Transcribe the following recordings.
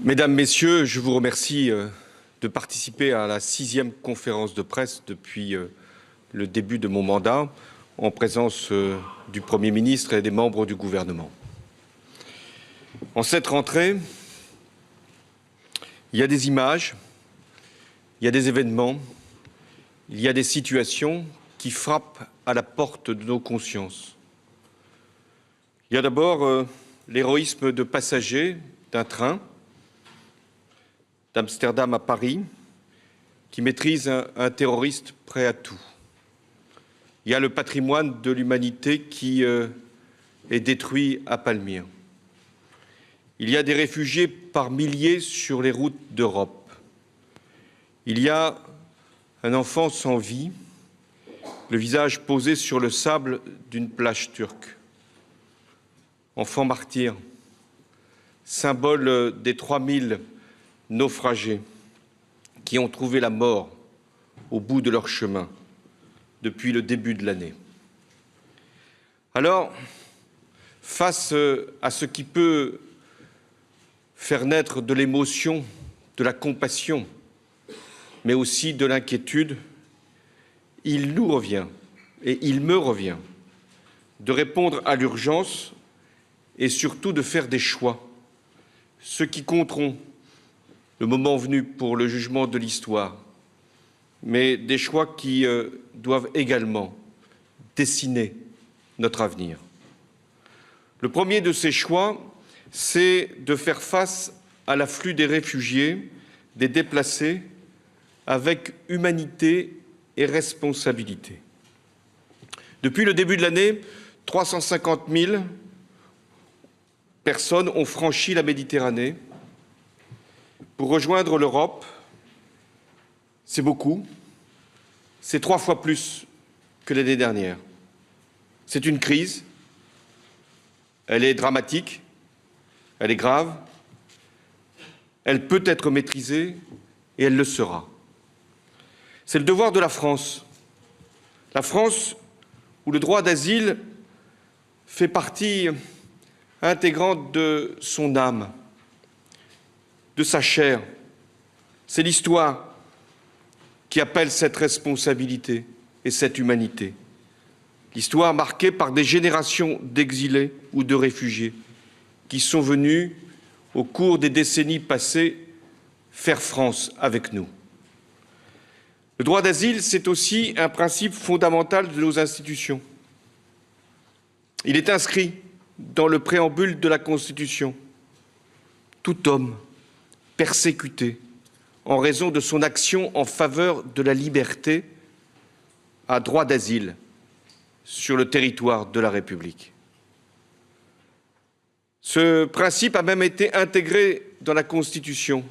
Mesdames, Messieurs, je vous remercie de participer à la 6e conférence de presse depuis le début de mon mandat, en présence du Premier ministre et des membres du gouvernement. En cette rentrée, il y a des images, il y a des événements, il y a des situations qui frappent à la porte de nos consciences. Il y a d'abord l'héroïsme de passagers d'un train d'Amsterdam à Paris, qui maîtrise un terroriste prêt à tout. Il y a le patrimoine de l'humanité qui est détruit à Palmyre. Il y a des réfugiés par milliers sur les routes d'Europe. Il y a un enfant sans vie, le visage posé sur le sable d'une plage turque. Enfant martyr, symbole des 3000 naufragés qui ont trouvé la mort au bout de leur chemin depuis le début de l'année. Alors, face à ce qui peut faire naître de l'émotion, de la compassion, mais aussi de l'inquiétude, il nous revient, et il me revient, de répondre à l'urgence et surtout de faire des choix, ceux qui compteront le moment venu pour le jugement de l'histoire, mais des choix qui doivent également dessiner notre avenir. Le premier de ces choix, c'est de faire face à l'afflux des réfugiés, des déplacés, avec humanité et responsabilité. Depuis le début de l'année, 350 000 personnes ont franchi la Méditerranée pour rejoindre l'Europe. C'est beaucoup, c'est 3 fois plus que l'année dernière. C'est une crise, elle est dramatique, elle est grave, elle peut être maîtrisée et elle le sera. C'est le devoir de la France où le droit d'asile fait partie intégrante de son âme, de sa chair. C'est l'histoire qui appelle cette responsabilité et cette humanité. L'histoire marquée par des générations d'exilés ou de réfugiés qui sont venus, au cours des décennies passées, faire France avec nous. Le droit d'asile, c'est aussi un principe fondamental de nos institutions. Il est inscrit dans le préambule de la Constitution. Tout homme persécuté en raison de son action en faveur de la liberté a droit d'asile sur le territoire de la République. Ce principe a même été intégré dans la Constitution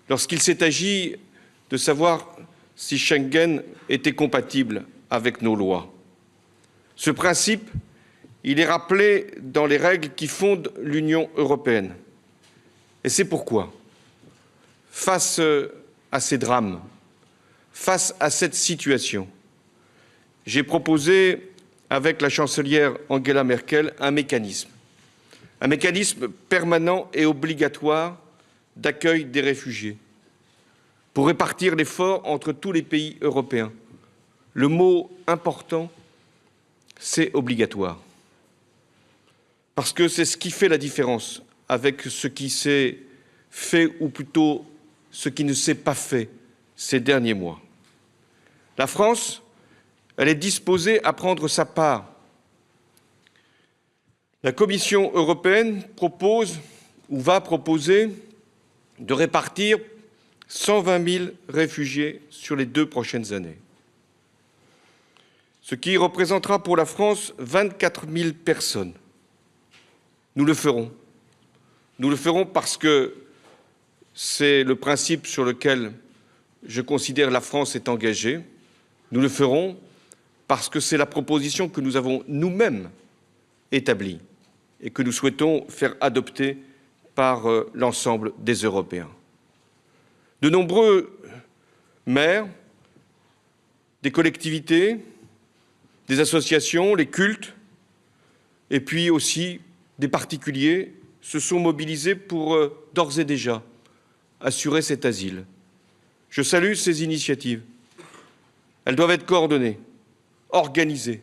lorsqu'il s'est agi de savoir si Schengen était compatible avec nos lois. Ce principe, il est rappelé dans les règles qui fondent l'Union européenne. Et c'est pourquoi, face à ces drames, face à cette situation, j'ai proposé, avec la chancelière Angela Merkel, un mécanisme permanent et obligatoire d'accueil des réfugiés, pour répartir l'effort entre tous les pays européens. Le mot important, c'est obligatoire. Parce que c'est ce qui fait la différence avec ce qui s'est fait, ou plutôt ce qui ne s'est pas fait ces derniers mois. La France, elle est disposée à prendre sa part. La Commission européenne propose, ou va proposer, de répartir 120 000 réfugiés sur les 2 prochaines années, ce qui représentera pour la France 24 000 personnes. Nous le ferons. Nous le ferons parce que c'est le principe sur lequel je considère la France est engagée. Nous le ferons parce que c'est la proposition que nous avons nous-mêmes établie et que nous souhaitons faire adopter par l'ensemble des Européens. De nombreux maires, des collectivités, des associations, les cultes, et puis aussi des particuliers se sont mobilisés pour d'ores et déjà assurer cet asile. Je salue ces initiatives. Elles doivent être coordonnées, organisées,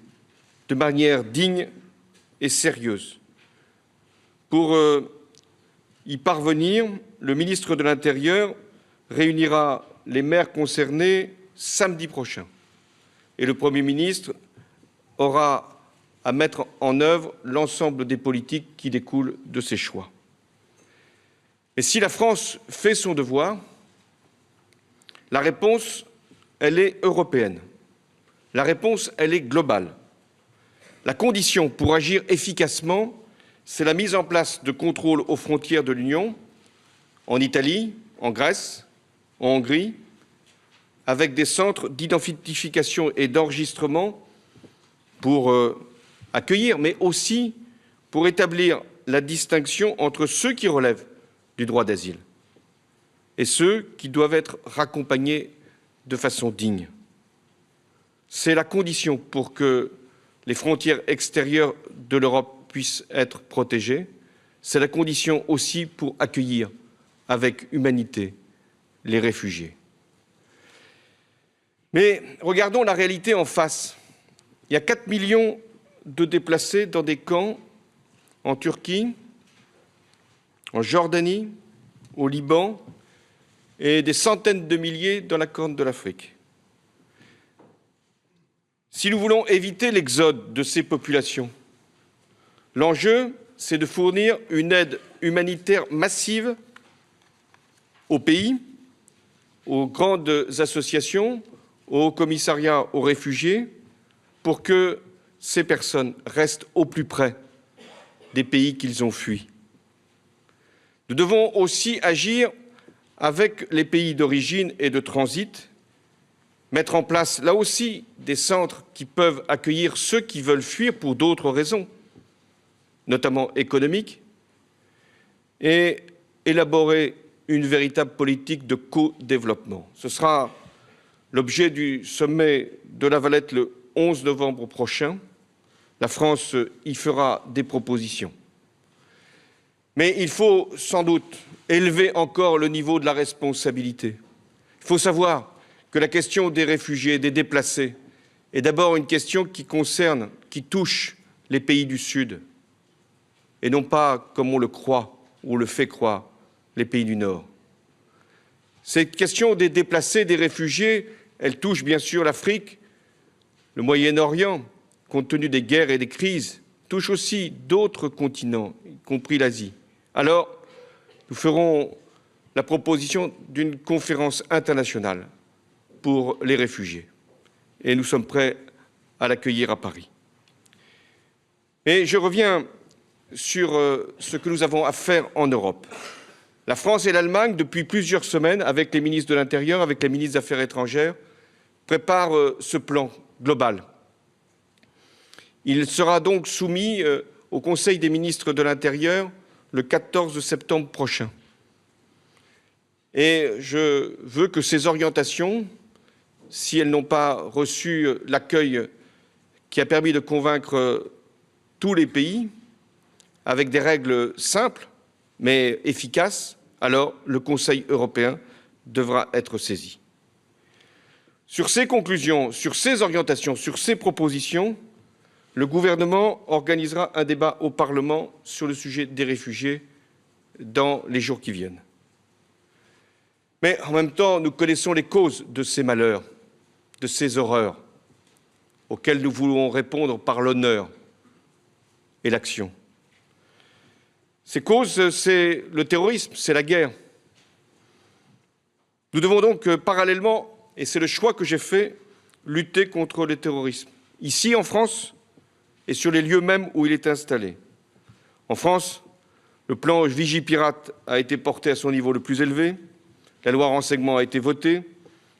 de manière digne et sérieuse. Pour y parvenir, le ministre de l'Intérieur réunira les maires concernés samedi prochain. Et le Premier ministre aura à mettre en œuvre l'ensemble des politiques qui découlent de ces choix. Et si la France fait son devoir, la réponse, elle est européenne. La réponse, elle est globale. La condition pour agir efficacement, c'est la mise en place de contrôles aux frontières de l'Union, en Italie, en Grèce, en Hongrie, avec des centres d'identification et d'enregistrement pour accueillir, mais aussi pour établir la distinction entre ceux qui relèvent du droit d'asile et ceux qui doivent être raccompagnés de façon digne. C'est la condition pour que les frontières extérieures de l'Europe puissent être protégées. C'est la condition aussi pour accueillir avec humanité les réfugiés. Mais regardons la réalité en face. Il y a 4 millions de déplacés dans des camps en Turquie, en Jordanie, au Liban et des centaines de milliers dans la Corne de l'Afrique. Si nous voulons éviter l'exode de ces populations, l'enjeu, c'est de fournir une aide humanitaire massive aux pays, aux grandes associations, au commissariat aux réfugiés, pour que ces personnes restent au plus près des pays qu'ils ont fuis. Nous devons aussi agir avec les pays d'origine et de transit, mettre en place là aussi des centres qui peuvent accueillir ceux qui veulent fuir pour d'autres raisons, notamment économiques, et élaborer une véritable politique de co-développement. Ce sera l'objet du sommet de La Valette le 11 novembre prochain. La France y fera des propositions. Mais il faut sans doute élever encore le niveau de la responsabilité. Il faut savoir que la question des réfugiés, des déplacés, est d'abord une question qui touche les pays du Sud, et non pas, comme on le croit ou le fait croire, les pays du Nord. Cette question des déplacés, des réfugiés, elle touche bien sûr l'Afrique, le Moyen-Orient, compte tenu des guerres et des crises, touche aussi d'autres continents, y compris l'Asie. Alors, nous ferons la proposition d'une conférence internationale pour les réfugiés. Et nous sommes prêts à l'accueillir à Paris. Et je reviens sur ce que nous avons à faire en Europe. La France et l'Allemagne, depuis plusieurs semaines, avec les ministres de l'Intérieur, avec les ministres des Affaires étrangères, préparent ce plan global. Il sera donc soumis au Conseil des ministres de l'Intérieur le 14 septembre prochain. Et je veux que ces orientations, si elles n'ont pas reçu l'accueil qui a permis de convaincre tous les pays, avec des règles simples mais efficaces, alors le Conseil européen devra être saisi. Sur ces conclusions, sur ces orientations, sur ces propositions, le gouvernement organisera un débat au Parlement sur le sujet des réfugiés dans les jours qui viennent. Mais en même temps, nous connaissons les causes de ces malheurs, de ces horreurs, auxquelles nous voulons répondre par l'honneur et l'action. Ces causes, c'est le terrorisme, c'est la guerre. Nous devons donc parallèlement, et c'est le choix que j'ai fait, lutter contre le terrorisme, ici en France et sur les lieux mêmes où il est installé. En France, le plan Vigipirate a été porté à son niveau le plus élevé, la loi renseignement a été votée,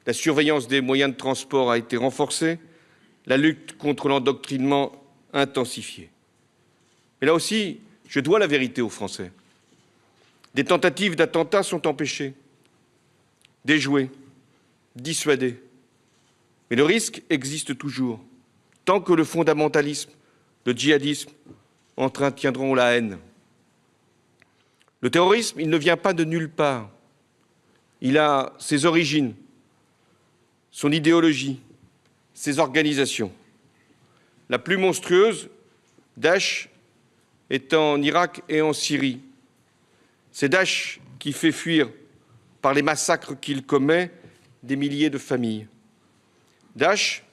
la surveillance des moyens de transport a été renforcée, la lutte contre l'endoctrinement intensifiée. Mais là aussi, je dois la vérité aux Français. Des tentatives d'attentats sont empêchées, déjouées, dissuadées. Mais le risque existe toujours, tant que le fondamentalisme, le djihadisme entretiendront la haine. Le terrorisme, il ne vient pas de nulle part. Il a ses origines, son idéologie, ses organisations. La plus monstrueuse, Daesh, est en Irak et en Syrie. C'est Daesh qui fait fuir, par les massacres qu'il commet, des milliers de familles. Daesh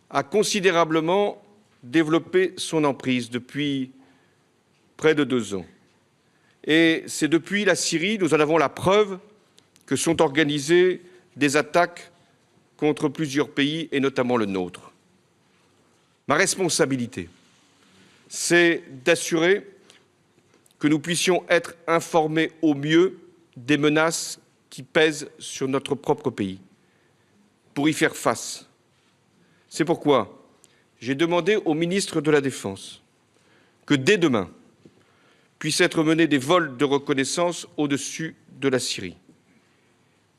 a considérablement développé son emprise depuis près de 2 ans. Et c'est depuis la Syrie, nous en avons la preuve, que sont organisées des attaques contre plusieurs pays, et notamment le nôtre. Ma responsabilité, c'est d'assurer que nous puissions être informés au mieux des menaces qui pèsent sur notre propre pays, pour y faire face. C'est pourquoi j'ai demandé au ministre de la Défense que dès demain puissent être menés des vols de reconnaissance au-dessus de la Syrie.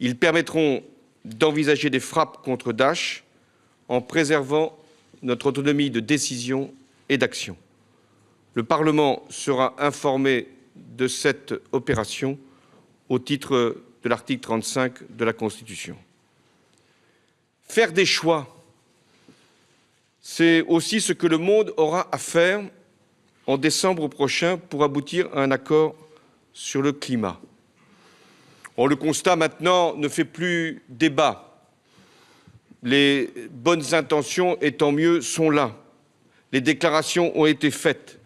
Ils permettront d'envisager des frappes contre Daesh en préservant notre autonomie de décision et d'action. Le Parlement sera informé de cette opération au titre de l'article 35 de la Constitution. Faire des choix, c'est aussi ce que le monde aura à faire en décembre prochain pour aboutir à un accord sur le climat. Le constat maintenant ne fait plus débat. Les bonnes intentions, et tant mieux, sont là. Les déclarations ont été faites.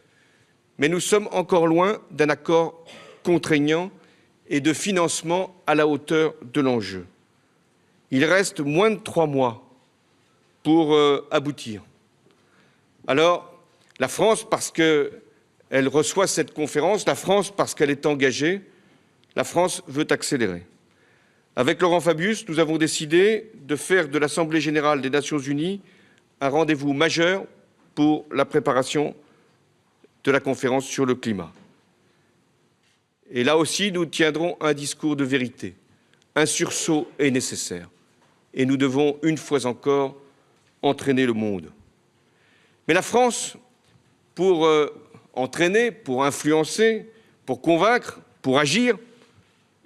Mais nous sommes encore loin d'un accord contraignant et de financement à la hauteur de l'enjeu. Il reste moins de 3 mois pour aboutir. Alors, la France, parce qu'elle reçoit cette conférence, la France, parce qu'elle est engagée, la France veut accélérer. Avec Laurent Fabius, nous avons décidé de faire de l'Assemblée générale des Nations unies un rendez-vous majeur pour la préparation de la conférence sur le climat. Et là aussi, nous tiendrons un discours de vérité. Un sursaut est nécessaire. Et nous devons, une fois encore, entraîner le monde. Mais la France, pour entraîner, pour influencer, pour convaincre, pour agir,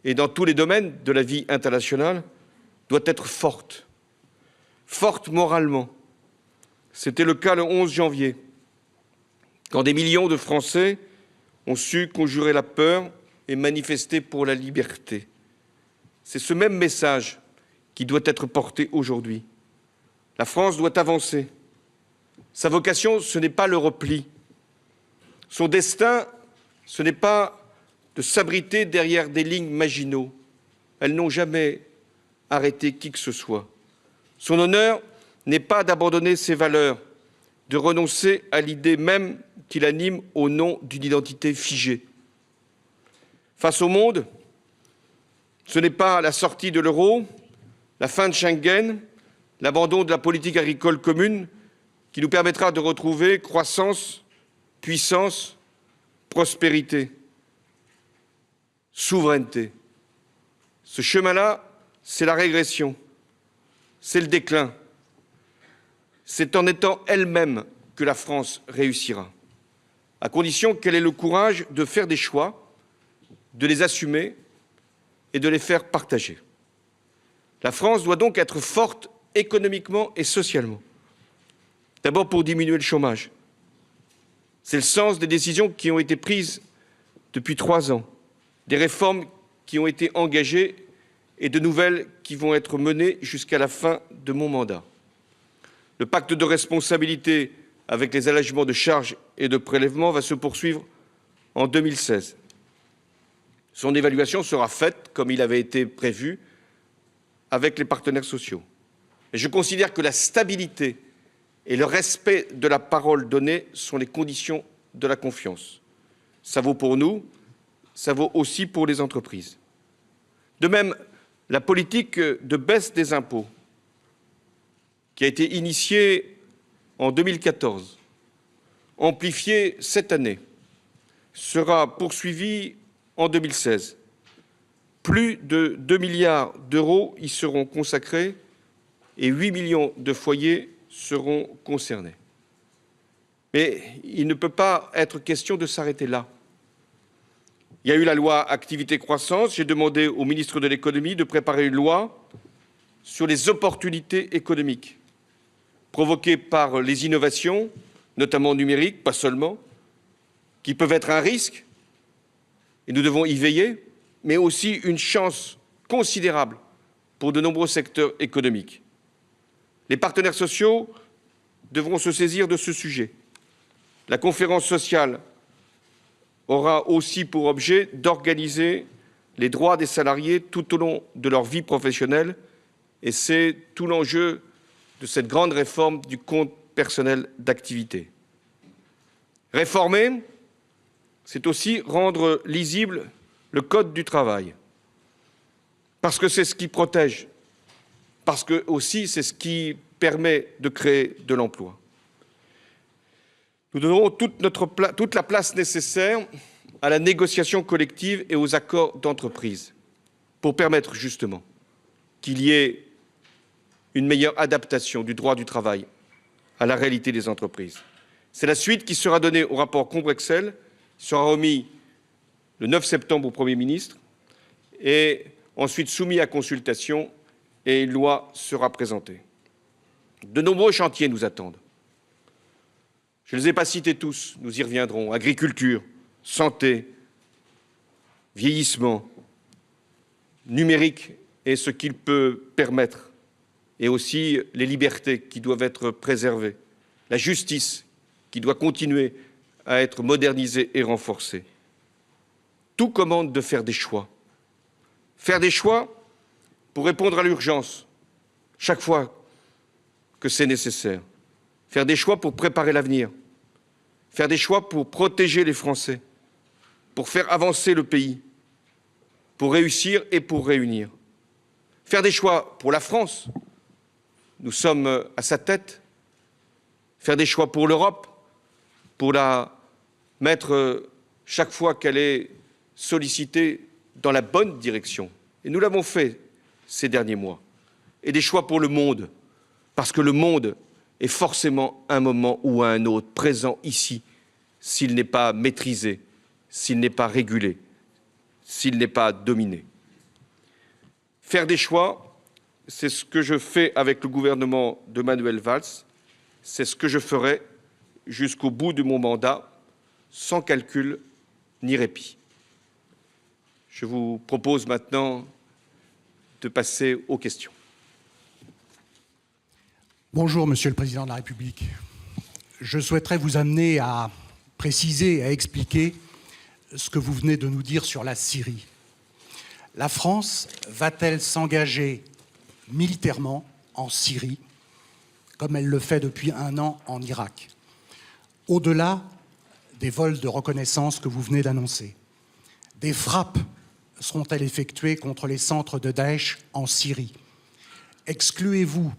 et dans tous les domaines de la vie internationale, doit être forte. Forte moralement. C'était le cas le 11 janvier, quand des millions de Français ont su conjurer la peur et manifester pour la liberté. C'est ce même message qui doit être porté aujourd'hui. La France doit avancer. Sa vocation, ce n'est pas le repli. Son destin, ce n'est pas de s'abriter derrière des lignes Maginot. Elles n'ont jamais arrêté qui que ce soit. Son honneur n'est pas d'abandonner ses valeurs, de renoncer à l'idée même qui l'anime au nom d'une identité figée. Face au monde, ce n'est pas la sortie de l'euro, la fin de Schengen, l'abandon de la politique agricole commune qui nous permettra de retrouver croissance, puissance, prospérité, souveraineté. Ce chemin-là, c'est la régression, c'est le déclin. C'est en étant elle-même que la France réussira, à condition qu'elle ait le courage de faire des choix, de les assumer et de les faire partager. La France doit donc être forte économiquement et socialement. D'abord pour diminuer le chômage. C'est le sens des décisions qui ont été prises depuis 3 ans, des réformes qui ont été engagées et de nouvelles qui vont être menées jusqu'à la fin de mon mandat. Le pacte de responsabilité avec les allègements de charges et de prélèvements va se poursuivre en 2016. Son évaluation sera faite, comme il avait été prévu, avec les partenaires sociaux. Et je considère que la stabilité et le respect de la parole donnée sont les conditions de la confiance. Ça vaut pour nous, ça vaut aussi pour les entreprises. De même, la politique de baisse des impôts, qui a été initiée en 2014, amplifiée cette année, sera poursuivie en 2016. Plus de 2 milliards d'euros y seront consacrés et 8 millions de foyers seront concernés. Mais il ne peut pas être question de s'arrêter là. Il y a eu la loi activité-croissance. J'ai demandé au ministre de l'économie de préparer une loi sur les opportunités économiques provoquées par les innovations, notamment numériques, pas seulement, qui peuvent être un risque, et nous devons y veiller, mais aussi une chance considérable pour de nombreux secteurs économiques. Les partenaires sociaux devront se saisir de ce sujet. La conférence sociale aura aussi pour objet d'organiser les droits des salariés tout au long de leur vie professionnelle, et c'est tout l'enjeu de cette grande réforme du compte personnel d'activité. Réformer, c'est aussi rendre lisible le Code du travail, parce que c'est ce qui protège, parce que aussi c'est ce qui permet de créer de l'emploi. Nous donnerons toute la place nécessaire à la négociation collective et aux accords d'entreprise pour permettre justement qu'il y ait une meilleure adaptation du droit du travail à la réalité des entreprises. C'est la suite qui sera donnée au rapport Combrexel, qui sera remis le 9 septembre au Premier ministre et ensuite soumis à consultation, et une loi sera présentée. De nombreux chantiers nous attendent. Je ne les ai pas cités tous, nous y reviendrons. Agriculture, santé, vieillissement, numérique et ce qu'il peut permettre, et aussi les libertés qui doivent être préservées, la justice qui doit continuer à être modernisée et renforcée. Tout commande de faire des choix. Faire des choix pour répondre à l'urgence, chaque fois que c'est nécessaire. Faire des choix pour préparer l'avenir. Faire des choix pour protéger les Français, pour faire avancer le pays, pour réussir et pour réunir. Faire des choix pour la France. Nous sommes à sa tête. Faire des choix pour l'Europe, pour la mettre chaque fois qu'elle est sollicitée dans la bonne direction. Et nous l'avons fait ces derniers mois. Et des choix pour le monde, parce que le monde est forcément à un moment ou à un autre présent ici, s'il n'est pas maîtrisé, s'il n'est pas régulé, s'il n'est pas dominé. Faire des choix, c'est ce que je fais avec le gouvernement de Manuel Valls, c'est ce que je ferai jusqu'au bout de mon mandat, sans calcul ni répit. Je vous propose maintenant de passer aux questions. Bonjour, Monsieur le Président de la République. Je souhaiterais vous amener à préciser, à expliquer ce que vous venez de nous dire sur la Syrie. La France va-t-elle s'engager militairement en Syrie, comme elle le fait depuis 1 an en Irak, au-delà des vols de reconnaissance que vous venez d'annoncer? Des frappes seront-elles effectuées contre les centres de Daesh en Syrie? Excluez-vous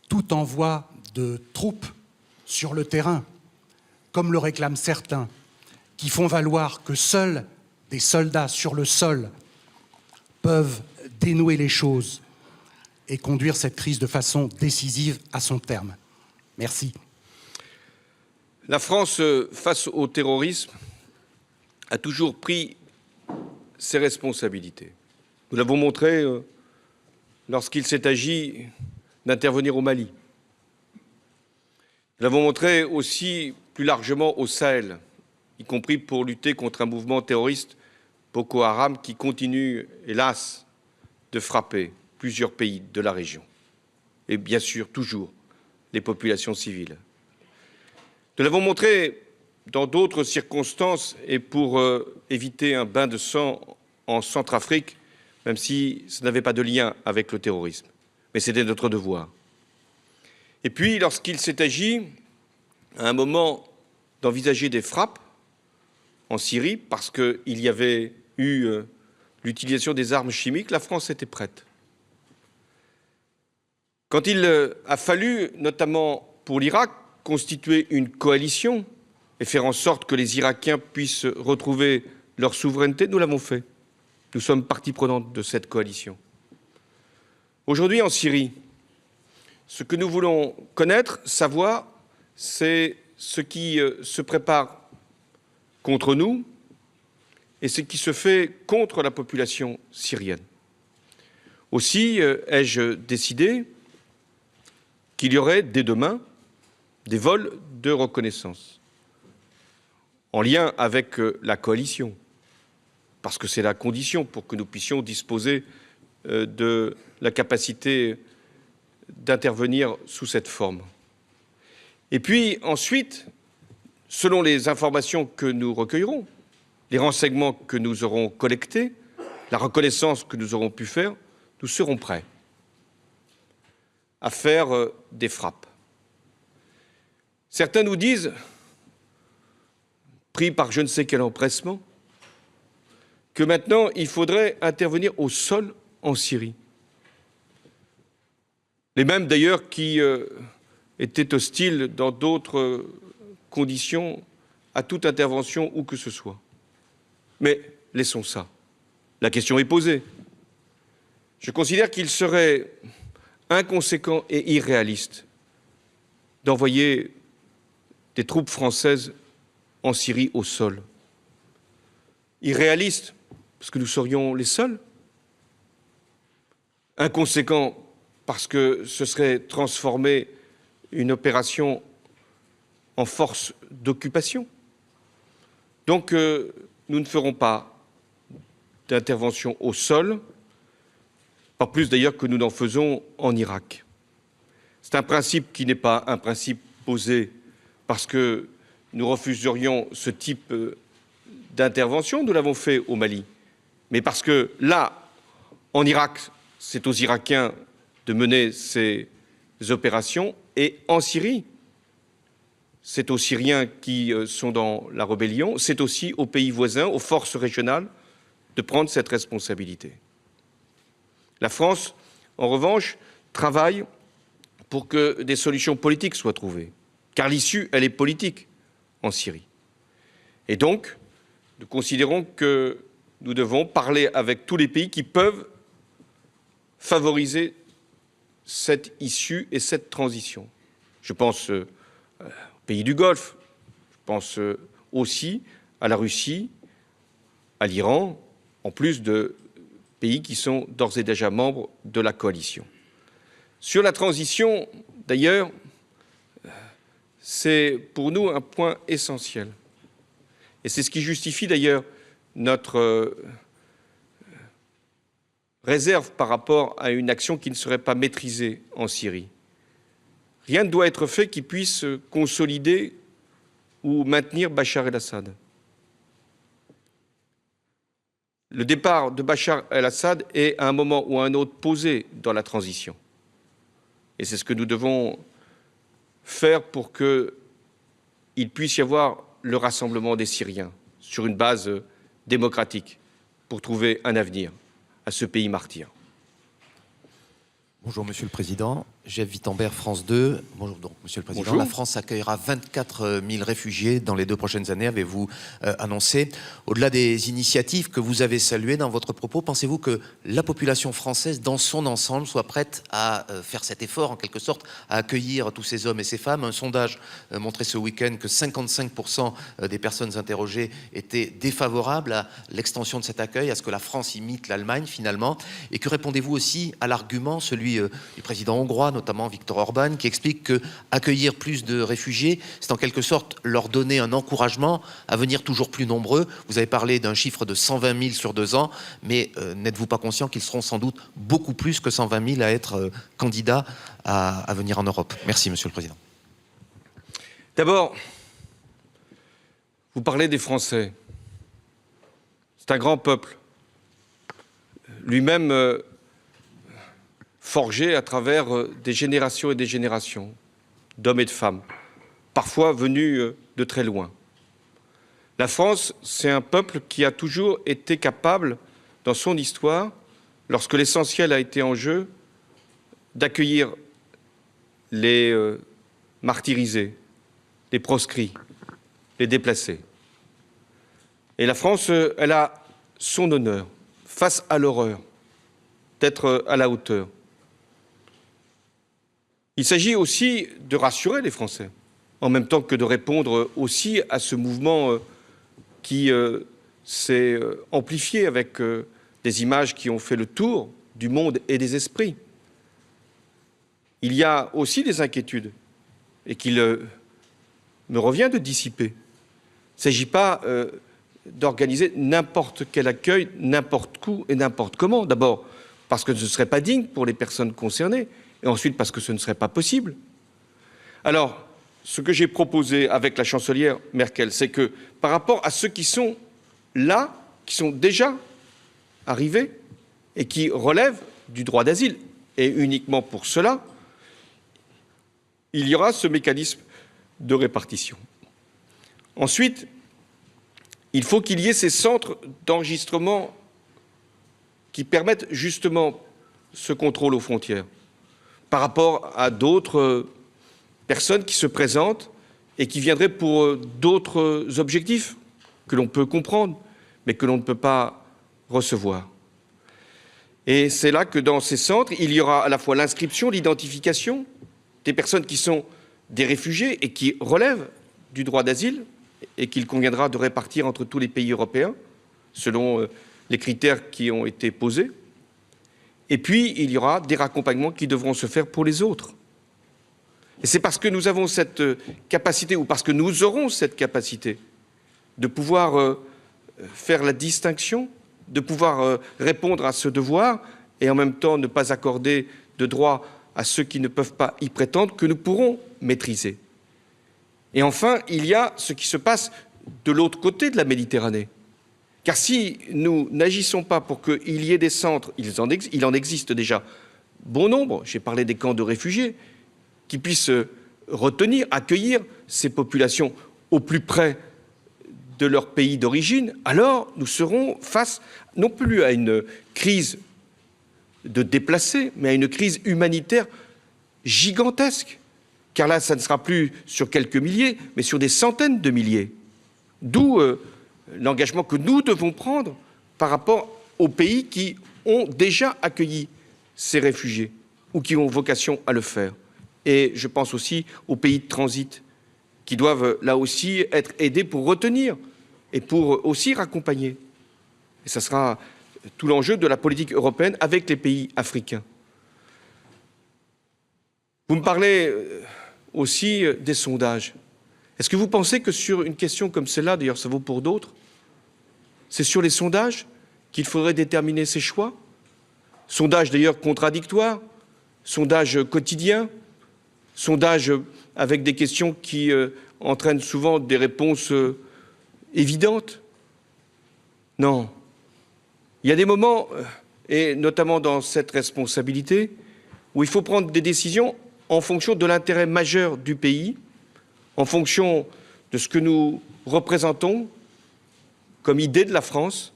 tout envoi de troupes sur le terrain, comme le réclament certains, qui font valoir que seuls des soldats sur le sol peuvent dénouer les choses et conduire cette crise de façon décisive à son terme? Merci. La France, face au terrorisme, a toujours pris ses responsabilités. Nous l'avons montré lorsqu'il s'est agi d'intervenir au Mali. Nous l'avons montré aussi plus largement au Sahel, y compris pour lutter contre un mouvement terroriste, Boko Haram, qui continue, hélas, de frapper plusieurs pays de la région. Et bien sûr, toujours, les populations civiles. Nous l'avons montré dans d'autres circonstances et pour éviter un bain de sang en Centrafrique, même si ça n'avait pas de lien avec le terrorisme. Mais c'était notre devoir. Et puis, lorsqu'il s'est agi, à un moment, d'envisager des frappes en Syrie, parce qu'il y avait eu l'utilisation des armes chimiques, la France était prête. Quand il a fallu, notamment pour l'Irak, constituer une coalition et faire en sorte que les Irakiens puissent retrouver leur souveraineté, nous l'avons fait. Nous sommes partie prenante de cette coalition. Aujourd'hui, en Syrie, ce que nous voulons connaître, savoir, c'est ce qui se prépare contre nous et ce qui se fait contre la population syrienne. Aussi ai-je décidé qu'il y aurait dès demain des vols de reconnaissance en lien avec la coalition, parce que c'est la condition pour que nous puissions disposer de la capacité d'intervenir sous cette forme. Et puis ensuite, selon les informations que nous recueillerons, les renseignements que nous aurons collectés, la reconnaissance que nous aurons pu faire, nous serons prêts à faire des frappes. Certains nous disent, pris par je ne sais quel empressement, que maintenant il faudrait intervenir au sol en Syrie. Les mêmes d'ailleurs qui étaient hostiles dans d'autres conditions à toute intervention où que ce soit. Mais laissons ça. La question est posée. Je considère qu'il serait inconséquent et irréaliste d'envoyer des troupes françaises en Syrie au sol. Irréaliste, parce que nous serions les seuls. Inconséquent, parce que ce serait transformer une opération en force d'occupation. Donc, nous ne ferons pas d'intervention au sol, pas plus d'ailleurs que nous n'en faisons en Irak. C'est un principe qui n'est pas un principe posé parce que nous refuserions ce type d'intervention, nous l'avons fait au Mali, mais parce que là, en Irak, c'est aux Irakiens de mener ces opérations, et en Syrie, c'est aux Syriens qui sont dans la rébellion, c'est aussi aux pays voisins, aux forces régionales, de prendre cette responsabilité. La France, en revanche, travaille pour que des solutions politiques soient trouvées, car l'issue, elle est politique en Syrie. Et donc, nous considérons que nous devons parler avec tous les pays qui peuvent favoriser cette issue et cette transition. Je pense aux pays du Golfe, je pense aussi à la Russie, à l'Iran, en plus de pays qui sont d'ores et déjà membres de la coalition. Sur la transition, d'ailleurs, c'est pour nous un point essentiel. Et c'est ce qui justifie d'ailleurs notre réserve par rapport à une action qui ne serait pas maîtrisée en Syrie. Rien ne doit être fait qui puisse consolider ou maintenir Bachar el-Assad. Le départ de Bachar el-Assad est à un moment ou à un autre posé dans la transition. Et c'est ce que nous devons faire pour qu'il puisse y avoir le rassemblement des Syriens sur une base démocratique pour trouver un avenir à ce pays martyr. Bonjour Monsieur le Président, Jeff Wittenberg, France 2. Bonjour donc Monsieur le Président. Bonjour. La France accueillera 24 000 réfugiés dans les 2 prochaines années, avez-vous annoncé. Au-delà des initiatives que vous avez saluées dans votre propos, pensez-vous que la population française dans son ensemble soit prête à faire cet effort, en quelque sorte, à accueillir tous ces hommes et ces femmes? Un sondage montrait ce week-end que 55% des personnes interrogées étaient défavorables à l'extension de cet accueil, à ce que la France imite l'Allemagne finalement. Et que répondez-vous aussi à l'argument, celui du président hongrois, notamment Viktor Orban, qui explique que accueillir plus de réfugiés, c'est en quelque sorte leur donner un encouragement à venir toujours plus nombreux. Vous avez parlé d'un chiffre de 120 000 sur 2 ans, mais n'êtes-vous pas conscient qu'ils seront sans doute beaucoup plus que 120 000 à être candidats à venir en Europe? Merci, Monsieur le Président. D'abord, vous parlez des Français. C'est un grand peuple, lui-même forgé à travers des générations et des générations d'hommes et de femmes, parfois venus de très loin. La France, c'est un peuple qui a toujours été capable, dans son histoire, lorsque l'essentiel a été en jeu, d'accueillir les martyrisés, les proscrits, les déplacés. Et la France, elle a son honneur face à l'horreur, d'être à la hauteur. Il s'agit aussi de rassurer les Français, en même temps que de répondre aussi à ce mouvement qui s'est amplifié avec des images qui ont fait le tour du monde et des esprits. Il y a aussi des inquiétudes et qu'il me revient de dissiper. Il ne s'agit pas d'organiser n'importe quel accueil, n'importe où et n'importe comment. D'abord, parce que ce ne serait pas digne pour les personnes concernées, et ensuite parce que ce ne serait pas possible. Alors, ce que j'ai proposé avec la chancelière Merkel, c'est que par rapport à ceux qui sont là, qui sont déjà arrivés et qui relèvent du droit d'asile, et uniquement pour cela, il y aura ce mécanisme de répartition. Ensuite, il faut qu'il y ait ces centres d'enregistrement qui permettent justement ce contrôle aux frontières par rapport à d'autres personnes qui se présentent et qui viendraient pour d'autres objectifs que l'on peut comprendre, mais que l'on ne peut pas recevoir. Et c'est là que dans ces centres, il y aura à la fois l'inscription, l'identification des personnes qui sont des réfugiés et qui relèvent du droit d'asile et qu'il conviendra de répartir entre tous les pays européens selon les critères qui ont été posés. Et puis, il y aura des raccompagnements qui devront se faire pour les autres. Et c'est parce que nous avons cette capacité, ou parce que nous aurons cette capacité, de pouvoir faire la distinction, de pouvoir répondre à ce devoir, et en même temps ne pas accorder de droits à ceux qui ne peuvent pas y prétendre, que nous pourrons maîtriser. Et enfin, il y a ce qui se passe de l'autre côté de la Méditerranée. Car si nous n'agissons pas pour qu'il y ait des centres, il en existe déjà bon nombre, j'ai parlé des camps de réfugiés, qui puissent retenir, accueillir ces populations au plus près de leur pays d'origine, alors nous serons face non plus à une crise de déplacés, mais à une crise humanitaire gigantesque. Car là, ça ne sera plus sur quelques milliers, mais sur des centaines de milliers. D'où l'engagement que nous devons prendre par rapport aux pays qui ont déjà accueilli ces réfugiés ou qui ont vocation à le faire. Et je pense aussi aux pays de transit qui doivent là aussi être aidés pour retenir et pour aussi raccompagner. Et ça sera tout l'enjeu de la politique européenne avec les pays africains. Vous me parlez aussi des sondages. Est-ce que vous pensez que sur une question comme celle-là, d'ailleurs ça vaut pour d'autres, c'est sur les sondages qu'il faudrait déterminer ses choix? Sondages d'ailleurs contradictoires, sondages quotidiens, sondages avec des questions qui entraînent souvent des réponses évidentes? Non. Il y a des moments, et notamment dans cette responsabilité, où il faut prendre des décisions en fonction de l'intérêt majeur du pays, en fonction de ce que nous représentons comme idée de la France,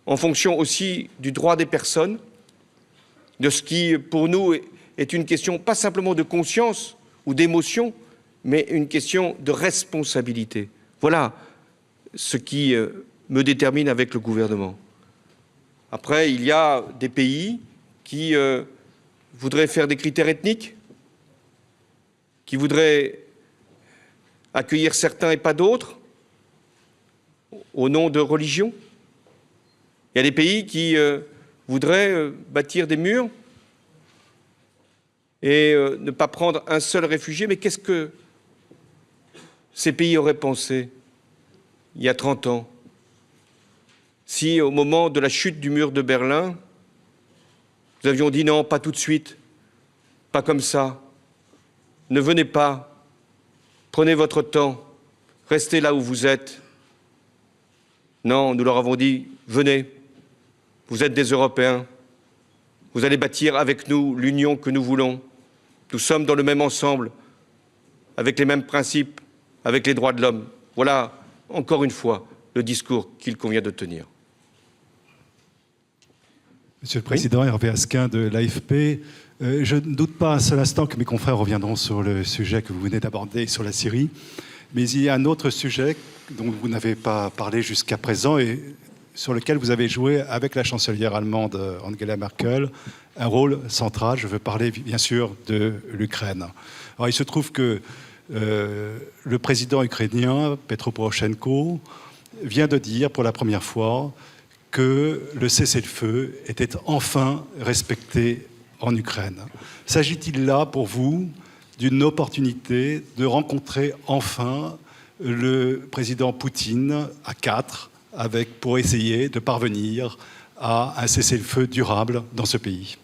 en fonction aussi du droit des personnes, de ce qui, pour nous, est une question pas simplement de conscience ou d'émotion, mais une question de responsabilité. Voilà ce qui me détermine avec le gouvernement. Après, il y a des pays qui voudraient faire des critères ethniques, qui voudraient accueillir certains et pas d'autres, au nom de religion. Il y a des pays qui voudraient bâtir des murs et ne pas prendre un seul réfugié. Mais qu'est-ce que ces pays auraient pensé il y a 30 ans, si au moment de la chute du mur de Berlin, nous avions dit non, pas tout de suite, pas comme ça, ne venez pas, prenez votre temps, restez là où vous êtes. Non, nous leur avons dit, venez, vous êtes des Européens, vous allez bâtir avec nous l'union que nous voulons. Nous sommes dans le même ensemble, avec les mêmes principes, avec les droits de l'homme. Voilà, encore une fois, le discours qu'il convient de tenir. Monsieur le Président, oui. Hervé Asquin de l'AFP. Je ne doute pas un seul instant que mes confrères reviendront sur le sujet que vous venez d'aborder sur la Syrie. Mais il y a un autre sujet dont vous n'avez pas parlé jusqu'à présent et sur lequel vous avez joué avec la chancelière allemande Angela Merkel un rôle central. Je veux parler bien sûr de l'Ukraine. Alors il se trouve que le président ukrainien, Petro Poroshenko, vient de dire pour la première fois que le cessez-le-feu était enfin respecté en Ukraine. S'agit-il là, pour vous, d'une opportunité de rencontrer enfin le président Poutine à quatre, pour essayer de parvenir à un cessez-le-feu durable dans ce pays?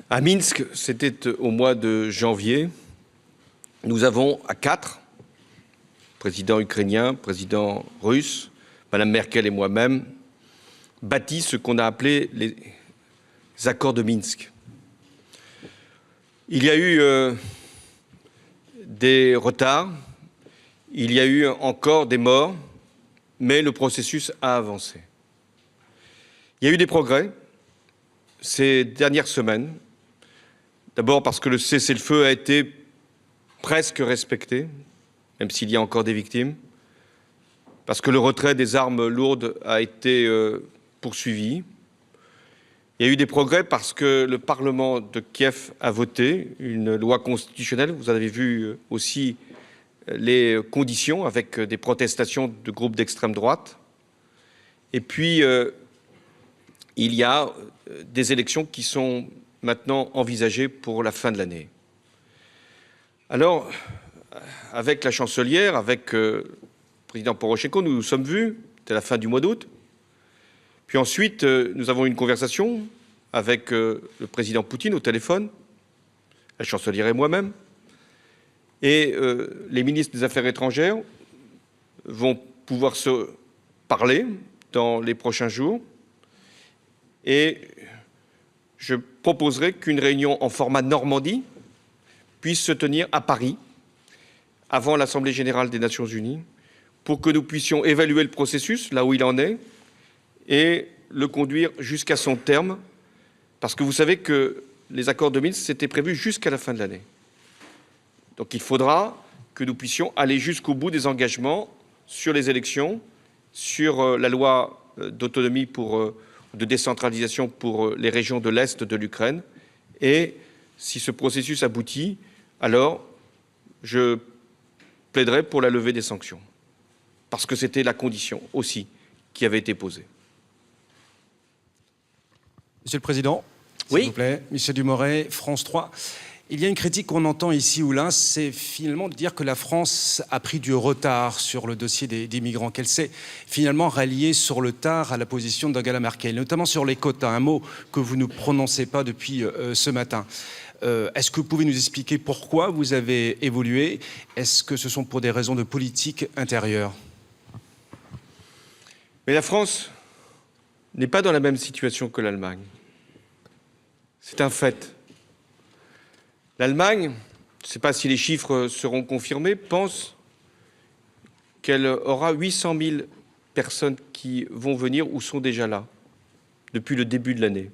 À Minsk, c'était au mois de janvier. Nous avons à quatre, président ukrainien, président russe, Madame Merkel et moi-même, bâti ce qu'on a appelé les accords de Minsk. Il y a eu des retards, il y a eu encore des morts, mais le processus a avancé. Il y a eu des progrès ces dernières semaines, d'abord parce que le cessez-le-feu a été presque respecté, même s'il y a encore des victimes, parce que le retrait des armes lourdes a été poursuivi. Il y a eu des progrès parce que le Parlement de Kiev a voté une loi constitutionnelle. Vous avez vu aussi les conditions avec des protestations de groupes d'extrême droite. Et puis, il y a des élections qui sont maintenant envisagées pour la fin de l'année. Alors, avec la chancelière, avec le président Porochenko, nous nous sommes vus, c'était la fin du mois d'août. Puis ensuite, nous avons eu une conversation avec le président Poutine au téléphone, la chancelière et moi-même. Et les ministres des Affaires étrangères vont pouvoir se parler dans les prochains jours. Et je proposerai qu'une réunion en format Normandie puisse se tenir à Paris, avant l'Assemblée générale des Nations unies, pour que nous puissions évaluer le processus, là où il en est, et le conduire jusqu'à son terme, parce que vous savez que les accords de Minsk, c'était prévu jusqu'à la fin de l'année. Donc il faudra que nous puissions aller jusqu'au bout des engagements sur les élections, sur la loi d'autonomie de décentralisation pour les régions de l'Est de l'Ukraine. Et si ce processus aboutit, alors je plaiderai pour la levée des sanctions, parce que c'était la condition aussi qui avait été posée. Monsieur le Président, s'il vous plaît, Michel Dumoret, France 3. Il y a une critique qu'on entend ici ou là, c'est finalement de dire que la France a pris du retard sur le dossier des migrants, qu'elle s'est finalement ralliée sur le tard à la position d'Angela Merkel, notamment sur les quotas, un mot que vous ne prononcez pas depuis ce matin. Est-ce que vous pouvez nous expliquer pourquoi vous avez évolué? Est-ce que ce sont pour des raisons de politique intérieure? Mais la France n'est pas dans la même situation que l'Allemagne. C'est un fait. L'Allemagne, je ne sais pas si les chiffres seront confirmés, pense qu'elle aura 800 000 personnes qui vont venir ou sont déjà là depuis le début de l'année.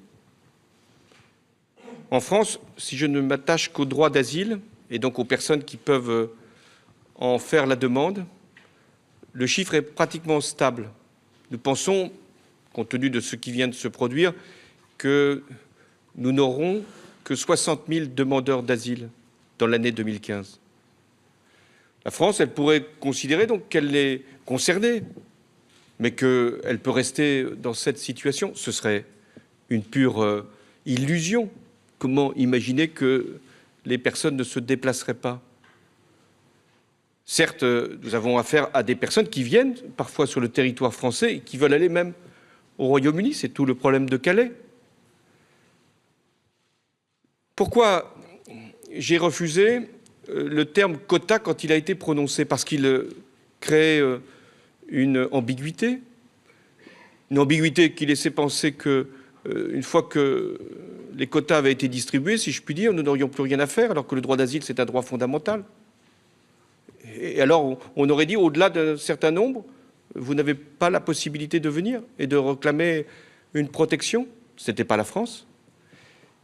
En France, si je ne m'attache qu'au droit d'asile et donc aux personnes qui peuvent en faire la demande, le chiffre est pratiquement stable. Nous pensons, compte tenu de ce qui vient de se produire, que nous n'aurons que 60 000 demandeurs d'asile dans l'année 2015. La France, elle pourrait considérer donc qu'elle est concernée, mais qu'elle peut rester dans cette situation. Ce serait une pure illusion. Comment imaginer que les personnes ne se déplaceraient pas? Certes, nous avons affaire à des personnes qui viennent parfois sur le territoire français et qui veulent aller même au Royaume-Uni. C'est tout le problème de Calais. Pourquoi j'ai refusé le terme quota quand il a été prononcé? Parce qu'il crée une ambiguïté qui laissait penser que, une fois que les quotas avaient été distribués, si je puis dire, nous n'aurions plus rien à faire, alors que le droit d'asile, c'est un droit fondamental. Et alors, on aurait dit, au-delà d'un certain nombre, vous n'avez pas la possibilité de venir et de réclamer une protection. Ce n'était pas la France.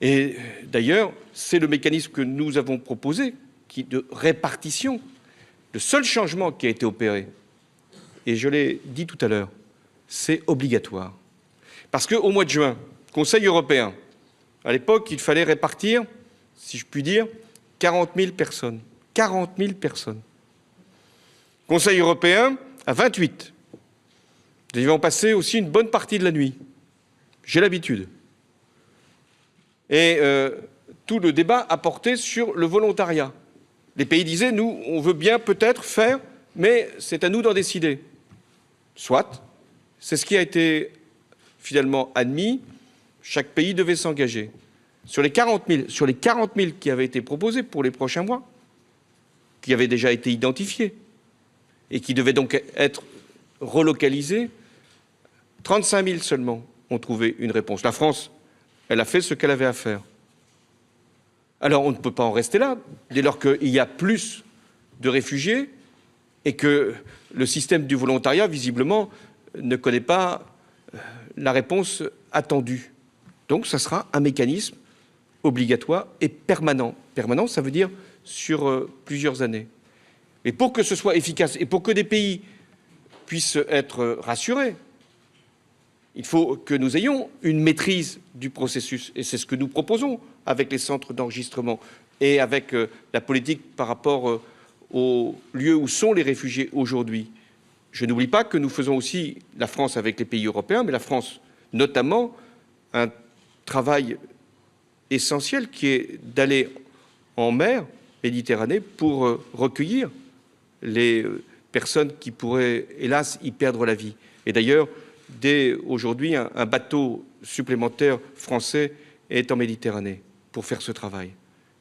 Et d'ailleurs, c'est le mécanisme que nous avons proposé, de répartition, le seul changement qui a été opéré. Et je l'ai dit tout à l'heure, c'est obligatoire. Parce qu'au mois de juin, Conseil européen, à l'époque, il fallait répartir, si je puis dire, 40 000 personnes. 40 000 personnes. Conseil européen à 28. Nous y avons passé aussi une bonne partie de la nuit. J'ai l'habitude. Et tout le débat a porté sur le volontariat. Les pays disaient, nous, on veut bien peut-être faire, mais c'est à nous d'en décider. Soit, c'est ce qui a été finalement admis, chaque pays devait s'engager. Sur les 40 000 qui avaient été proposés pour les prochains mois, qui avaient déjà été identifiés, et qui devaient donc être relocalisés, 35 000 seulement ont trouvé une réponse. La France, elle a fait ce qu'elle avait à faire. Alors on ne peut pas en rester là, dès lors qu'il y a plus de réfugiés et que le système du volontariat, visiblement, ne connaît pas la réponse attendue. Donc ça sera un mécanisme obligatoire et permanent. Permanent, ça veut dire sur plusieurs années. Mais pour que ce soit efficace et pour que des pays puissent être rassurés, il faut que nous ayons une maîtrise du processus. Et c'est ce que nous proposons avec les centres d'enregistrement et avec la politique par rapport aux lieux où sont les réfugiés aujourd'hui. Je n'oublie pas que nous faisons aussi, la France avec les pays européens, mais la France notamment, un travail essentiel qui est d'aller en mer Méditerranée pour recueillir les personnes qui pourraient, hélas, y perdre la vie. Et d'ailleurs, dès aujourd'hui, un bateau supplémentaire français est en Méditerranée pour faire ce travail.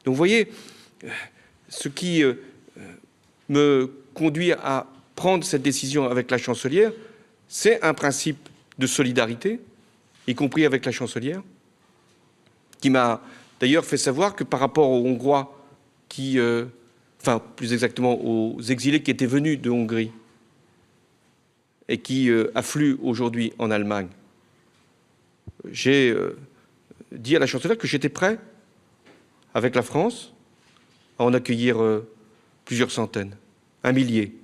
Donc vous voyez, ce qui me conduit à prendre cette décision avec la chancelière, c'est un principe de solidarité, y compris avec la chancelière, qui m'a d'ailleurs fait savoir que par rapport aux Hongrois qui, enfin plus exactement aux exilés qui étaient venus de Hongrie et qui affluent aujourd'hui en Allemagne, j'ai dit à la chancelière que j'étais prêt, avec la France, à en accueillir plusieurs centaines, un millier,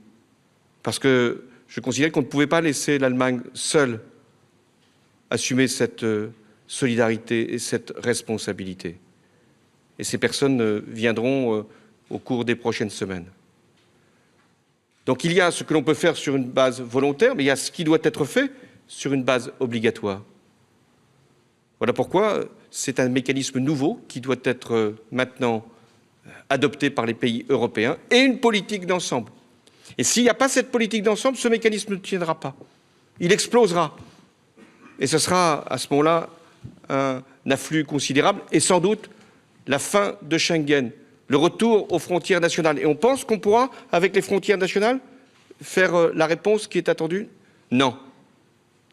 parce que je considère qu'on ne pouvait pas laisser l'Allemagne seule assumer cette solidarité et cette responsabilité. Et ces personnes viendront au cours des prochaines semaines. Donc il y a ce que l'on peut faire sur une base volontaire, mais il y a ce qui doit être fait sur une base obligatoire. Voilà pourquoi c'est un mécanisme nouveau qui doit être maintenant adopté par les pays européens et une politique d'ensemble. Et s'il n'y a pas cette politique d'ensemble, ce mécanisme ne tiendra pas. Il explosera. Et ce sera à ce moment-là un afflux considérable et sans doute la fin de Schengen, le retour aux frontières nationales. Et on pense qu'on pourra, avec les frontières nationales, faire la réponse qui est attendue? Non.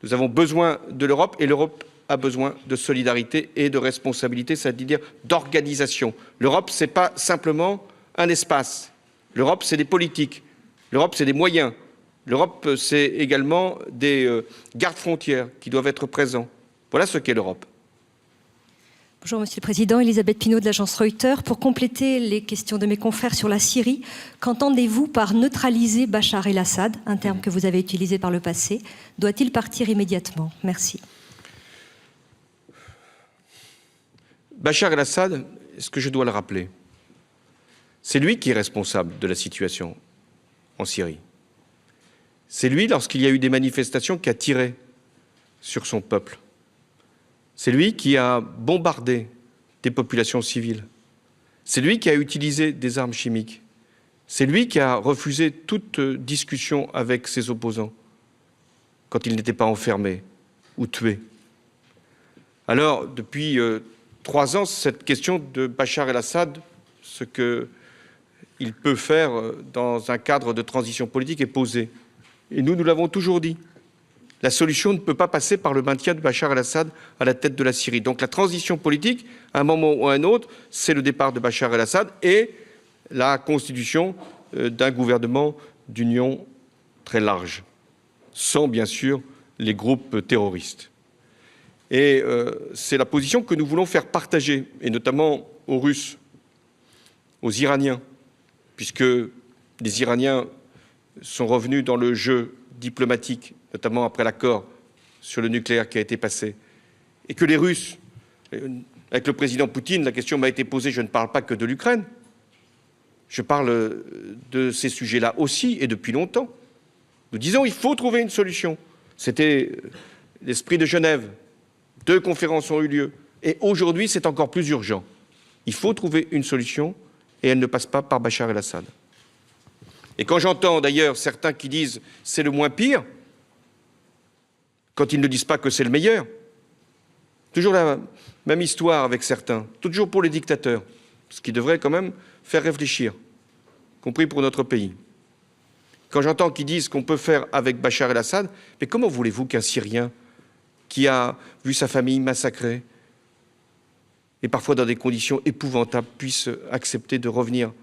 Nous avons besoin de l'Europe et l'Europe a besoin de solidarité et de responsabilité, c'est-à-dire d'organisation. L'Europe, ce n'est pas simplement un espace. L'Europe, c'est des politiques. L'Europe, c'est des moyens. L'Europe, c'est également des gardes-frontières qui doivent être présents. Voilà ce qu'est l'Europe. Bonjour Monsieur le Président, Elisabeth Pinault de l'agence Reuters. Pour compléter les questions de mes confrères sur la Syrie, qu'entendez-vous par neutraliser Bachar el-Assad, un terme que vous avez utilisé par le passé? Doit-il partir immédiatement? Merci. Bachar el-Assad, est-ce que je dois le rappeler? C'est lui qui est responsable de la situation en Syrie. C'est lui, lorsqu'il y a eu des manifestations, qui a tiré sur son peuple. C'est lui qui a bombardé des populations civiles. C'est lui qui a utilisé des armes chimiques. C'est lui qui a refusé toute discussion avec ses opposants quand ils n'étaient pas enfermés ou tués. Alors, depuis 3 ans, cette question de Bachar el-Assad, ce qu'il peut faire dans un cadre de transition politique est posée. Et nous l'avons toujours dit. La solution ne peut pas passer par le maintien de Bachar el-Assad à la tête de la Syrie. Donc la transition politique, à un moment ou à un autre, c'est le départ de Bachar el-Assad et la constitution d'un gouvernement d'union très large, sans bien sûr les groupes terroristes. Et c'est la position que nous voulons faire partager, et notamment aux Russes, aux Iraniens, puisque les Iraniens sont revenus dans le jeu diplomatique, notamment après l'accord sur le nucléaire qui a été passé, et que les Russes, avec le président Poutine, la question m'a été posée, je ne parle pas que de l'Ukraine, Je parle de ces sujets-là aussi et depuis longtemps. Nous disons qu'il faut trouver une solution. C'était l'esprit de Genève. 2 conférences ont eu lieu. Et aujourd'hui, c'est encore plus urgent. Il faut trouver une solution et elle ne passe pas par Bachar el-Assad. Et quand j'entends d'ailleurs certains qui disent « c'est le moins pire », quand ils ne disent pas que c'est le meilleur, toujours la même histoire avec certains, toujours pour les dictateurs, ce qui devrait quand même faire réfléchir, y compris pour notre pays. Quand j'entends qu'ils disent qu'on peut faire avec Bachar el-Assad, mais comment voulez-vous qu'un Syrien qui a vu sa famille massacrée et parfois dans des conditions épouvantables puisse accepter de revenir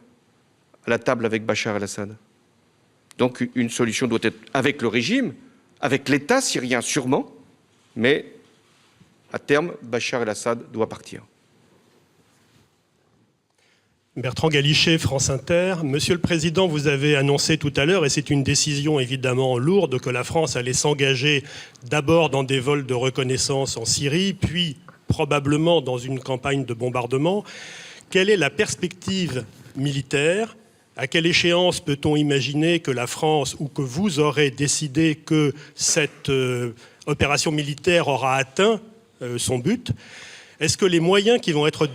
à la table avec Bachar el-Assad? Donc une solution doit être avec le régime, avec l'État syrien sûrement, mais à terme, Bachar el-Assad doit partir. Bertrand Galichet, France Inter. Monsieur le Président, vous avez annoncé tout à l'heure, et c'est une décision évidemment lourde, que la France allait s'engager d'abord dans des vols de reconnaissance en Syrie, puis probablement dans une campagne de bombardement. Quelle est la perspective militaire? À quelle échéance peut-on imaginer que la France ou que vous aurez décidé que cette opération militaire aura atteint son but? Est-ce que les moyens qui vont être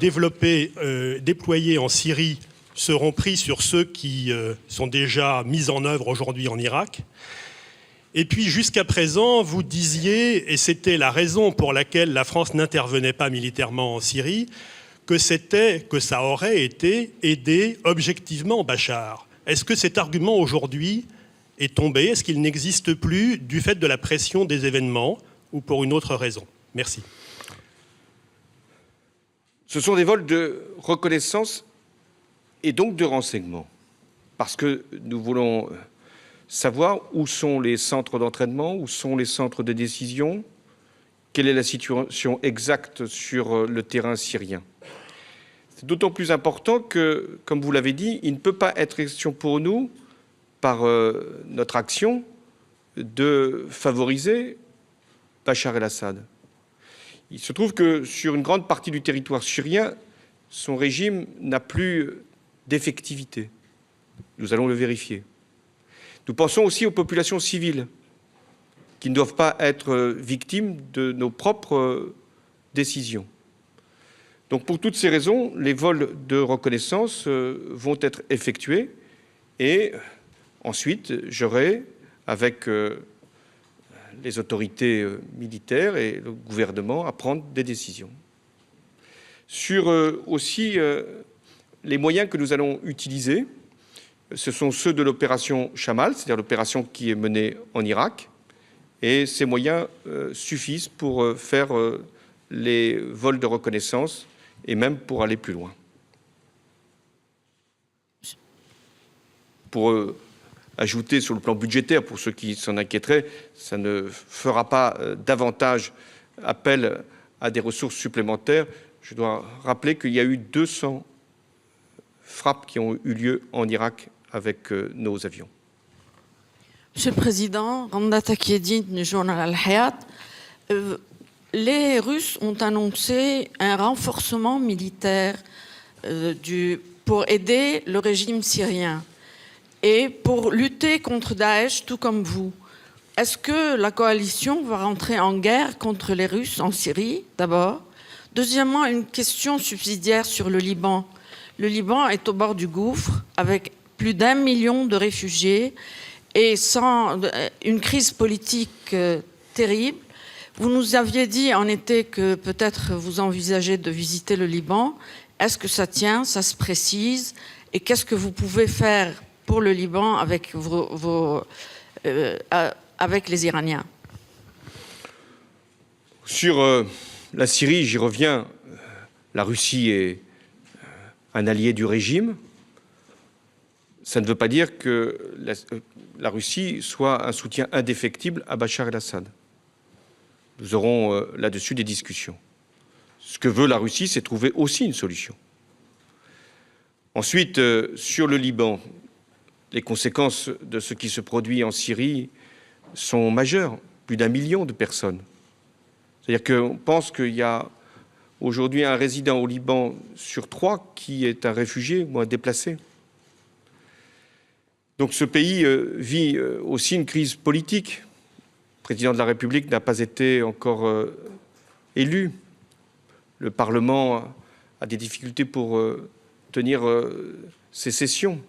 déployés en Syrie seront pris sur ceux qui sont déjà mis en œuvre aujourd'hui en Irak? Et puis jusqu'à présent, vous disiez, et c'était la raison pour laquelle la France n'intervenait pas militairement en Syrie, que ça aurait été aider objectivement Bachar. Est-ce que cet argument aujourd'hui est tombé? Est-ce qu'il n'existe plus du fait de la pression des événements ou pour une autre raison? Merci. Ce sont des vols de reconnaissance et donc de renseignement, parce que nous voulons savoir où sont les centres d'entraînement, où sont les centres de décision, quelle est la situation exacte sur le terrain syrien. C'est d'autant plus important que, comme vous l'avez dit, il ne peut pas être question pour nous, par notre action, de favoriser Bachar el-Assad. Il se trouve que sur une grande partie du territoire syrien, son régime n'a plus d'effectivité. Nous allons le vérifier. Nous pensons aussi aux populations civiles qui ne doivent pas être victimes de nos propres décisions. Donc pour toutes ces raisons, les vols de reconnaissance vont être effectués et ensuite j'aurai, avec les autorités militaires et le gouvernement, à prendre des décisions. Sur aussi les moyens que nous allons utiliser, ce sont ceux de l'opération Chamal, c'est-à-dire l'opération qui est menée en Irak, et ces moyens suffisent pour faire les vols de reconnaissance et même pour aller plus loin. Pour ajouter sur le plan budgétaire, pour ceux qui s'en inquiéteraient, ça ne fera pas davantage appel à des ressources supplémentaires. Je dois rappeler qu'il y a eu 200 frappes qui ont eu lieu en Irak avec nos avions. Monsieur le Président, Randa Takiedine du journal Al-Hayat, les Russes ont annoncé un renforcement militaire pour aider le régime syrien et pour lutter contre Daesh, tout comme vous. Est-ce que la coalition va rentrer en guerre contre les Russes en Syrie, d'abord? Deuxièmement, une question subsidiaire sur le Liban. Le Liban est au bord du gouffre, avec plus d'1 million de réfugiés et sans une crise politique terrible. Vous nous aviez dit en été que peut-être vous envisagez de visiter le Liban. Est-ce que ça tient, ça se précise? Et qu'est-ce que vous pouvez faire pour le Liban avec, avec les Iraniens? Sur la Syrie, j'y reviens. La Russie est un allié du régime. Ça ne veut pas dire que la Russie soit un soutien indéfectible à Bachar el-Assad. Nous aurons là-dessus des discussions. Ce que veut la Russie, c'est trouver aussi une solution. Ensuite, sur le Liban, les conséquences de ce qui se produit en Syrie sont majeures. Plus d'1 million de personnes. C'est-à-dire qu'on pense qu'il y a aujourd'hui un résident au Liban sur 3 qui est un réfugié ou un déplacé. Donc ce pays vit aussi une crise politique. Le président de la République n'a pas été encore élu. Le Parlement a des difficultés pour tenir ses sessions.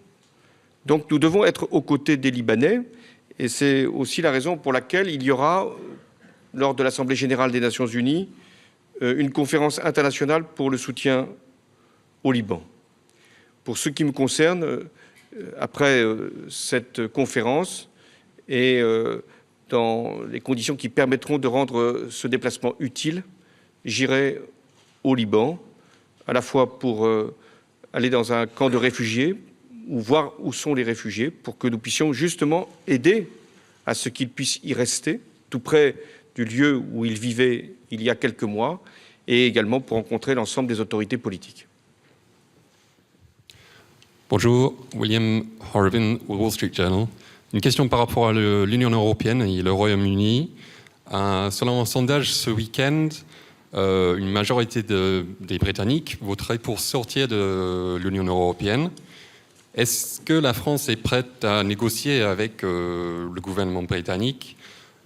Donc nous devons être aux côtés des Libanais, et c'est aussi la raison pour laquelle il y aura, lors de l'Assemblée générale des Nations unies, une conférence internationale pour le soutien au Liban. Pour ce qui me concerne, après cette conférence et dans les conditions qui permettront de rendre ce déplacement utile, j'irai au Liban, à la fois pour aller dans un camp de réfugiés, ou voir où sont les réfugiés, pour que nous puissions justement aider à ce qu'ils puissent y rester, tout près du lieu où ils vivaient il y a quelques mois, et également pour rencontrer l'ensemble des autorités politiques. Bonjour, William Harvin, Wall Street Journal. Une question par rapport à l'Union européenne et le Royaume-Uni. Selon un sondage ce week-end, une majorité des Britanniques voteraient pour sortir de l'Union européenne. Est-ce que la France est prête à négocier avec le gouvernement britannique?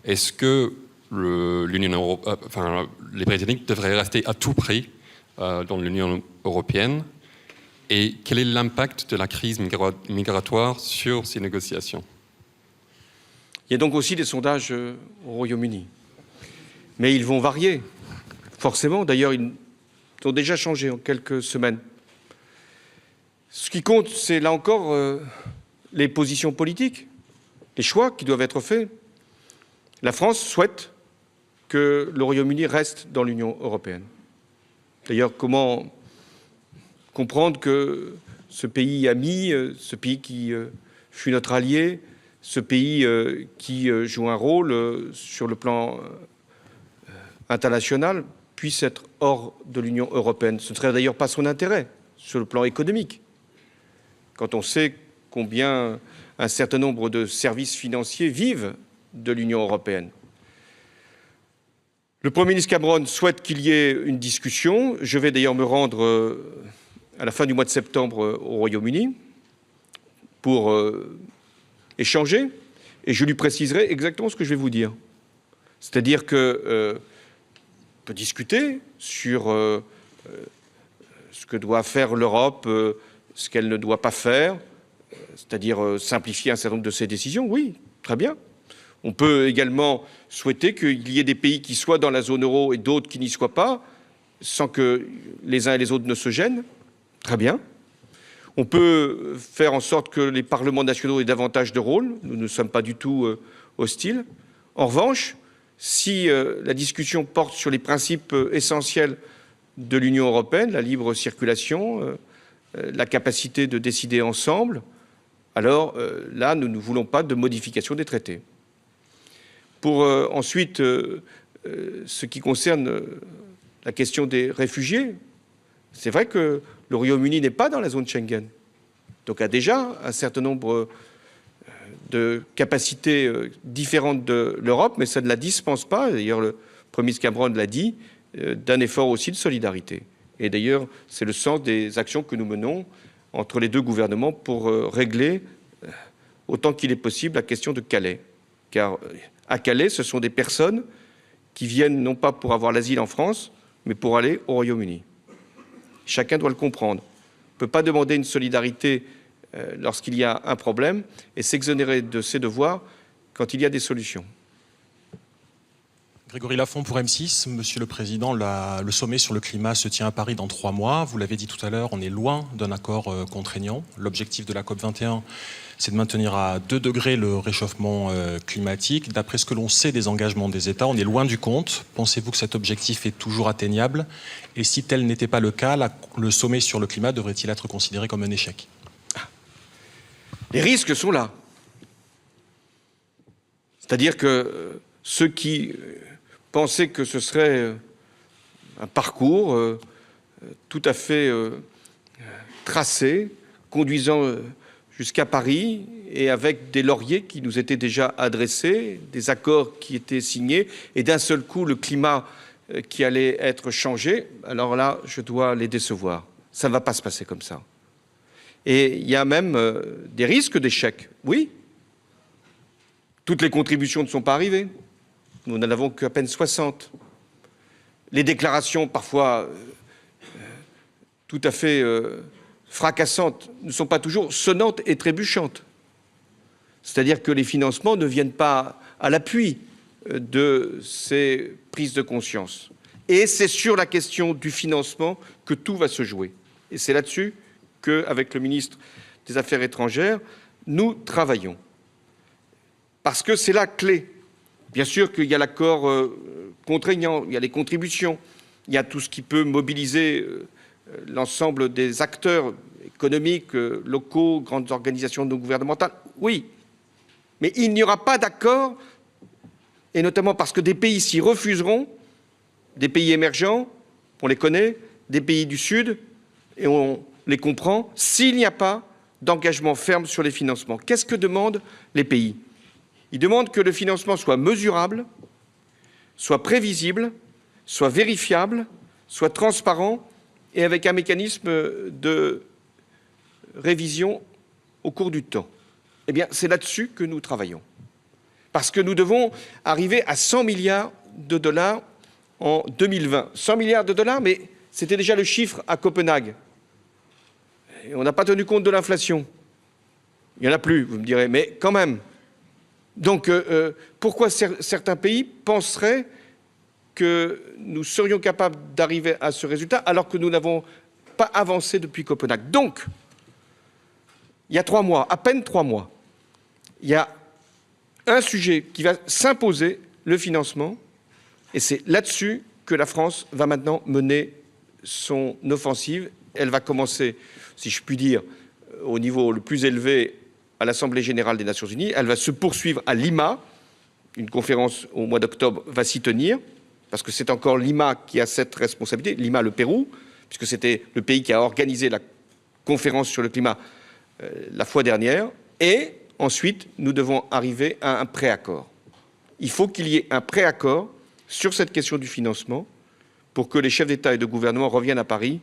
Est-ce que les Britanniques devraient rester à tout prix dans l'Union européenne? Et quel est l'impact de la crise migratoire sur ces négociations? Il y a donc aussi des sondages au Royaume-Uni. Mais ils vont varier, forcément. D'ailleurs, ils ont déjà changé en quelques semaines. Ce qui compte, c'est là encore les positions politiques, les choix qui doivent être faits. La France souhaite que le Royaume-Uni reste dans l'Union européenne. D'ailleurs, comment comprendre que ce pays ami, ce pays qui fut notre allié, ce pays qui joue un rôle sur le plan international, puisse être hors de l'Union européenne. Ce ne serait d'ailleurs pas son intérêt sur le plan économique, quand on sait combien un certain nombre de services financiers vivent de l'Union européenne. Le Premier ministre Cameron souhaite qu'il y ait une discussion. Je vais d'ailleurs me rendre à la fin du mois de septembre au Royaume-Uni pour échanger, et je lui préciserai exactement ce que je vais vous dire. C'est-à-dire que on peut discuter sur ce que doit faire l'Europe, ce qu'elle ne doit pas faire, c'est-à-dire simplifier un certain nombre de ses décisions, oui, très bien. On peut également souhaiter qu'il y ait des pays qui soient dans la zone euro et d'autres qui n'y soient pas, sans que les uns et les autres ne se gênent, très bien. On peut faire en sorte que les parlements nationaux aient davantage de rôle, nous ne sommes pas du tout hostiles. En revanche, si la discussion porte sur les principes essentiels de l'Union européenne, la libre circulation, la capacité de décider ensemble, alors là, nous ne voulons pas de modification des traités. Pour ensuite, ce qui concerne la question des réfugiés, c'est vrai que le Royaume-Uni n'est pas dans la zone Schengen, donc a déjà un certain nombre de capacités différentes de l'Europe, mais ça ne la dispense pas, d'ailleurs le Premier ministre Cameron l'a dit, d'un effort aussi de solidarité. Et d'ailleurs, c'est le sens des actions que nous menons entre les deux gouvernements pour régler, autant qu'il est possible, la question de Calais. Car à Calais, ce sont des personnes qui viennent non pas pour avoir l'asile en France, mais pour aller au Royaume-Uni. Chacun doit le comprendre. On ne peut pas demander une solidarité lorsqu'il y a un problème et s'exonérer de ses devoirs quand il y a des solutions. Grégory Lafont pour M6. Monsieur le Président, le sommet sur le climat se tient à Paris dans 3 mois. Vous l'avez dit tout à l'heure, on est loin d'un accord contraignant. L'objectif de la COP21, c'est de maintenir à 2 degrés le réchauffement climatique. D'après ce que l'on sait des engagements des États, on est loin du compte. Pensez-vous que cet objectif est toujours atteignable? Et si tel n'était pas le cas, le sommet sur le climat devrait-il être considéré comme un échec? Les risques sont là. C'est-à-dire que ceux qui pensaient que ce serait un parcours tout à fait tracé, conduisant jusqu'à Paris et avec des lauriers qui nous étaient déjà adressés, des accords qui étaient signés, et d'un seul coup le climat qui allait être changé, alors là, je dois les décevoir. Ça ne va pas se passer comme ça. Et il y a même des risques d'échec. Oui. Toutes les contributions ne sont pas arrivées. Nous n'en avons qu'à peine 60. Les déclarations, parfois tout à fait fracassantes, ne sont pas toujours sonnantes et trébuchantes. C'est-à-dire que les financements ne viennent pas à l'appui de ces prises de conscience. Et c'est sur la question du financement que tout va se jouer. Et c'est là-dessus qu'avec le ministre des Affaires étrangères, nous travaillons. Parce que c'est la clé. Bien sûr qu'il y a l'accord contraignant, il y a les contributions, il y a tout ce qui peut mobiliser l'ensemble des acteurs économiques, locaux, grandes organisations non gouvernementales. Oui, mais il n'y aura pas d'accord, et notamment parce que des pays s'y refuseront, des pays émergents, on les connaît, des pays du Sud, et on les comprend, s'il n'y a pas d'engagement ferme sur les financements. Qu'est-ce que demandent les pays? Ils demandent que le financement soit mesurable, soit prévisible, soit vérifiable, soit transparent et avec un mécanisme de révision au cours du temps. Eh bien, c'est là-dessus que nous travaillons. Parce que nous devons arriver à 100 milliards de dollars en 2020. 100 milliards de dollars, mais c'était déjà le chiffre à Copenhague. Et on n'a pas tenu compte de l'inflation. Il n'y en a plus, vous me direz, mais quand même. Donc, pourquoi certains pays penseraient que nous serions capables d'arriver à ce résultat alors que nous n'avons pas avancé depuis Copenhague? Donc, il y a 3 mois, à peine 3 mois, il y a un sujet qui va s'imposer, le financement, et c'est là-dessus que la France va maintenant mener son offensive. Elle va commencer, si je puis dire, au niveau le plus élevé à l'Assemblée générale des Nations unies. Elle va se poursuivre à Lima. Une conférence au mois d'octobre va s'y tenir, parce que c'est encore Lima qui a cette responsabilité, Lima, le Pérou, puisque c'était le pays qui a organisé la conférence sur le climat la fois dernière. Et ensuite, nous devons arriver à un préaccord. Il faut qu'il y ait un préaccord sur cette question du financement pour que les chefs d'État et de gouvernement reviennent à Paris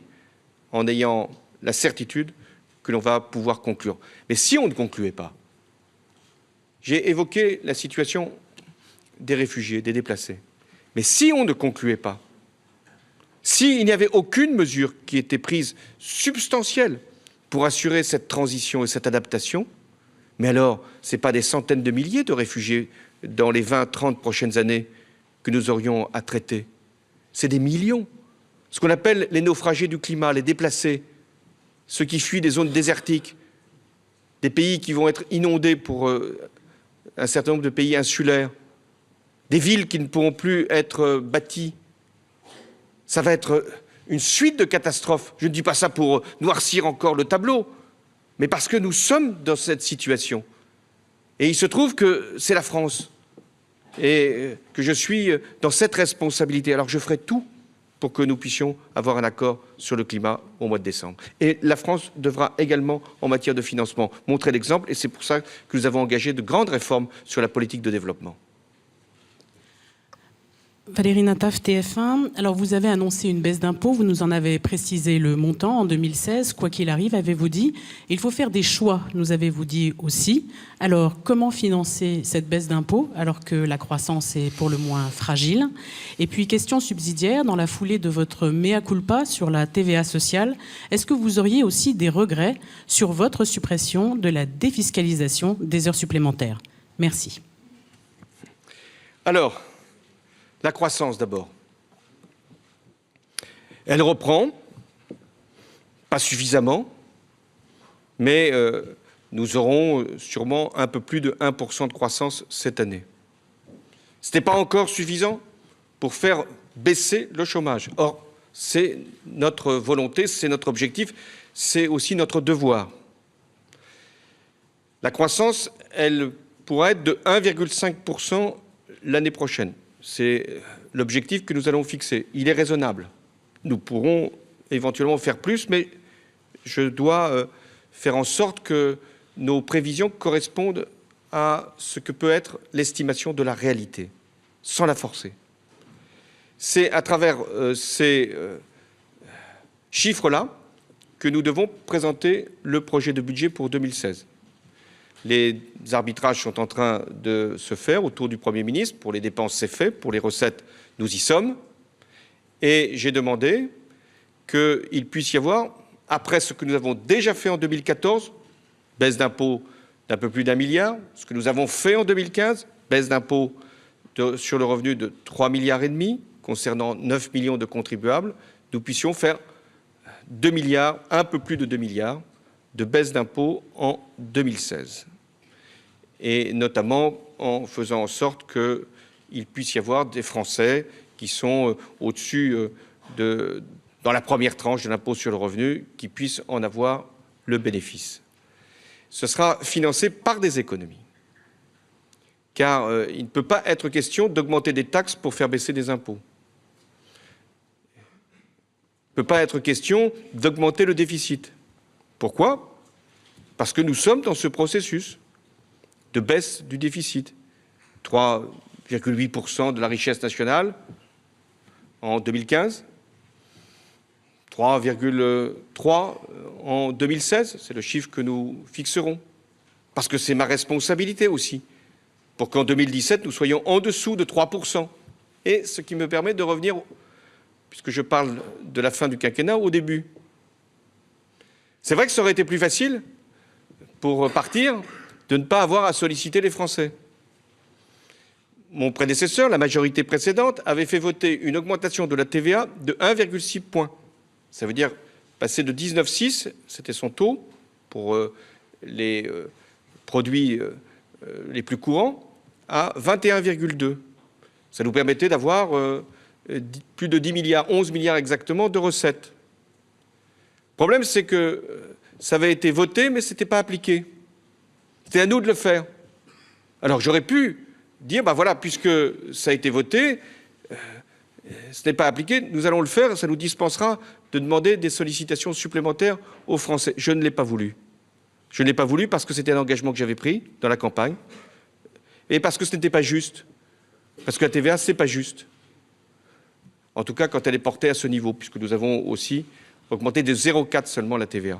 en ayant la certitude que l'on va pouvoir conclure. Mais si on ne concluait pas, j'ai évoqué la situation des réfugiés, des déplacés, mais si on ne concluait pas, s'il n'y avait aucune mesure qui était prise substantielle pour assurer cette transition et cette adaptation, mais alors, ce n'est pas des centaines de milliers de réfugiés dans les 20-30 prochaines années que nous aurions à traiter. C'est des millions. Ce qu'on appelle les naufragés du climat, les déplacés, ceux qui fuient des zones désertiques, des pays qui vont être inondés pour un certain nombre de pays insulaires, des villes qui ne pourront plus être bâties. Ça va être une suite de catastrophes. Je ne dis pas ça pour noircir encore le tableau, mais parce que nous sommes dans cette situation. Et il se trouve que c'est la France et que je suis dans cette responsabilité. Alors je ferai tout pour que nous puissions avoir un accord sur le climat au mois de décembre. Et la France devra également, en matière de financement, montrer l'exemple, et c'est pour ça que nous avons engagé de grandes réformes sur la politique de développement. Valérie Nataf, TF1. Alors, vous avez annoncé une baisse d'impôts, vous nous en avez précisé le montant en 2016. Quoi qu'il arrive, avez-vous dit, il faut faire des choix, nous avez-vous dit aussi. Alors, comment financer cette baisse d'impôts alors que la croissance est pour le moins fragile? Et puis, question subsidiaire, dans la foulée de votre mea culpa sur la TVA sociale, est-ce que vous auriez aussi des regrets sur votre suppression de la défiscalisation des heures supplémentaires? Merci. Alors, la croissance d'abord. Elle reprend, pas suffisamment, mais nous aurons sûrement un peu plus de 1% de croissance cette année. Ce n'est pas encore suffisant pour faire baisser le chômage. Or, c'est notre volonté, c'est notre objectif, c'est aussi notre devoir. La croissance, elle pourra être de 1,5% l'année prochaine. C'est l'objectif que nous allons fixer. Il est raisonnable. Nous pourrons éventuellement faire plus, mais je dois faire en sorte que nos prévisions correspondent à ce que peut être l'estimation de la réalité, sans la forcer. C'est à travers ces chiffres-là que nous devons présenter le projet de budget pour 2016. Les arbitrages sont en train de se faire autour du Premier ministre. Pour les dépenses, c'est fait. Pour les recettes, nous y sommes. Et j'ai demandé qu'il puisse y avoir, après ce que nous avons déjà fait en 2014, baisse d'impôts d'un peu plus d'1 milliard, ce que nous avons fait en 2015, baisse d'impôts sur le revenu de 3,5 milliards, concernant 9 millions de contribuables, nous puissions faire 2 milliards, un peu plus de 2 milliards, de baisse d'impôts en 2016. Et notamment en faisant en sorte qu'il puisse y avoir des Français qui sont au-dessus dans la première tranche de l'impôt sur le revenu, qui puissent en avoir le bénéfice. Ce sera financé par des économies. Car il ne peut pas être question d'augmenter des taxes pour faire baisser des impôts. Il ne peut pas être question d'augmenter le déficit. Pourquoi ? Parce que nous sommes dans ce processus de baisse du déficit. 3,8% de la richesse nationale en 2015, 3,3% en 2016, c'est le chiffre que nous fixerons. Parce que c'est ma responsabilité aussi, pour qu'en 2017, nous soyons en dessous de 3%. Et ce qui me permet de revenir, puisque je parle de la fin du quinquennat, au début. C'est vrai que ça aurait été plus facile, pour partir, de ne pas avoir à solliciter les Français. Mon prédécesseur, la majorité précédente, avait fait voter une augmentation de la TVA de 1,6 point. Ça veut dire passer de 19,6, c'était son taux, pour les produits les plus courants, à 21,2. Ça nous permettait d'avoir plus de 10 milliards, 11 milliards exactement de recettes. Le problème, c'est que ça avait été voté, mais ce n'était pas appliqué. C'était à nous de le faire. Alors j'aurais pu dire, ben voilà, puisque ça a été voté, ce n'est pas appliqué, nous allons le faire, ça nous dispensera de demander des sollicitations supplémentaires aux Français. Je ne l'ai pas voulu. Je ne l'ai pas voulu parce que c'était un engagement que j'avais pris dans la campagne et parce que ce n'était pas juste. Parce que la TVA, ce n'est pas juste. En tout cas, quand elle est portée à ce niveau, puisque nous avons aussi augmenté de 0,4 seulement la TVA.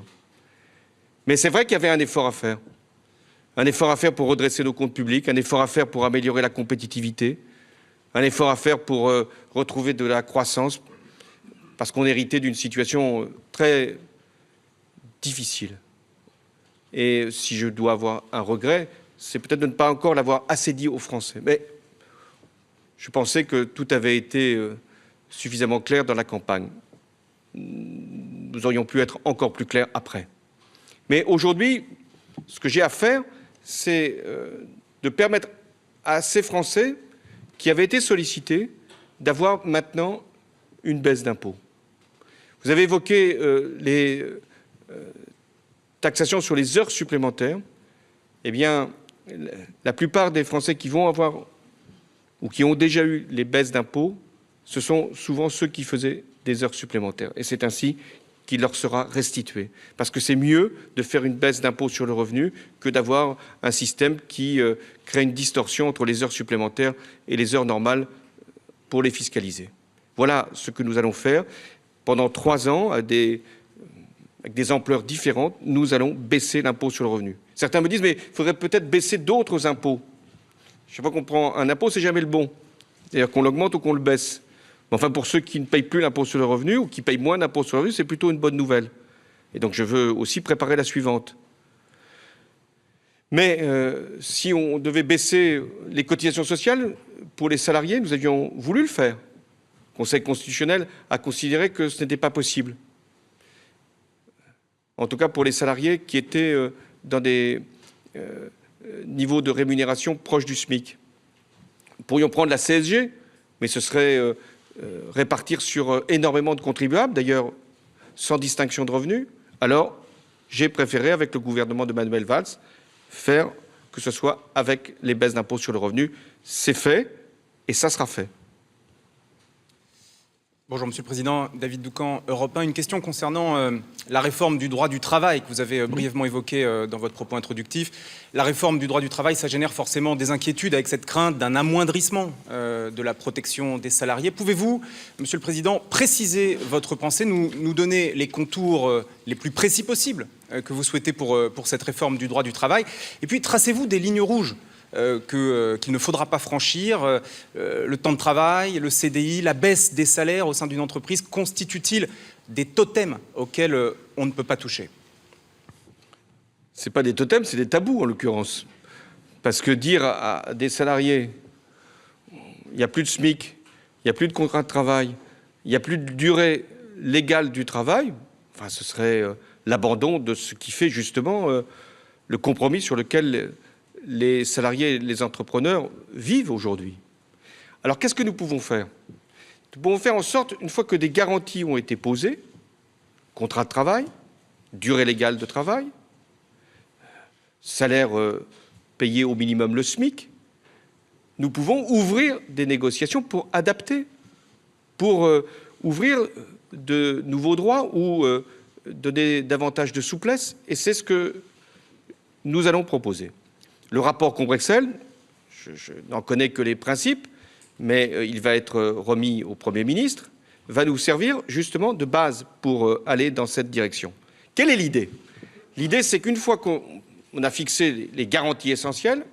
Mais c'est vrai qu'il y avait un effort à faire. Un effort à faire pour redresser nos comptes publics, un effort à faire pour améliorer la compétitivité, un effort à faire pour retrouver de la croissance, parce qu'on héritait d'une situation très difficile. Et si je dois avoir un regret, c'est peut-être de ne pas encore l'avoir assez dit aux Français. Mais je pensais que tout avait été suffisamment clair dans la campagne. Nous aurions pu être encore plus clairs après. Mais aujourd'hui, ce que j'ai à faire, c'est de permettre à ces Français qui avaient été sollicités d'avoir maintenant une baisse d'impôts. Vous avez évoqué les taxations sur les heures supplémentaires. Eh bien, la plupart des Français qui vont avoir ou qui ont déjà eu les baisses d'impôts, ce sont souvent ceux qui faisaient des heures supplémentaires. Et c'est ainsi qu'il leur sera restitué. Parce que c'est mieux de faire une baisse d'impôt sur le revenu que d'avoir un système qui crée une distorsion entre les heures supplémentaires et les heures normales pour les fiscaliser. Voilà ce que nous allons faire. Pendant 3 ans, avec des ampleurs différentes, nous allons baisser l'impôt sur le revenu. Certains me disent, mais il faudrait peut-être baisser d'autres impôts. Chaque fois qu'on prend un impôt, c'est jamais le bon. C'est-à-dire qu'on l'augmente ou qu'on le baisse. Enfin, pour ceux qui ne payent plus l'impôt sur le revenu ou qui payent moins d'impôt sur le revenu, c'est plutôt une bonne nouvelle. Et donc, je veux aussi préparer la suivante. Mais si on devait baisser les cotisations sociales pour les salariés, nous avions voulu le faire. Le Conseil constitutionnel a considéré que ce n'était pas possible. En tout cas, pour les salariés qui étaient dans des niveaux de rémunération proches du SMIC. Nous pourrions prendre la CSG, mais ce serait répartir sur énormément de contribuables, d'ailleurs sans distinction de revenus. Alors, j'ai préféré, avec le gouvernement de Manuel Valls, faire que ce soit avec les baisses d'impôts sur le revenu. C'est fait et ça sera fait. Bonjour Monsieur le Président, David Doucan, Europe 1. Une question concernant la réforme du droit du travail que vous avez brièvement évoquée dans votre propos introductif. La réforme du droit du travail, ça génère forcément des inquiétudes avec cette crainte d'un amoindrissement de la protection des salariés. Pouvez-vous, Monsieur le Président, préciser votre pensée, nous donner les contours les plus précis possibles que vous souhaitez pour cette réforme du droit du travail? Et puis, tracez-vous des lignes rouges qu'il ne faudra pas franchir. Le temps de travail, le CDI, la baisse des salaires au sein d'une entreprise constituent-ils des totems auxquels on ne peut pas toucher? Ce n'est pas des totems, c'est des tabous en l'occurrence. Parce que dire à des salariés, il n'y a plus de SMIC, il n'y a plus de contrat de travail, il n'y a plus de durée légale du travail, enfin, ce serait l'abandon de ce qui fait justement le compromis sur lequel les salariés et les entrepreneurs vivent aujourd'hui. Alors qu'est-ce que nous pouvons faire? Nous pouvons faire en sorte, une fois que des garanties ont été posées, contrat de travail, durée légale de travail, salaire payé au minimum le SMIC, nous pouvons ouvrir des négociations pour adapter, pour ouvrir de nouveaux droits ou donner davantage de souplesse, et c'est ce que nous allons proposer. Le rapport Combrexel, je n'en connais que les principes, mais il va être remis au Premier ministre, va nous servir justement de base pour aller dans cette direction. Quelle est l'idée? L'idée, c'est qu'une fois qu'on a fixé les garanties essentielles,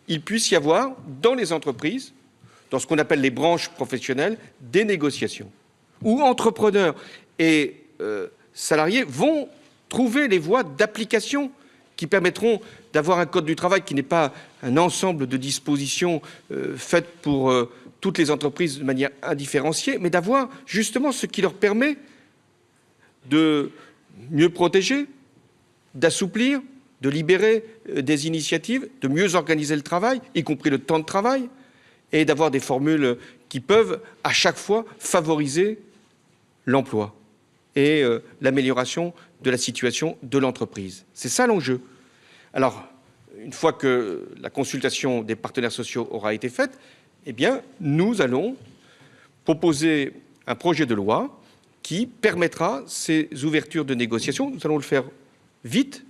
il puisse y avoir dans les entreprises, dans ce qu'on appelle les branches professionnelles, des négociations, où entrepreneurs et salariés vont trouver les voies d'application qui permettront d'avoir un code du travail qui n'est pas un ensemble de dispositions faites pour toutes les entreprises de manière indifférenciée, mais d'avoir justement ce qui leur permet de mieux protéger, d'assouplir, de libérer des initiatives, de mieux organiser le travail, y compris le temps de travail, et d'avoir des formules qui peuvent à chaque fois favoriser l'emploi et l'amélioration de la situation de l'entreprise. C'est ça l'enjeu. Alors, une fois que la consultation des partenaires sociaux aura été faite, eh bien, nous allons proposer un projet de loi qui permettra ces ouvertures de négociation. Nous allons le faire vite,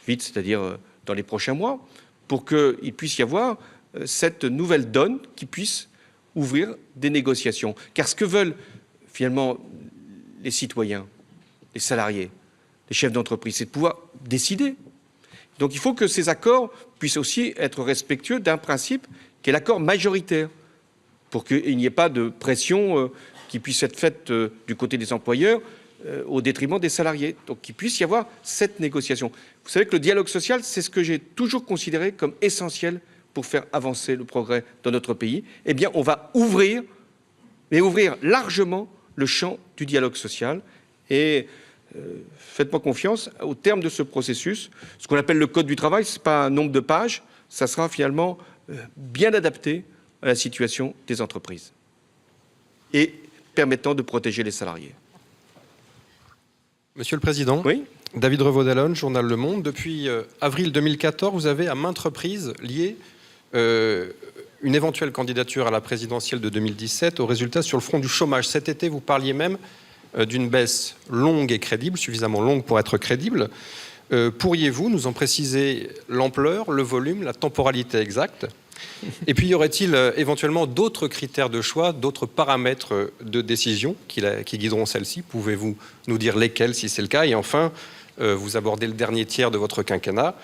c'est-à-dire dans les prochains mois, pour qu'il puisse y avoir cette nouvelle donne qui puisse ouvrir des négociations. Car ce que veulent finalement les citoyens, les salariés, les chefs d'entreprise, c'est de pouvoir décider. Donc il faut que ces accords puissent aussi être respectueux d'un principe qui est l'accord majoritaire, pour qu'il n'y ait pas de pression qui puisse être faite du côté des employeurs au détriment des salariés. Donc qu'il puisse y avoir cette négociation. Vous savez que le dialogue social, c'est ce que j'ai toujours considéré comme essentiel pour faire avancer le progrès dans notre pays. Eh bien, on va ouvrir, mais ouvrir largement le champ du dialogue social. Et faites-moi confiance, au terme de ce processus, ce qu'on appelle le Code du travail, ce n'est pas un nombre de pages, ça sera finalement bien adapté à la situation des entreprises et permettant de protéger les salariés. Monsieur le Président, oui, David Revaud-Dallon, journal Le Monde. Depuis avril 2014, vous avez à maintes reprises lié une éventuelle candidature à la présidentielle de 2017 aux résultats sur le front du chômage. Cet été, vous parliez même d'une baisse longue et crédible, suffisamment longue pour être crédible. Pourriez-vous nous en préciser l'ampleur, le volume, la temporalité exacte? Et puis, y aurait-il éventuellement d'autres critères de choix, d'autres paramètres de décision qui guideront celle-ci? Pouvez-vous nous dire lesquels, si c'est le cas? Et enfin, vous abordez le dernier tiers de votre quinquennat.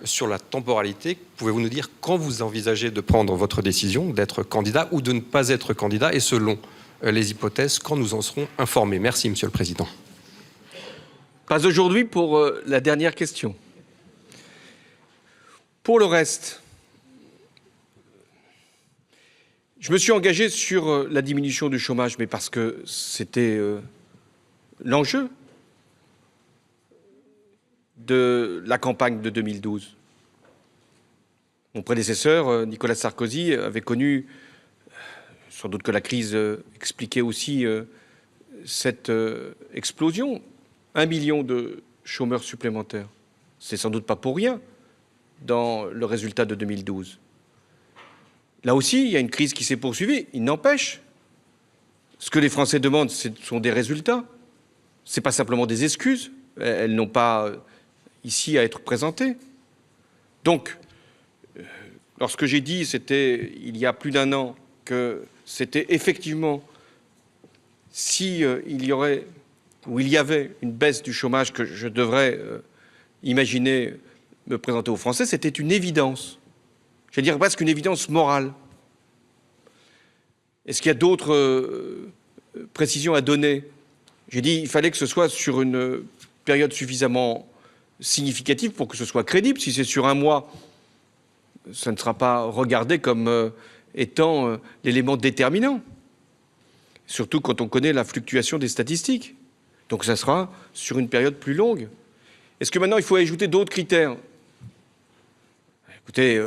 Sur la temporalité, pouvez-vous nous dire quand vous envisagez de prendre votre décision, d'être candidat ou de ne pas être candidat, et selon les hypothèses, quand nous en serons informés? Merci, Monsieur le Président. Pas aujourd'hui pour la dernière question. Pour le reste, je me suis engagé sur la diminution du chômage, mais parce que c'était l'enjeu de la campagne de 2012. Mon prédécesseur, Nicolas Sarkozy, avait connu, sans doute que la crise expliquait aussi cette explosion, 1 million de chômeurs supplémentaires. C'est sans doute pas pour rien dans le résultat de 2012. Là aussi, il y a une crise qui s'est poursuivie. Il n'empêche Ce que les Français demandent, ce sont des résultats. Ce n'est pas simplement des excuses. Elles n'ont pas ici à être présentées. Donc, lorsque j'ai dit, c'était il y a plus d'1 an, que c'était effectivement, si il y avait une baisse du chômage que je devrais imaginer me présenter aux Français, c'était une évidence. Je vais dire presque une évidence morale. Est-ce qu'il y a d'autres précisions à donner? J'ai dit qu'il fallait que ce soit sur une période suffisamment significative pour que ce soit crédible. Si c'est sur 1 mois, ça ne sera pas regardé comme étant l'élément déterminant. Surtout quand on connaît la fluctuation des statistiques. Donc ça sera sur une période plus longue. Est-ce que maintenant il faut ajouter d'autres critères? Écoutez,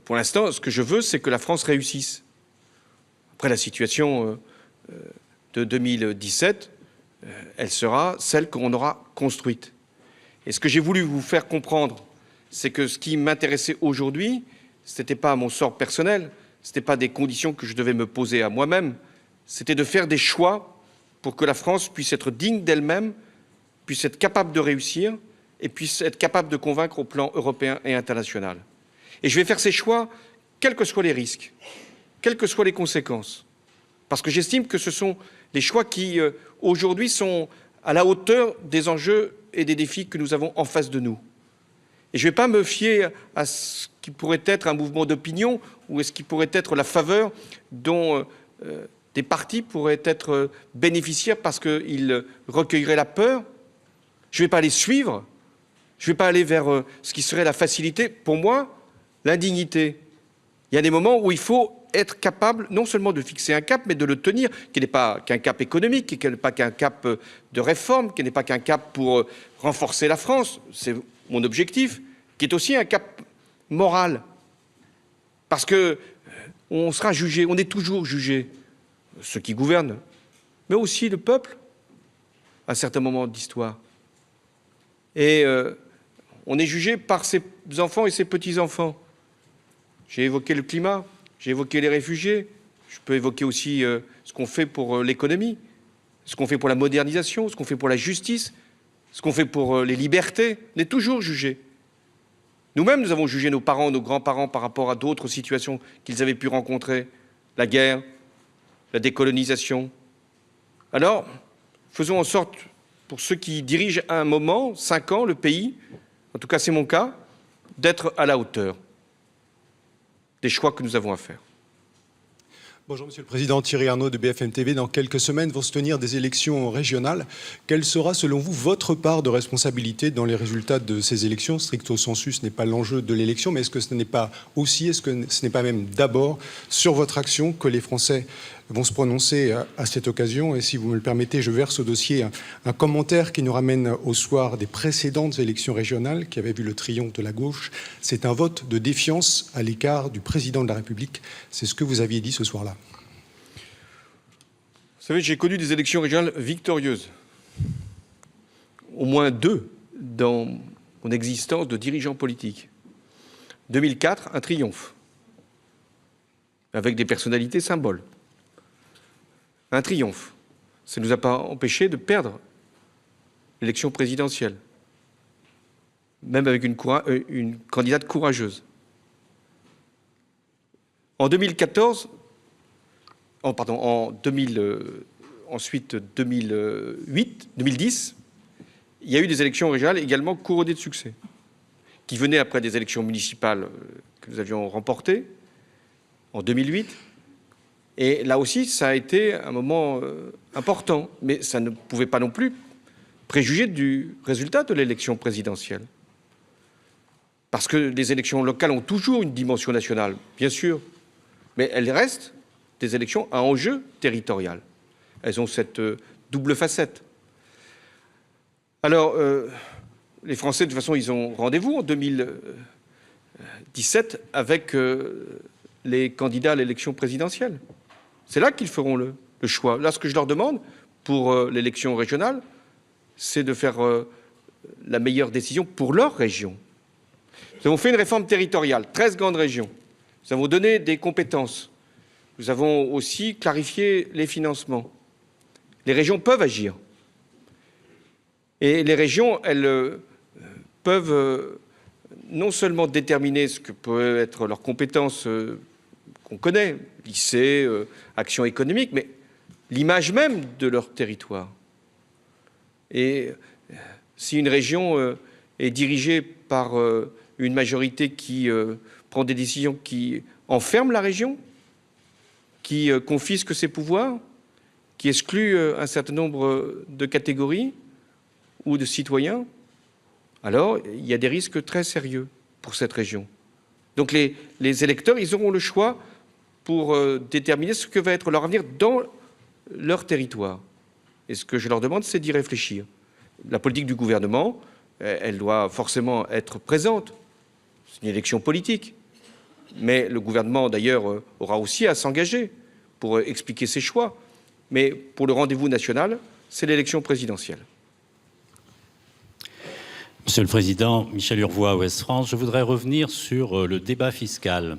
pour l'instant, ce que je veux, c'est que la France réussisse. Après la situation de 2017, elle sera celle qu'on aura construite. Et ce que j'ai voulu vous faire comprendre, c'est que ce qui m'intéressait aujourd'hui, ce n'était pas mon sort personnel, ce n'était pas des conditions que je devais me poser à moi-même, c'était de faire des choix pour que la France puisse être digne d'elle-même, puisse être capable de réussir et puisse être capable de convaincre au plan européen et international. Et je vais faire ces choix, quels que soient les risques, quelles que soient les conséquences. Parce que j'estime que ce sont les choix qui, aujourd'hui, sont à la hauteur des enjeux et des défis que nous avons en face de nous. Et je ne vais pas me fier à ce qui pourrait être un mouvement d'opinion ou à ce qui pourrait être la faveur dont des partis pourraient être bénéficiaires parce qu'ils recueilleraient la peur. Je ne vais pas les suivre. Je ne vais pas aller vers ce qui serait la facilité. Pour moi, l'indignité. Il y a des moments où il faut être capable non seulement de fixer un cap, mais de le tenir, qui n'est pas qu'un cap économique, qui n'est pas qu'un cap de réforme, qui n'est pas qu'un cap pour renforcer la France, c'est mon objectif, qui est aussi un cap moral. Parce que on sera jugé, on est toujours jugé, ceux qui gouvernent, mais aussi le peuple, à certains moments de l'histoire. Et on est jugé par ses enfants et ses petits-enfants. J'ai évoqué le climat, j'ai évoqué les réfugiés, je peux évoquer aussi ce qu'on fait pour l'économie, ce qu'on fait pour la modernisation, ce qu'on fait pour la justice, ce qu'on fait pour les libertés. On est toujours jugés. Nous-mêmes, nous avons jugé nos parents, nos grands-parents par rapport à d'autres situations qu'ils avaient pu rencontrer, la guerre, la décolonisation. Alors, faisons en sorte, pour ceux qui dirigent à un moment, 5 ans, le pays, en tout cas c'est mon cas, d'être à la hauteur des choix que nous avons à faire. Bonjour Monsieur le Président, Thierry Arnaud de BFM TV. Dans quelques semaines vont se tenir des élections régionales. Quelle sera selon vous votre part de responsabilité dans les résultats de ces élections? Stricto sensu, ce n'est pas l'enjeu de l'élection, mais est-ce que ce n'est pas aussi, est-ce que ce n'est pas même d'abord sur votre action que les Français vont se prononcer à cette occasion? Et si vous me le permettez, je verse au dossier un commentaire qui nous ramène au soir des précédentes élections régionales qui avaient vu le triomphe de la gauche. C'est un vote de défiance à l'écart du président de la République. C'est ce que vous aviez dit ce soir-là. Vous savez, j'ai connu des élections régionales victorieuses. Au moins 2 dans mon existence de dirigeant politique. 2004, un triomphe. Avec des personnalités symboles. Un triomphe. Ça ne nous a pas empêché de perdre l'élection présidentielle. Même avec une candidate courageuse. En 2014, ensuite 2010, il y a eu des élections régionales également couronnées de succès, qui venaient après des élections municipales que nous avions remportées en 2008. Et là aussi, ça a été un moment important, mais ça ne pouvait pas non plus préjuger du résultat de l'élection présidentielle. Parce que les élections locales ont toujours une dimension nationale, bien sûr, mais elles restent des élections à enjeu territorial. Elles ont cette double facette. Alors, les Français, de toute façon, ils ont rendez-vous en 2017 avec les candidats à l'élection présidentielle. C'est là qu'ils feront le choix. Là, ce que je leur demande pour l'élection régionale, c'est de faire la meilleure décision pour leur région. Nous avons fait une réforme territoriale, 13 grandes régions. Nous avons donné des compétences. nous avons aussi clarifié les financements. Les régions peuvent agir. Et les régions, elles peuvent non seulement déterminer ce que peut être leurs compétences qu'on connaît, lycée, action économique, mais l'image même de leur territoire. Et si une région est dirigée par une majorité qui prend des décisions qui enferment la région, qui confisque ses pouvoirs, qui exclut un certain nombre de catégories ou de citoyens, alors il y a des risques très sérieux pour cette région. Donc les électeurs, ils auront le choix pour déterminer ce que va être leur avenir dans leur territoire. Et ce que je leur demande, c'est d'y réfléchir. La politique du gouvernement, elle doit forcément être présente. C'est une élection politique. Mais le gouvernement, d'ailleurs, aura aussi à s'engager pour expliquer ses choix. Mais pour le rendez-vous national, c'est l'élection présidentielle. Monsieur le Président, Michel Urvois, Ouest France, je voudrais revenir sur le débat fiscal.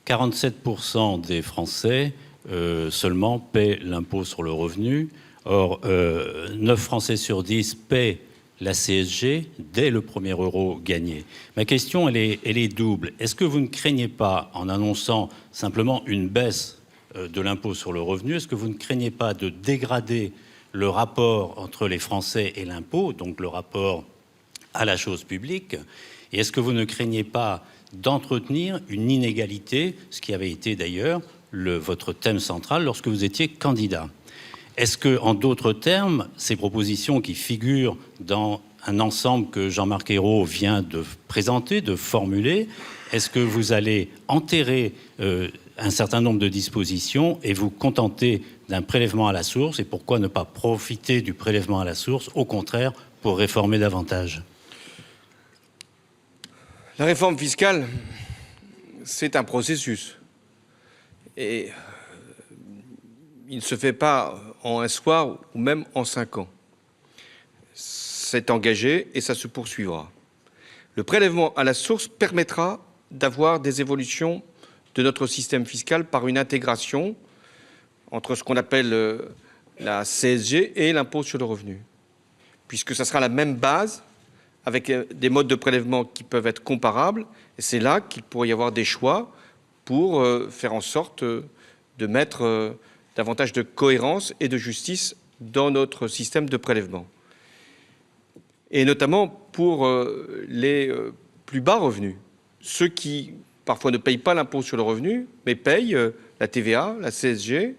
47% des Français seulement paient l'impôt sur le revenu. Or, 9 Français sur 10 paient la CSG dès le premier euro gagné. Ma question, elle est double. Est-ce que vous ne craignez pas, en annonçant simplement une baisse de l'impôt sur le revenu, est-ce que vous ne craignez pas de dégrader le rapport entre les Français et l'impôt, donc le rapport à la chose publique? Et est-ce que vous ne craignez pas d'entretenir une inégalité, ce qui avait été d'ailleurs votre thème central lorsque vous étiez candidat? Est-ce que, en d'autres termes, ces propositions qui figurent dans un ensemble que Jean-Marc Ayrault vient de présenter, de formuler, est-ce que vous allez enterrer un certain nombre de dispositions et vous contenter d'un prélèvement à la source? Et pourquoi ne pas profiter du prélèvement à la source, au contraire, pour réformer davantage? La réforme fiscale, c'est un processus. Et il ne se fait pas en un soir ou même en 5 ans. C'est engagé et ça se poursuivra. Le prélèvement à la source permettra d'avoir des évolutions de notre système fiscal par une intégration entre ce qu'on appelle la CSG et l'impôt sur le revenu, puisque ça sera la même base avec des modes de prélèvement qui peuvent être comparables, et c'est là qu'il pourrait y avoir des choix pour faire en sorte de mettre davantage de cohérence et de justice dans notre système de prélèvement. Et notamment pour les plus bas revenus, ceux qui parfois ne payent pas l'impôt sur le revenu, mais payent la TVA, la CSG,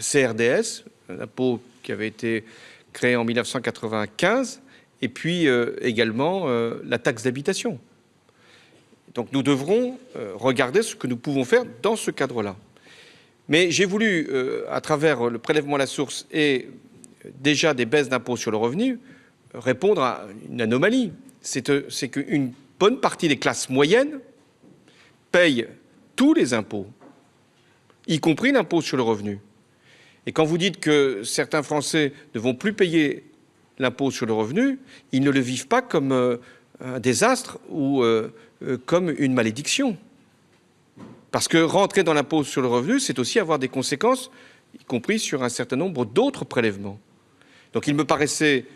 CRDS, un impôt qui avait été créé en 1995, et puis également la taxe d'habitation. Donc nous devrons regarder ce que nous pouvons faire dans ce cadre-là. Mais j'ai voulu, à travers le prélèvement à la source et déjà des baisses d'impôts sur le revenu, répondre à une anomalie. C'est qu'une bonne partie des classes moyennes payent tous les impôts, y compris l'impôt sur le revenu. Et quand vous dites que certains Français ne vont plus payer l'impôt sur le revenu, ils ne le vivent pas comme un désastre ou comme une malédiction. Parce que rentrer dans l'impôt sur le revenu, c'est aussi avoir des conséquences, y compris sur un certain nombre d'autres prélèvements. Donc il me paraissait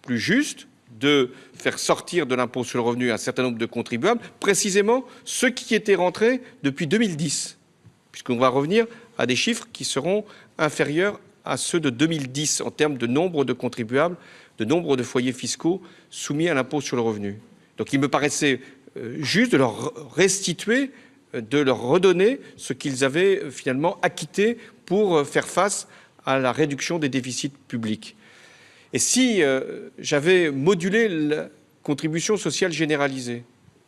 plus juste de faire sortir de l'impôt sur le revenu un certain nombre de contribuables, précisément ceux qui étaient rentrés depuis 2010, puisqu'on va revenir à des chiffres qui seront inférieurs à ceux de 2010 en termes de nombre de contribuables, de nombre de foyers fiscaux soumis à l'impôt sur le revenu. Donc il me paraissait juste de leur restituer, de leur redonner ce qu'ils avaient finalement acquitté pour faire face à la réduction des déficits publics. Et si j'avais modulé la contribution sociale généralisée,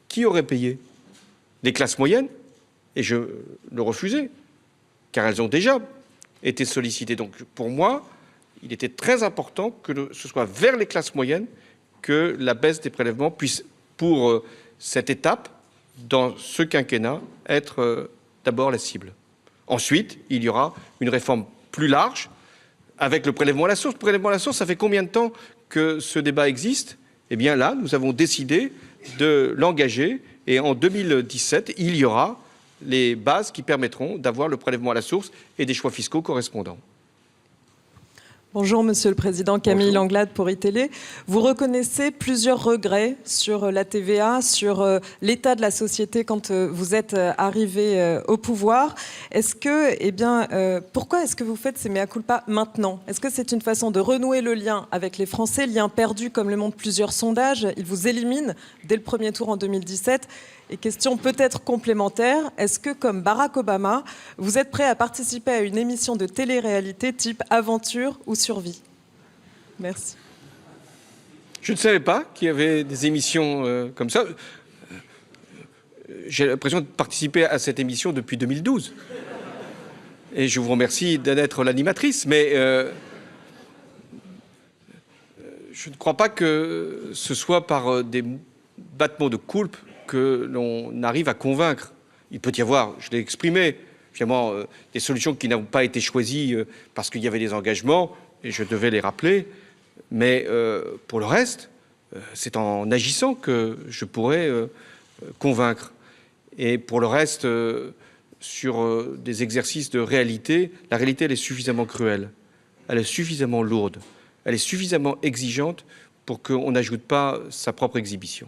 qui aurait payé? Les classes moyennes? Et je le refusais, car elles ont déjà été sollicitées. Donc pour moi, il était très important que ce soit vers les classes moyennes que la baisse des prélèvements puisse, pour cette étape, dans ce quinquennat, être d'abord la cible. Ensuite, il y aura une réforme plus large avec le prélèvement à la source. Le prélèvement à la source, ça fait combien de temps que ce débat existe? Eh bien là, nous avons décidé de l'engager et en 2017, il y aura les bases qui permettront d'avoir le prélèvement à la source et des choix fiscaux correspondants. Bonjour Monsieur le Président, Camille Langlade pour iTélé. Vous reconnaissez plusieurs regrets sur la TVA, sur l'état de la société quand vous êtes arrivé au pouvoir. Pourquoi est-ce que vous faites ces mea culpa maintenant? Est-ce que c'est une façon de renouer le lien avec les Français, lien perdu comme le montrent plusieurs sondages? Ils vous éliminent dès le premier tour en 2017. Et question peut-être complémentaire, est-ce que, comme Barack Obama, vous êtes prêt à participer à une émission de télé-réalité type Aventure ou Survie? Merci. Je ne savais pas qu'il y avait des émissions comme ça. J'ai l'impression de participer à cette émission depuis 2012. Et je vous remercie d'en être l'animatrice, mais je ne crois pas que ce soit par des battements de coulpe que l'on arrive à convaincre. Il peut y avoir, je l'ai exprimé, finalement, des solutions qui n'ont pas été choisies parce qu'il y avait des engagements, et je devais les rappeler, mais pour le reste, c'est en agissant que je pourrais convaincre. Et pour le reste, sur des exercices de réalité, la réalité, elle est suffisamment cruelle, elle est suffisamment lourde, elle est suffisamment exigeante pour qu'on n'ajoute pas sa propre exhibition.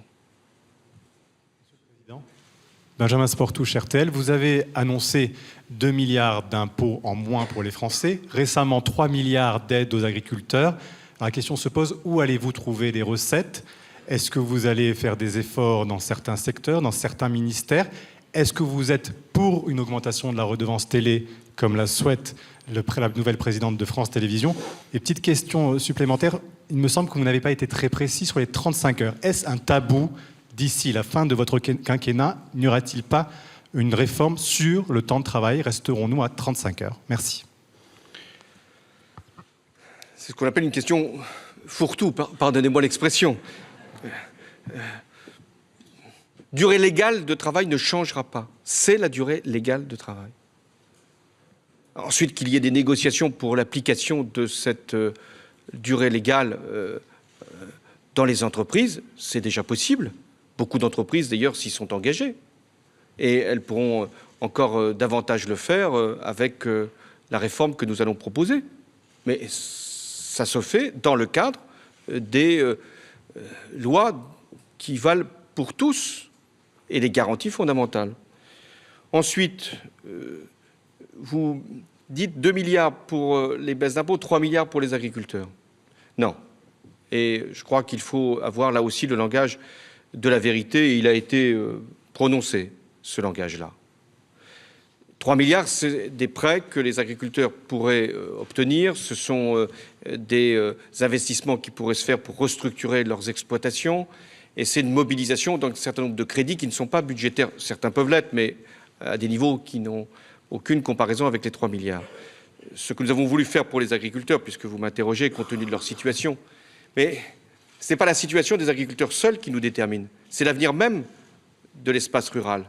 Benjamin Sportouche, RTL, vous avez annoncé 2 milliards d'impôts en moins pour les Français, récemment 3 milliards d'aides aux agriculteurs. Alors la question se pose, où allez-vous trouver les recettes? Est-ce que vous allez faire des efforts dans certains secteurs, dans certains ministères? Est-ce que vous êtes pour une augmentation de la redevance télé, comme la souhaite la nouvelle présidente de France Télévisions? Et petite question supplémentaire, il me semble que vous n'avez pas été très précis sur les 35 heures. Est-ce un tabou? D'ici la fin de votre quinquennat, n'y aura-t-il pas une réforme sur le temps de travail? Resterons-nous à 35 heures? Merci. C'est ce qu'on appelle une question fourre-tout, pardonnez-moi l'expression. Durée légale de travail ne changera pas. C'est la durée légale de travail. Ensuite, qu'il y ait des négociations pour l'application de cette durée légale dans les entreprises, c'est déjà possible. Beaucoup d'entreprises, d'ailleurs, s'y sont engagées. Et elles pourront encore davantage le faire avec la réforme que nous allons proposer. Mais ça se fait dans le cadre des lois qui valent pour tous et des garanties fondamentales. Ensuite, vous dites 2 milliards pour les baisses d'impôts, 3 milliards pour les agriculteurs. Non. Et je crois qu'il faut avoir là aussi le langage de la vérité, et il a été prononcé, ce langage-là. 3 milliards, c'est des prêts que les agriculteurs pourraient obtenir. Ce sont des investissements qui pourraient se faire pour restructurer leurs exploitations. Et c'est une mobilisation d'un certain nombre de crédits qui ne sont pas budgétaires. Certains peuvent l'être, mais à des niveaux qui n'ont aucune comparaison avec les 3 milliards. Ce que nous avons voulu faire pour les agriculteurs, puisque vous m'interrogez compte tenu de leur situation, mais ce n'est pas la situation des agriculteurs seuls qui nous détermine, c'est l'avenir même de l'espace rural.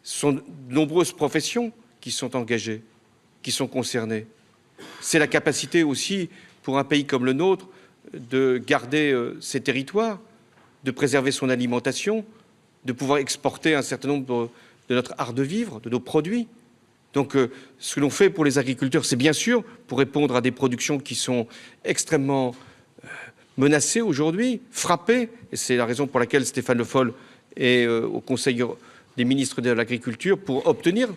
Ce sont de nombreuses professions qui sont engagées, qui sont concernées. C'est la capacité aussi, pour un pays comme le nôtre, de garder ses territoires, de préserver son alimentation, de pouvoir exporter un certain nombre de notre art de vivre, de nos produits. Donc ce que l'on fait pour les agriculteurs, c'est bien sûr pour répondre à des productions qui sont extrêmement menacées aujourd'hui, frappées, et c'est la raison pour laquelle Stéphane Le Foll est au Conseil des ministres de l'Agriculture pour obtenir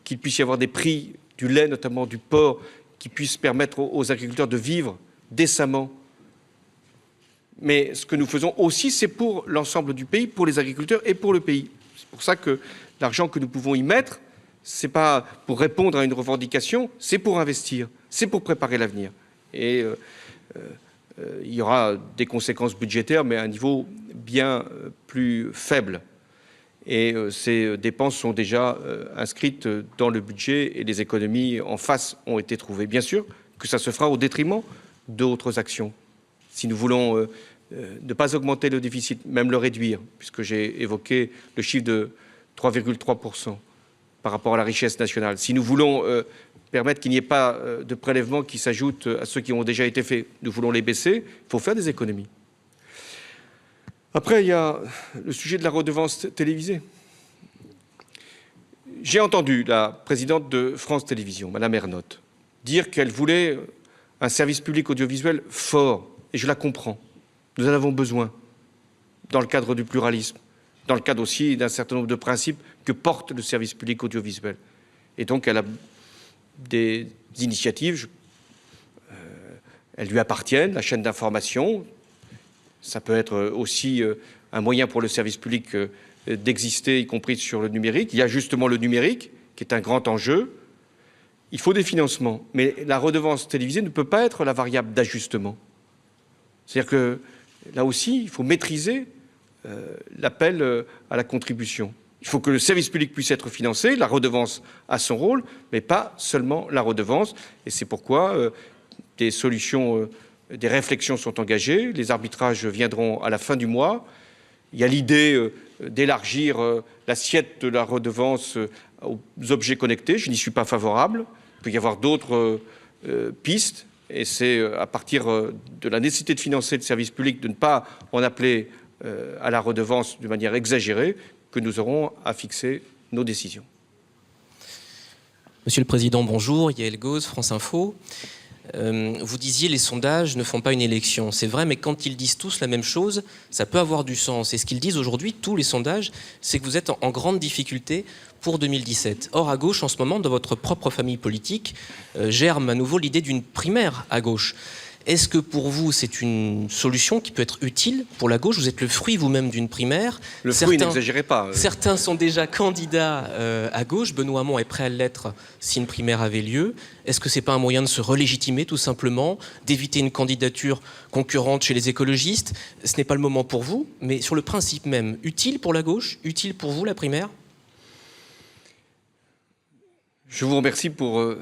qu'il puisse y avoir des prix du lait, notamment du porc, qui puissent permettre aux agriculteurs de vivre décemment. Mais ce que nous faisons aussi, c'est pour l'ensemble du pays, pour les agriculteurs et pour le pays. C'est pour ça que l'argent que nous pouvons y mettre, ce n'est pas pour répondre à une revendication, c'est pour investir, c'est pour préparer l'avenir. Et il y aura des conséquences budgétaires, mais à un niveau bien plus faible. Et ces dépenses sont déjà inscrites dans le budget et les économies en face ont été trouvées. Bien sûr que ça se fera au détriment d'autres actions. Si nous voulons ne pas augmenter le déficit, même le réduire, puisque j'ai évoqué le chiffre de 3,3% par rapport à la richesse nationale, si nous voulons permettre qu'il n'y ait pas de prélèvements qui s'ajoutent à ceux qui ont déjà été faits, nous voulons les baisser, il faut faire des économies. Après, il y a le sujet de la redevance télévisée. J'ai entendu la présidente de France Télévisions, Madame Ernotte, dire qu'elle voulait un service public audiovisuel fort, et je la comprends. Nous en avons besoin dans le cadre du pluralisme, dans le cadre aussi d'un certain nombre de principes que porte le service public audiovisuel. Et donc elle a des initiatives, elles lui appartiennent, la chaîne d'information, ça peut être aussi un moyen pour le service public d'exister, y compris sur le numérique. Il y a justement le numérique, qui est un grand enjeu. Il faut des financements, mais la redevance télévisée ne peut pas être la variable d'ajustement. C'est-à-dire que, là aussi, il faut maîtriser l'appel à la contribution. Il faut que le service public puisse être financé, la redevance a son rôle, mais pas seulement la redevance. Et c'est pourquoi des solutions, des réflexions sont engagées, les arbitrages viendront à la fin du mois. Il y a l'idée d'élargir l'assiette de la redevance aux objets connectés. Je n'y suis pas favorable. Il peut y avoir d'autres pistes. Et c'est à partir de la nécessité de financer le service public, de ne pas en appeler à la redevance de manière exagérée, que nous aurons à fixer nos décisions. Monsieur le Président, bonjour. Yael Gauze, France Info. Vous disiez les sondages ne font pas une élection. C'est vrai, mais quand ils disent tous la même chose, ça peut avoir du sens. Et ce qu'ils disent aujourd'hui, tous les sondages, c'est que vous êtes en grande difficulté pour 2017. Or, à gauche, en ce moment, dans votre propre famille politique, germe à nouveau l'idée d'une primaire à gauche. Est-ce que pour vous, c'est une solution qui peut être utile pour la gauche? Vous êtes le fruit vous-même d'une primaire. Le fruit, n'exagérez pas. Certains sont déjà candidats à gauche. Benoît Hamon est prêt à l'être si une primaire avait lieu. Est-ce que ce n'est pas un moyen de se relégitimer, tout simplement, d'éviter une candidature concurrente chez les écologistes? Ce n'est pas le moment pour vous, mais sur le principe même, utile pour la gauche? Utile pour vous, la primaire? Je vous remercie pour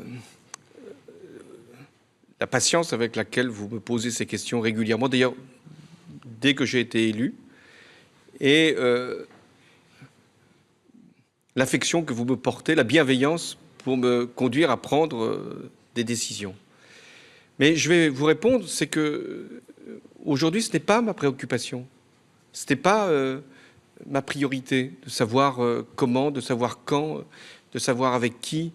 la patience avec laquelle vous me posez ces questions régulièrement, d'ailleurs, dès que j'ai été élu, et l'affection que vous me portez, la bienveillance pour me conduire à prendre des décisions. Mais je vais vous répondre, c'est que aujourd'hui, ce n'est pas ma préoccupation, ce n'est pas ma priorité de savoir comment, de savoir quand, de savoir avec qui.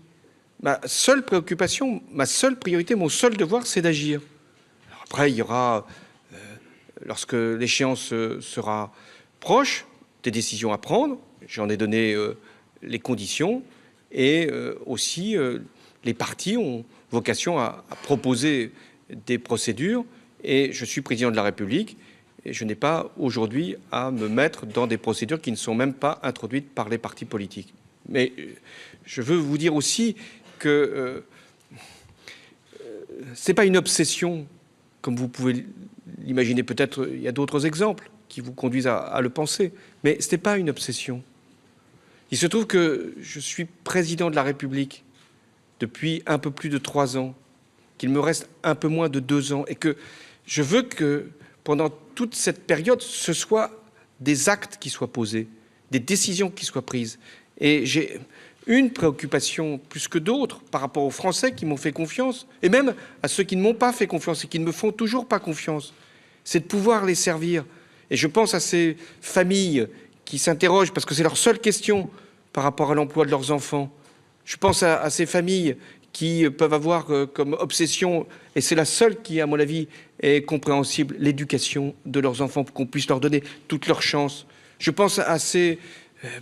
Ma seule préoccupation, ma seule priorité, mon seul devoir, c'est d'agir. Après, il y aura, lorsque l'échéance sera proche, des décisions à prendre. J'en ai donné les conditions. Et aussi, les partis ont vocation à proposer des procédures. Et je suis président de la République. Et je n'ai pas aujourd'hui à me mettre dans des procédures qui ne sont même pas introduites par les partis politiques. Mais je veux vous dire aussi que ce n'est pas une obsession, comme vous pouvez l'imaginer. Peut-être il y a d'autres exemples qui vous conduisent à le penser, mais ce n'est pas une obsession. Il se trouve que je suis président de la République depuis un peu plus de 3 ans, qu'il me reste un peu moins de 2 ans, et que je veux que pendant toute cette période, ce soit des actes qui soient posés, des décisions qui soient prises. Et j'ai une préoccupation plus que d'autres par rapport aux Français qui m'ont fait confiance, et même à ceux qui ne m'ont pas fait confiance et qui ne me font toujours pas confiance, c'est de pouvoir les servir. Et je pense à ces familles qui s'interrogent, parce que c'est leur seule question par rapport à l'emploi de leurs enfants. Je pense à ces familles qui peuvent avoir comme obsession, et c'est la seule qui, à mon avis, est compréhensible, l'éducation de leurs enfants, pour qu'on puisse leur donner toutes leurs chances. Je pense à ces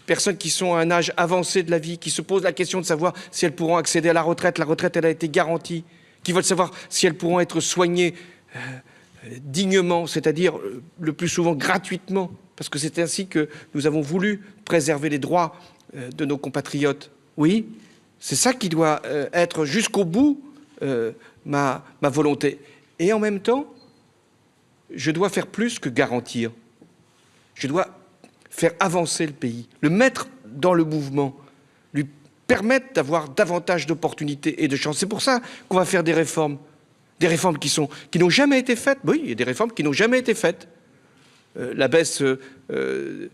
personnes qui sont à un âge avancé de la vie, qui se posent la question de savoir si elles pourront accéder à la retraite. La retraite, elle a été garantie. Qui veulent savoir si elles pourront être soignées dignement, c'est-à-dire le plus souvent gratuitement, parce que c'est ainsi que nous avons voulu préserver les droits de nos compatriotes. Oui, c'est ça qui doit être jusqu'au bout ma volonté. Et en même temps, je dois faire plus que garantir. Je dois faire avancer le pays, le mettre dans le mouvement, lui permettre d'avoir davantage d'opportunités et de chances. C'est pour ça qu'on va faire des réformes qui n'ont jamais été faites. Oui, il y a des réformes qui n'ont jamais été faites. La baisse du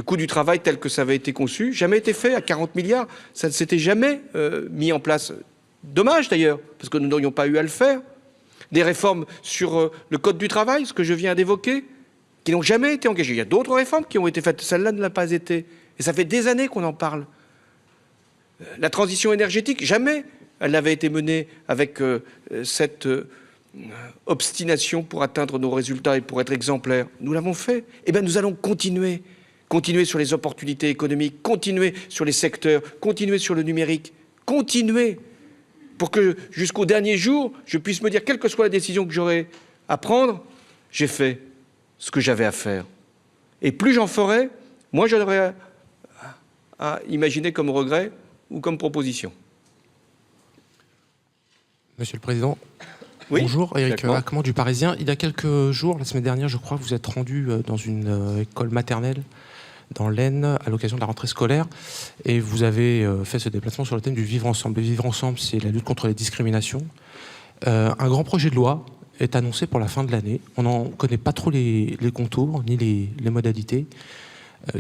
coût du travail tel que ça avait été conçu, jamais été fait à 40 milliards. Ça ne s'était jamais mis en place. Dommage d'ailleurs, parce que nous n'aurions pas eu à le faire. Des réformes sur le code du travail, ce que je viens d'évoquer, qui n'ont jamais été engagées. Il y a d'autres réformes qui ont été faites. Celle-là ne l'a pas été. Et ça fait des années qu'on en parle. La transition énergétique, jamais elle n'avait été menée avec cette obstination pour atteindre nos résultats et pour être exemplaires. Nous l'avons fait. Eh bien, nous allons continuer sur les opportunités économiques, continuer sur les secteurs, continuer sur le numérique, continuer pour que jusqu'au dernier jour, je puisse me dire, quelle que soit la décision que j'aurai à prendre, j'ai fait ce que j'avais à faire. Et plus j'en ferai, moins j'en aurai à imaginer comme regret ou comme proposition. Monsieur le Président, oui, bonjour, Éric Acquemont du Parisien. Il y a quelques jours, la semaine dernière, je crois, vous êtes rendu dans une école maternelle dans l'Aisne à l'occasion de la rentrée scolaire et vous avez fait ce déplacement sur le thème du vivre ensemble. Le vivre ensemble, c'est la lutte contre les discriminations. Un grand projet de loi est annoncé pour la fin de l'année. On n'en connaît pas trop les contours ni les modalités.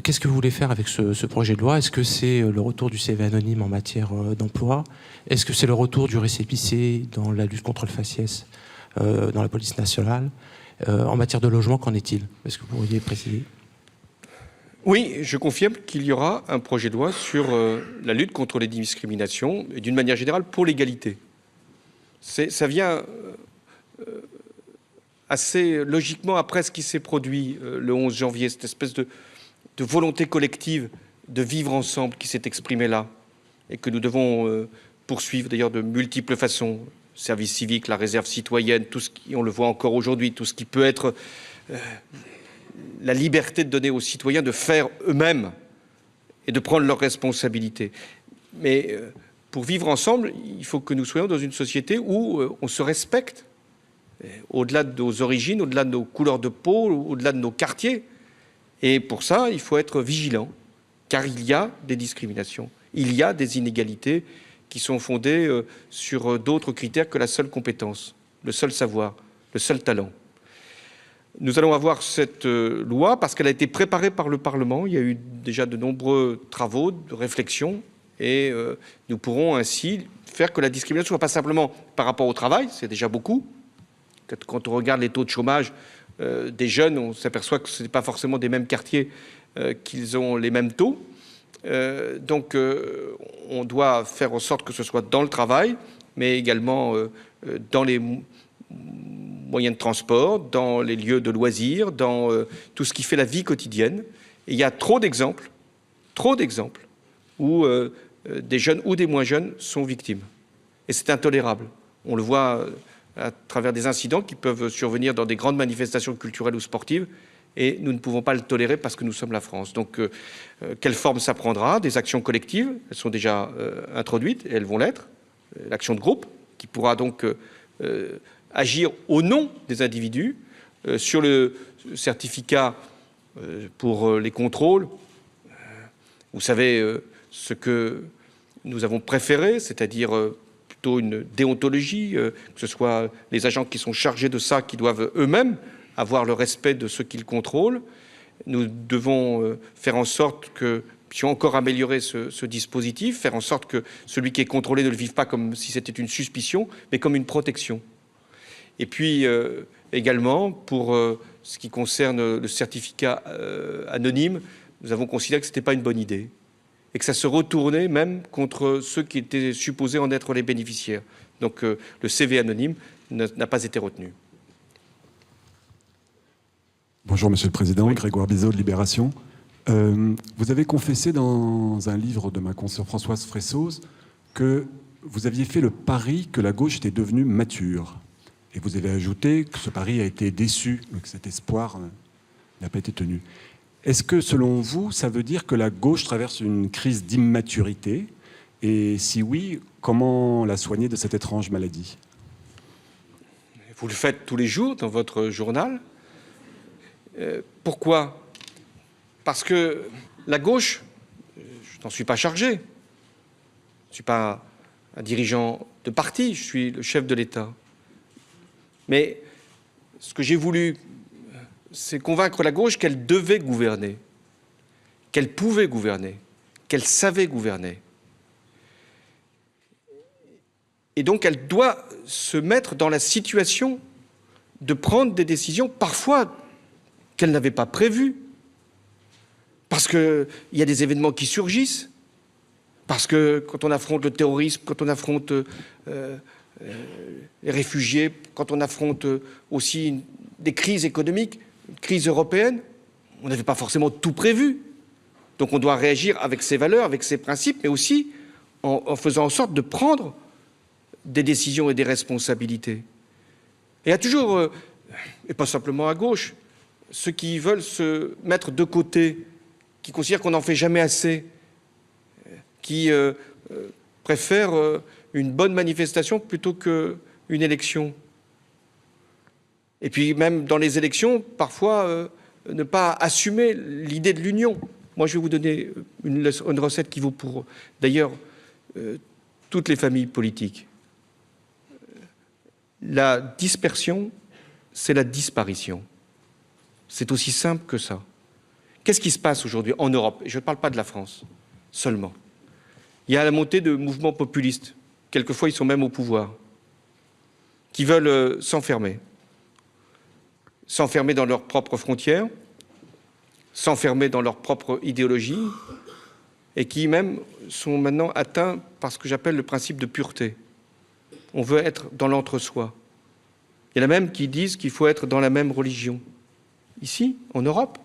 Qu'est-ce que vous voulez faire avec ce projet de loi? Est-ce que c'est le retour du CV anonyme en matière d'emploi? Est-ce que c'est le retour du récépissé dans la lutte contre le faciès dans la police nationale? En matière de logement, qu'en est-il? Est-ce que vous pourriez préciser? Oui, je confirme qu'il y aura un projet de loi sur la lutte contre les discriminations et d'une manière générale pour l'égalité. Ça vient assez logiquement après ce qui s'est produit le 11 janvier, cette espèce de volonté collective de vivre ensemble qui s'est exprimée là et que nous devons poursuivre d'ailleurs de multiples façons. Service civique, la réserve citoyenne, tout ce qui, on le voit encore aujourd'hui, tout ce qui peut être la liberté de donner aux citoyens de faire eux-mêmes et de prendre leurs responsabilités. Mais pour vivre ensemble, il faut que nous soyons dans une société où on se respecte, au-delà de nos origines, au-delà de nos couleurs de peau, au-delà de nos quartiers. Et pour ça, il faut être vigilant, car il y a des discriminations, il y a des inégalités qui sont fondées sur d'autres critères que la seule compétence, le seul savoir, le seul talent. Nous allons avoir cette loi parce qu'elle a été préparée par le Parlement. Il y a eu déjà de nombreux travaux, de réflexions, et nous pourrons ainsi faire que la discrimination ne soit pas simplement par rapport au travail, c'est déjà beaucoup. Quand on regarde les taux de chômage des jeunes, on s'aperçoit que ce n'est pas forcément des mêmes quartiers qu'ils ont les mêmes taux. Donc on doit faire en sorte que ce soit dans le travail, mais également dans les moyens de transport, dans les lieux de loisirs, dans tout ce qui fait la vie quotidienne. Et il y a trop d'exemples où des jeunes ou des moins jeunes sont victimes. Et c'est intolérable. On le voit à travers des incidents qui peuvent survenir dans des grandes manifestations culturelles ou sportives, et nous ne pouvons pas le tolérer parce que nous sommes la France. Donc, quelle forme ça prendra? Des actions collectives, elles sont déjà introduites, et elles vont l'être. L'action de groupe, qui pourra donc agir au nom des individus. Sur le certificat pour les contrôles, vous savez ce que nous avons préféré, c'est-à-dire plutôt une déontologie, que ce soit les agents qui sont chargés de ça, qui doivent eux-mêmes avoir le respect de ceux qu'ils contrôlent. Nous devons faire en sorte que, puissions encore améliorer ce dispositif, faire en sorte que celui qui est contrôlé ne le vive pas comme si c'était une suspicion, mais comme une protection. Et puis également, pour ce qui concerne le certificat anonyme, nous avons considéré que ce n'était pas une bonne idée et que ça se retournait même contre ceux qui étaient supposés en être les bénéficiaires. Donc le CV anonyme n'a pas été retenu. Bonjour Monsieur le Président, Grégoire Bizot de Libération. Vous avez confessé dans un livre de ma consoeur Françoise Fressoz que vous aviez fait le pari que la gauche était devenue mature. Et vous avez ajouté que ce pari a été déçu, que cet espoir n'a pas été tenu. Est-ce que, selon vous, ça veut dire que la gauche traverse une crise d'immaturité? Et si oui, comment la soigner de cette étrange maladie? Vous le faites tous les jours dans votre journal. Pourquoi? Parce que la gauche, je n'en suis pas chargé. Je ne suis pas un dirigeant de parti, je suis le chef de l'État. Mais ce que j'ai voulu, c'est convaincre la gauche qu'elle devait gouverner, qu'elle pouvait gouverner, qu'elle savait gouverner. Et donc elle doit se mettre dans la situation de prendre des décisions, parfois qu'elle n'avait pas prévues, parce qu'il y a des événements qui surgissent, Parce que quand on affronte le terrorisme, quand on affronte les réfugiés, quand on affronte aussi des crises économiques, une crise européenne, on n'avait pas forcément tout prévu. Donc on doit réagir avec ses valeurs, avec ses principes, mais aussi en faisant en sorte de prendre des décisions et des responsabilités. Et il y a toujours, et pas simplement à gauche, ceux qui veulent se mettre de côté, qui considèrent qu'on n'en fait jamais assez, qui préfèrent une bonne manifestation plutôt qu'une élection. Et puis même dans les élections, parfois, ne pas assumer l'idée de l'union. Moi, je vais vous donner une recette qui vaut pour, d'ailleurs, toutes les familles politiques. La dispersion, c'est la disparition. C'est aussi simple que ça. Qu'est-ce qui se passe aujourd'hui en Europe? Et je ne parle pas de la France seulement. Il y a la montée de mouvements populistes. Quelquefois, ils sont même au pouvoir, qui veulent s'enfermer dans leurs propres frontières, s'enfermer dans leur propre idéologie, et qui même sont maintenant atteints par ce que j'appelle le principe de pureté. On veut être dans l'entre-soi. Il y en a même qui disent qu'il faut être dans la même religion. Ici, en Europe.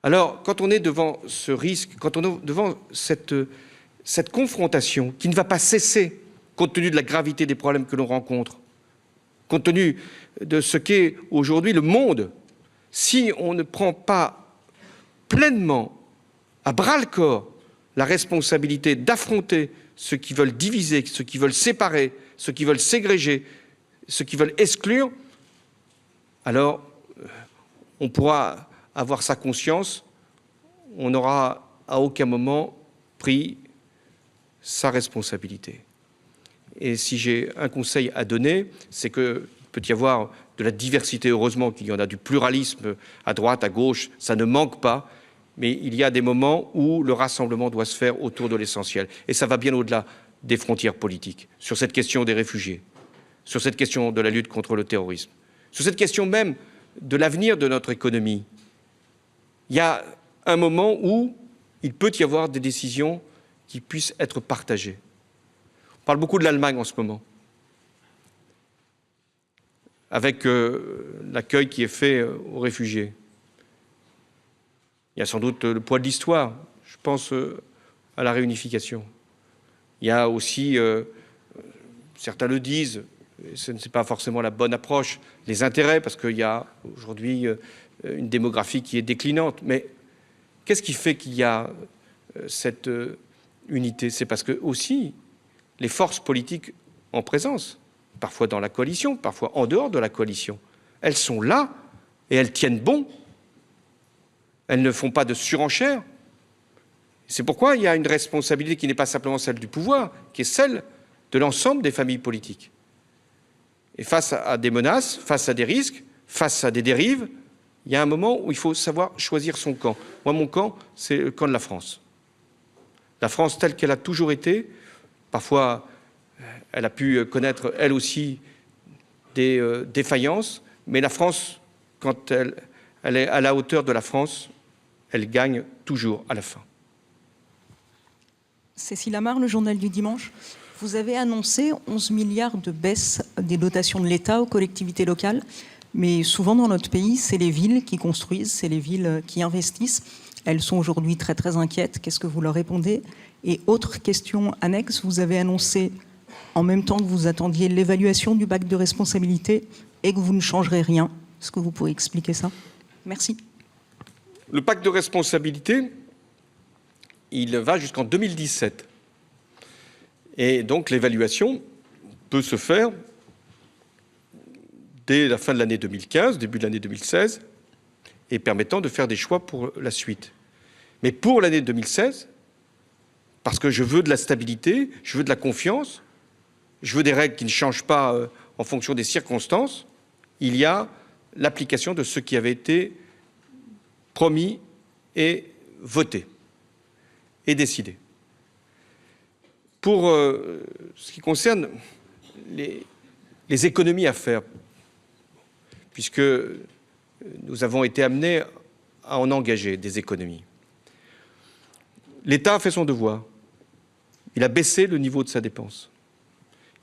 Alors, quand on est devant ce risque, quand on est devant cette confrontation qui ne va pas cesser, compte tenu de la gravité des problèmes que l'on rencontre, compte tenu de ce qu'est aujourd'hui le monde, si on ne prend pas pleinement à bras-le-corps la responsabilité d'affronter ceux qui veulent diviser, ceux qui veulent séparer, ceux qui veulent ségréger, ceux qui veulent exclure, alors on pourra avoir sa conscience, on n'aura à aucun moment pris sa responsabilité. Et si j'ai un conseil à donner, c'est qu'il peut y avoir de la diversité, heureusement qu'il y en a, du pluralisme à droite, à gauche, ça ne manque pas, mais il y a des moments où le rassemblement doit se faire autour de l'essentiel. Et ça va bien au-delà des frontières politiques, sur cette question des réfugiés, sur cette question de la lutte contre le terrorisme, sur cette question même de l'avenir de notre économie. Il y a un moment où il peut y avoir des décisions qui puissent être partagées. On parle beaucoup de l'Allemagne en ce moment, avec l'accueil qui est fait aux réfugiés. Il y a sans doute le poids de l'histoire, je pense à la réunification. Il y a aussi, certains le disent, et ce n'est pas forcément la bonne approche, les intérêts, parce qu'il y a aujourd'hui une démographie qui est déclinante. Mais qu'est-ce qui fait qu'il y a cette unité? C'est parce que aussi les forces politiques en présence, parfois dans la coalition, parfois en dehors de la coalition, elles sont là et elles tiennent bon. Elles ne font pas de surenchère. C'est pourquoi il y a une responsabilité qui n'est pas simplement celle du pouvoir, qui est celle de l'ensemble des familles politiques. Et face à des menaces, face à des risques, face à des dérives, il y a un moment où il faut savoir choisir son camp. Moi, mon camp, c'est le camp de la France. La France telle qu'elle a toujours été. Parfois, elle a pu connaître, elle aussi, des défaillances, mais la France, quand elle est à la hauteur de la France, elle gagne toujours à la fin. Cécile Amar, le journal du dimanche. Vous avez annoncé 11 milliards de baisse des dotations de l'État aux collectivités locales, mais souvent dans notre pays, c'est les villes qui construisent, c'est les villes qui investissent. Elles sont aujourd'hui très très inquiètes. Qu'est-ce que vous leur répondez? Et autre question annexe, vous avez annoncé en même temps que vous attendiez l'évaluation du bac de responsabilité et que vous ne changerez rien. Est-ce que vous pouvez expliquer ça? Merci. Le pacte de responsabilité, il va jusqu'en 2017. Et donc l'évaluation peut se faire dès la fin de l'année 2015, début de l'année 2016, et permettant de faire des choix pour la suite. Mais pour l'année 2016, parce que je veux de la stabilité, je veux de la confiance, je veux des règles qui ne changent pas en fonction des circonstances, il y a l'application de ce qui avait été promis et voté et décidé. Pour ce qui concerne les économies à faire, puisque nous avons été amenés à en engager des économies. l'État a fait son devoir. Il a baissé le niveau de sa dépense.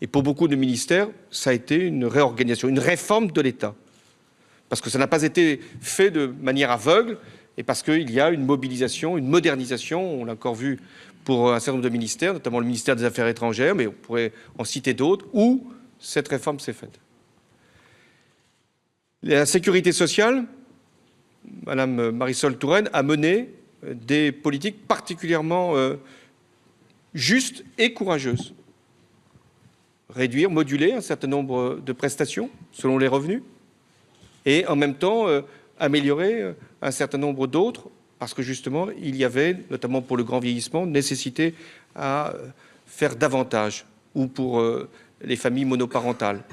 Et pour beaucoup de ministères, ça a été une réorganisation, une réforme de l'État. Parce que ça n'a pas été fait de manière aveugle et parce qu'il y a une mobilisation, une modernisation, on l'a encore vu pour un certain nombre de ministères, notamment le ministère des Affaires étrangères, mais on pourrait en citer d'autres, où cette réforme s'est faite. La sécurité sociale, Madame Marisol Touraine a mené des politiques particulièrement justes et courageuses. Réduire, moduler un certain nombre de prestations selon les revenus et en même temps améliorer un certain nombre d'autres parce que justement il y avait, notamment pour le grand vieillissement, nécessité à faire davantage ou pour les familles monoparentales.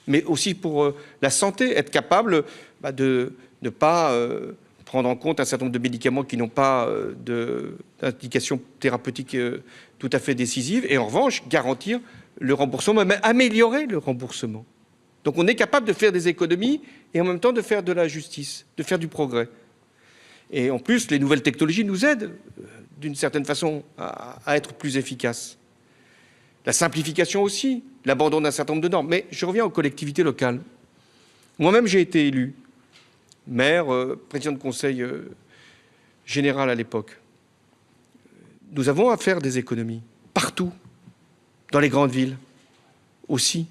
Mais aussi pour la santé, être capable de ne pas prendre en compte un certain nombre de médicaments qui n'ont pas d'indication thérapeutique tout à fait décisive, et en revanche, garantir le remboursement, mais améliorer le remboursement. Donc on est capable de faire des économies et en même temps de faire de la justice, de faire du progrès. Et en plus, les nouvelles technologies nous aident, d'une certaine façon, à être plus efficaces. La simplification aussi, l'abandon d'un certain nombre de normes. Mais je reviens aux collectivités locales. Moi-même, j'ai été élu, maire, président de conseil général à l'époque. Nous avons à faire des économies, partout, dans les grandes villes aussi,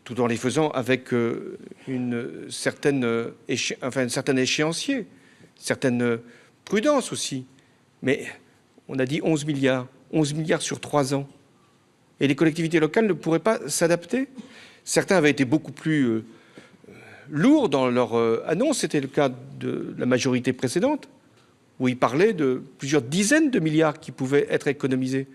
tout en les faisant avec un certain échéancier, une certaine prudence aussi. Mais on a dit 11 milliards sur 3 ans. Et les collectivités locales ne pourraient pas s'adapter. Certains avaient été beaucoup plus lourds dans leur annonce. C'était le cas de la majorité précédente, où ils parlaient de plusieurs dizaines de milliards qui pouvaient être économisés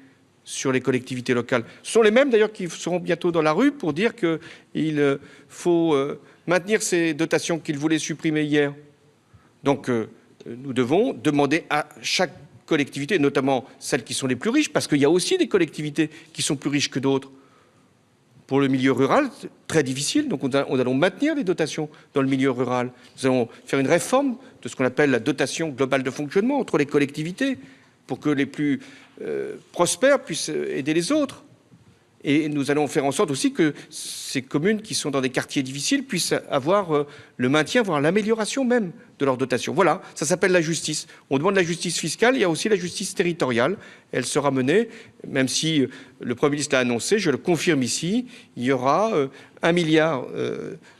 sur les collectivités locales. Ce sont les mêmes d'ailleurs qui seront bientôt dans la rue pour dire qu'il faut maintenir ces dotations qu'ils voulaient supprimer hier. Donc nous devons demander à chaque collectivité, notamment celles qui sont les plus riches, parce qu'il y a aussi des collectivités qui sont plus riches que d'autres. Pour le milieu rural, c'est très difficile, donc nous allons maintenir les dotations dans le milieu rural. Nous allons faire une réforme de ce qu'on appelle la dotation globale de fonctionnement entre les collectivités, pour que les plus prospères puissent aider les autres. Et nous allons faire en sorte aussi que ces communes qui sont dans des quartiers difficiles puissent avoir le maintien, voire l'amélioration même de leur dotation. Voilà, ça s'appelle la justice. On demande la justice fiscale, il y a aussi la justice territoriale. Elle sera menée, même si le Premier ministre l'a annoncé, je le confirme ici, il y aura 1 milliard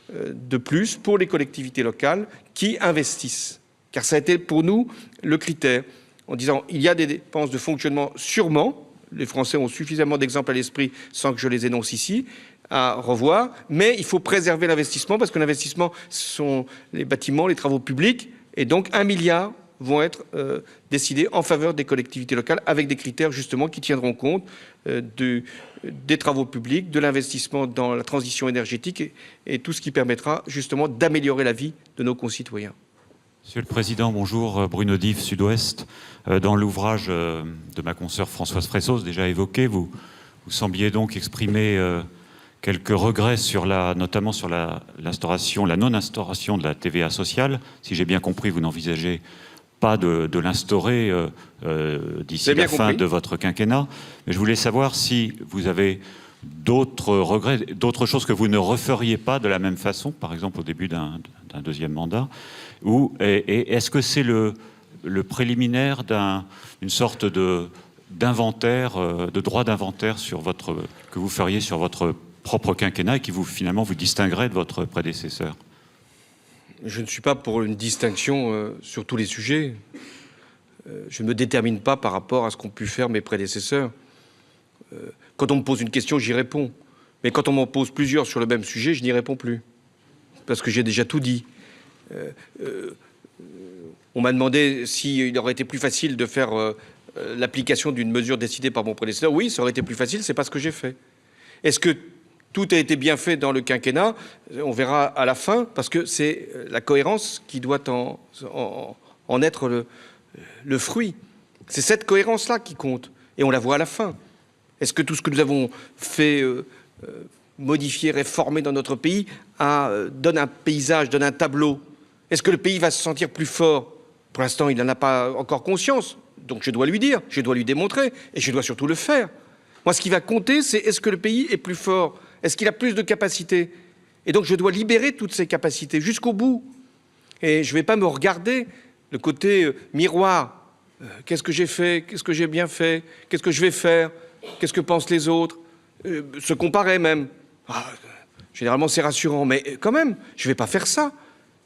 de plus pour les collectivités locales qui investissent. Car ça a été pour nous le critère, en disant il y a des dépenses de fonctionnement sûrement, les Français ont suffisamment d'exemples à l'esprit sans que je les énonce ici, à revoir, mais il faut préserver l'investissement parce que l'investissement, ce sont les bâtiments, les travaux publics, et donc 1 milliard vont être décidés en faveur des collectivités locales avec des critères justement qui tiendront compte des travaux publics, de l'investissement dans la transition énergétique et tout ce qui permettra justement d'améliorer la vie de nos concitoyens. Monsieur le Président, bonjour. Bruno Dive, Sud-Ouest. Dans l'ouvrage de ma consoeur Françoise Fressos, déjà évoqué, vous sembliez donc exprimer quelques regrets notamment sur la non-instauration de la TVA sociale. Si j'ai bien compris, vous n'envisagez pas de l'instaurer d'ici la fin de votre quinquennat. Mais je voulais savoir si vous avez d'autres regrets, d'autres choses que vous ne referiez pas de la même façon, par exemple au début d'un deuxième mandat. Et est-ce que c'est le préliminaire d'une sorte d'inventaire, de droit d'inventaire que vous feriez sur votre propre quinquennat et qui finalement vous distinguerait de votre prédécesseur? Je ne suis pas pour une distinction sur tous les sujets. Je ne me détermine pas par rapport à ce qu'ont pu faire mes prédécesseurs. Quand on me pose une question, j'y réponds. Mais quand on m'en pose plusieurs sur le même sujet, je n'y réponds plus. Parce que j'ai déjà tout dit. On m'a demandé s'il aurait été plus facile de faire l'application d'une mesure décidée par mon prédécesseur. Oui, ça aurait été plus facile, c'est pas ce que j'ai fait. Est-ce que tout a été bien fait dans le quinquennat? On verra à la fin, parce que c'est la cohérence qui doit en être le fruit. C'est cette cohérence-là qui compte, et on la voit à la fin. Est-ce que tout ce que nous avons fait, modifier, réformer dans notre pays donne un paysage, donne un tableau? Est-ce que le pays va se sentir plus fort? Pour l'instant, il n'en a pas encore conscience. Donc je dois lui dire, je dois lui démontrer, et je dois surtout le faire. Moi, ce qui va compter, c'est est-ce que le pays est plus fort? Est-ce qu'il a plus de capacités? Et donc je dois libérer toutes ces capacités jusqu'au bout. Et je ne vais pas me regarder le côté miroir. Qu'est-ce que j'ai fait? Qu'est-ce que j'ai bien fait? Qu'est-ce que je vais faire? Qu'est-ce que pensent les autres? Se comparer même. Généralement, c'est rassurant, mais quand même, je ne vais pas faire ça.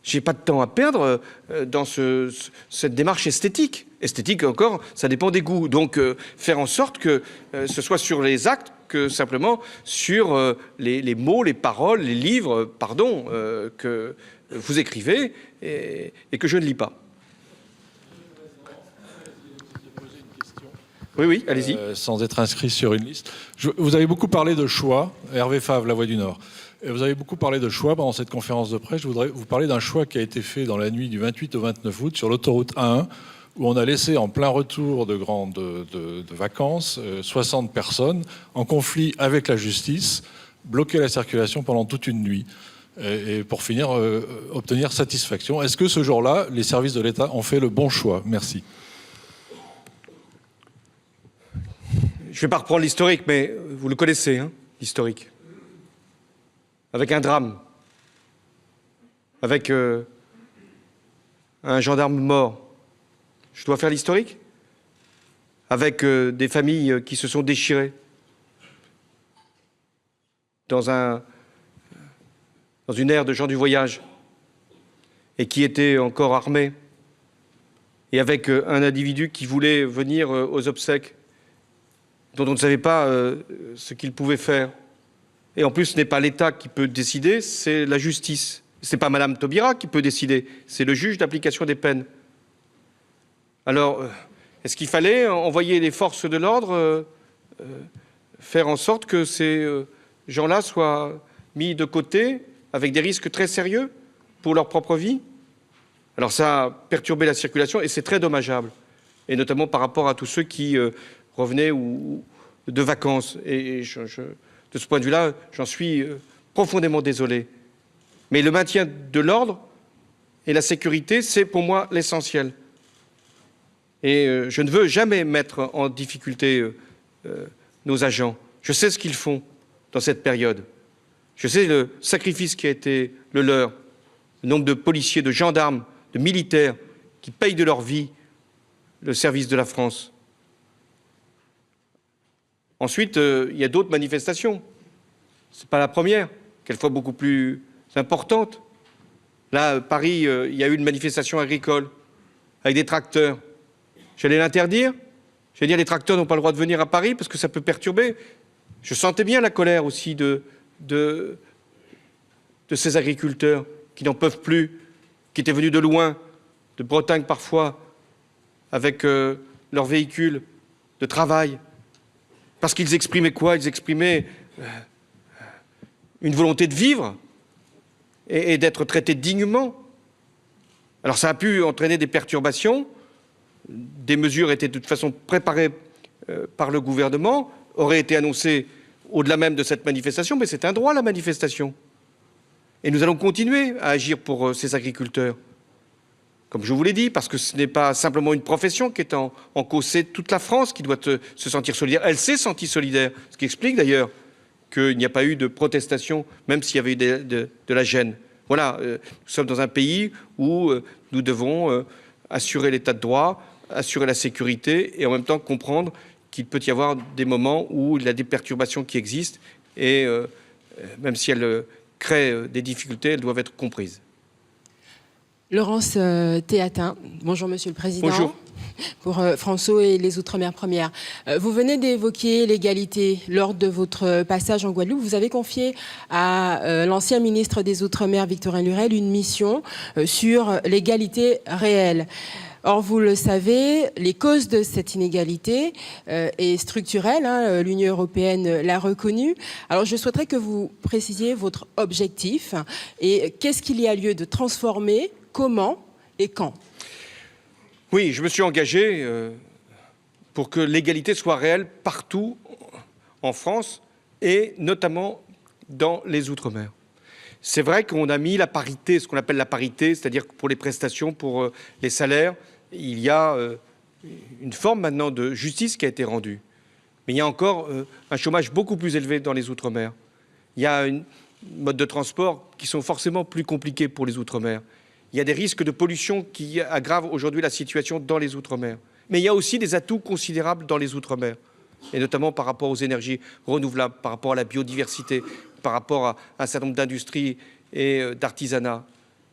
Je n'ai pas de temps à perdre dans cette démarche esthétique. Esthétique, encore, ça dépend des goûts. Donc, faire en sorte que ce soit sur les actes que simplement sur les mots, les paroles, les livres, pardon, que vous écrivez et que je ne lis pas. Oui, allez-y. Sans être inscrit sur une liste. Vous avez beaucoup parlé de choix, Hervé Favre, La Voix du Nord. Et vous avez beaucoup parlé de choix pendant cette conférence de presse. Je voudrais vous parler d'un choix qui a été fait dans la nuit du 28 au 29 août sur l'autoroute A1, où on a laissé en plein retour de vacances 60 personnes en conflit avec la justice, bloquer la circulation pendant toute une nuit. Et pour finir, obtenir satisfaction. Est-ce que ce jour-là, les services de l'État ont fait le bon choix? Merci. Je ne vais pas reprendre l'historique, mais vous le connaissez, hein, l'historique. Avec un drame, avec un gendarme mort. Je dois faire l'historique? Avec des familles qui se sont déchirées dans une ère de gens du voyage et qui étaient encore armés, et avec un individu qui voulait venir aux obsèques, dont on ne savait pas ce qu'il pouvait faire. Et en plus, ce n'est pas l'État qui peut décider, c'est la justice. Ce n'est pas Madame Taubira qui peut décider, c'est le juge d'application des peines. Alors, est-ce qu'il fallait envoyer les forces de l'ordre, faire en sorte que ces gens-là soient mis de côté avec des risques très sérieux pour leur propre vie? Alors ça a perturbé la circulation et c'est très dommageable. Et notamment par rapport à tous ceux qui revenaient de vacances. Et de ce point de vue-là, j'en suis profondément désolé. Mais le maintien de l'ordre et la sécurité, c'est pour moi l'essentiel. Et je ne veux jamais mettre en difficulté nos agents. Je sais ce qu'ils font dans cette période. Je sais le sacrifice qui a été le leur, le nombre de policiers, de gendarmes, de militaires qui payent de leur vie le service de la France. Ensuite, il y a d'autres manifestations. Ce n'est pas la première, quelquefois beaucoup plus importante. Là, à Paris, il y a eu une manifestation agricole avec des tracteurs. J'allais l'interdire. J'allais dire les tracteurs n'ont pas le droit de venir à Paris parce que ça peut perturber. Je sentais bien la colère aussi de ces agriculteurs qui n'en peuvent plus, qui étaient venus de loin, de Bretagne parfois, avec leurs véhicules de travail. Parce qu'ils exprimaient quoi? Ils exprimaient une volonté de vivre et d'être traités dignement. Alors ça a pu entraîner des perturbations. Des mesures étaient de toute façon préparées par le gouvernement, auraient été annoncées au-delà même de cette manifestation, mais c'est un droit, la manifestation. Et nous allons continuer à agir pour ces agriculteurs. Comme je vous l'ai dit, parce que ce n'est pas simplement une profession qui est en cause, c'est toute la France qui doit se sentir solidaire. Elle s'est sentie solidaire, ce qui explique d'ailleurs qu'il n'y a pas eu de protestation, même s'il y avait eu de la gêne. Voilà, nous sommes dans un pays où nous devons assurer l'état de droit, assurer la sécurité et en même temps comprendre qu'il peut y avoir des moments où il y a des perturbations qui existent et même si elles créent des difficultés, elles doivent être comprises. Laurence Théatin, bonjour Monsieur le Président. Bonjour. Pour François et les Outre-mer Premières. Vous venez d'évoquer l'égalité lors de votre passage en Guadeloupe. Vous avez confié à l'ancien ministre des Outre-mer, Victorin Lurel, une mission sur l'égalité réelle. Or, vous le savez, les causes de cette inégalité est structurelle. Hein, l'Union européenne l'a reconnu. Alors, je souhaiterais que vous précisiez votre objectif et qu'est-ce qu'il y a lieu de transformer, comment et quand? Oui, je me suis engagé pour que l'égalité soit réelle partout en France et notamment dans les Outre-mer. C'est vrai qu'on a mis la parité, ce qu'on appelle la parité, c'est-à-dire pour les prestations, pour les salaires, il y a une forme maintenant de justice qui a été rendue. Mais il y a encore un chômage beaucoup plus élevé dans les Outre-mer. Il y a un mode de transport qui sont forcément plus compliqués pour les Outre-mer. Il y a des risques de pollution qui aggravent aujourd'hui la situation dans les Outre-mer. Mais il y a aussi des atouts considérables dans les Outre-mer, et notamment par rapport aux énergies renouvelables, par rapport à la biodiversité, par rapport à un certain nombre d'industries et d'artisanat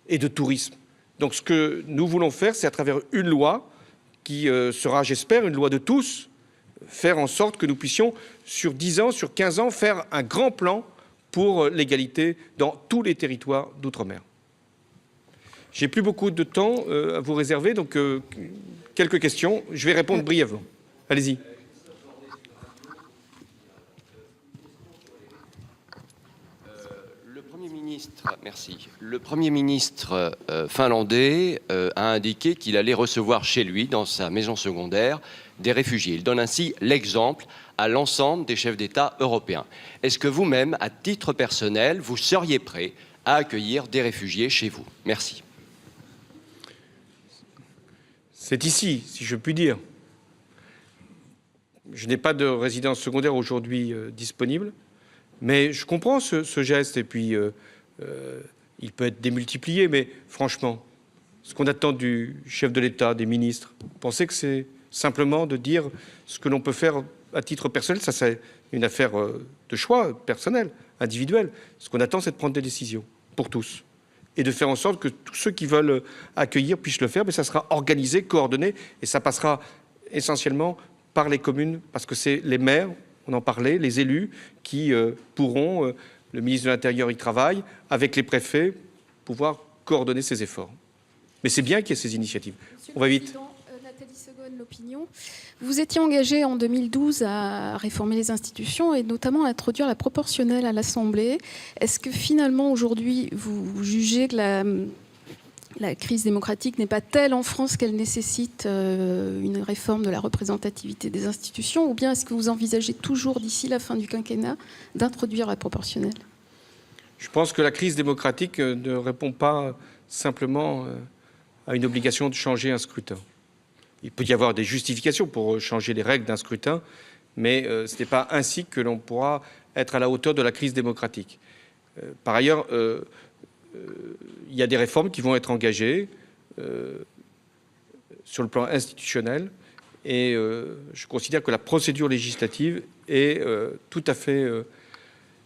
et de tourisme. Donc ce que nous voulons faire, c'est à travers une loi qui sera, j'espère, une loi de tous, faire en sorte que nous puissions, sur 10 ans, sur 15 ans, faire un grand plan pour l'égalité dans tous les territoires d'outre-mer. J'ai plus beaucoup de temps à vous réserver, donc quelques questions. Je vais répondre brièvement. Allez-y. Merci. Le Premier ministre finlandais a indiqué qu'il allait recevoir chez lui, dans sa maison secondaire, des réfugiés. Il donne ainsi l'exemple à l'ensemble des chefs d'État européens. Est-ce que vous-même, à titre personnel, vous seriez prêt à accueillir des réfugiés chez vous? Merci. C'est ici, si je puis dire. Je n'ai pas de résidence secondaire aujourd'hui disponible, mais je comprends ce geste, et puis il peut être démultiplié, mais franchement, ce qu'on attend du chef de l'État, des ministres, pensez que c'est simplement de dire ce que l'on peut faire à titre personnel? Ça, c'est une affaire de choix personnel, individuel. Ce qu'on attend, c'est de prendre des décisions pour tous, et de faire en sorte que tous ceux qui veulent accueillir puissent le faire, mais ça sera organisé, coordonné, et ça passera essentiellement par les communes, parce que c'est les maires, on en parlait, les élus, qui pourront, le ministre de l'Intérieur y travaille, avec les préfets, pouvoir coordonner ces efforts. Mais c'est bien qu'il y ait ces initiatives. On va vite. Nathalie Segonne, l'Opinion. Vous étiez engagé en 2012 à réformer les institutions et notamment à introduire la proportionnelle à l'Assemblée. Est-ce que finalement, aujourd'hui, vous jugez que la crise démocratique n'est pas telle en France qu'elle nécessite une réforme de la représentativité des institutions, ou bien est-ce que vous envisagez toujours, d'ici la fin du quinquennat, d'introduire la proportionnelle? Je pense que la crise démocratique ne répond pas simplement à une obligation de changer un scrutin. Il peut y avoir des justifications pour changer les règles d'un scrutin, mais ce n'est pas ainsi que l'on pourra être à la hauteur de la crise démocratique. Par ailleurs, il y a des réformes qui vont être engagées sur le plan institutionnel, et je considère que la procédure législative est tout à fait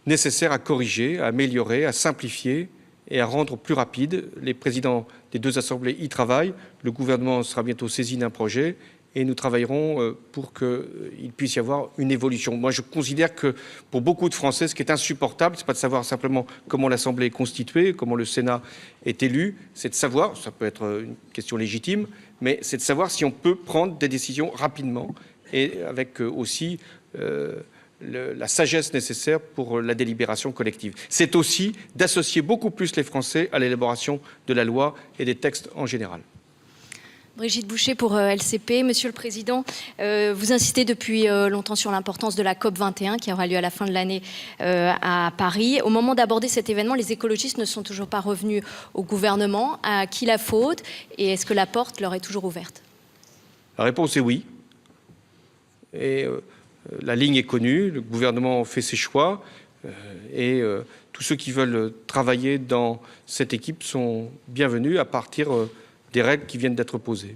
nécessaire à corriger, à améliorer, à simplifier et à rendre plus rapide. Les présidents des deux assemblées y travaillent. Le gouvernement sera bientôt saisi d'un projet et nous travaillerons pour qu'il puisse y avoir une évolution. Moi, je considère que pour beaucoup de Français, ce qui est insupportable, ce n'est pas de savoir simplement comment l'Assemblée est constituée, comment le Sénat est élu, c'est de savoir, ça peut être une question légitime, mais c'est de savoir si on peut prendre des décisions rapidement et avec aussi la sagesse nécessaire pour la délibération collective. C'est aussi d'associer beaucoup plus les Français à l'élaboration de la loi et des textes en général. Brigitte Boucher pour LCP. Monsieur le Président, vous insistez depuis longtemps sur l'importance de la COP21 qui aura lieu à la fin de l'année à Paris. Au moment d'aborder cet événement, les écologistes ne sont toujours pas revenus au gouvernement. À qui la faute? Et est-ce que la porte leur est toujours ouverte? La réponse est oui. Et la ligne est connue, le gouvernement fait ses choix et tous ceux qui veulent travailler dans cette équipe sont bienvenus à partir des règles qui viennent d'être posées.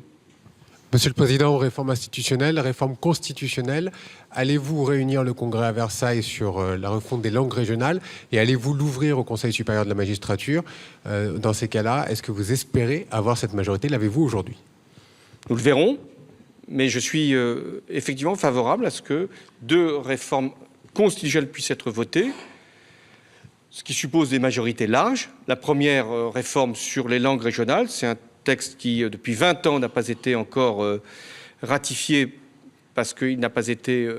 Monsieur le Président, réforme institutionnelle, réforme constitutionnelle, allez-vous réunir le Congrès à Versailles sur la refonte des langues régionales et allez-vous l'ouvrir au Conseil supérieur de la magistrature? Dans ces cas-là, est-ce que vous espérez avoir cette majorité? L'avez-vous aujourd'hui? Nous le verrons. Mais je suis effectivement favorable à ce que 2 réformes constitutionnelles puissent être votées, ce qui suppose des majorités larges. La première réforme sur les langues régionales, c'est un texte qui, depuis 20 ans, n'a pas été encore ratifié parce qu'il n'a pas été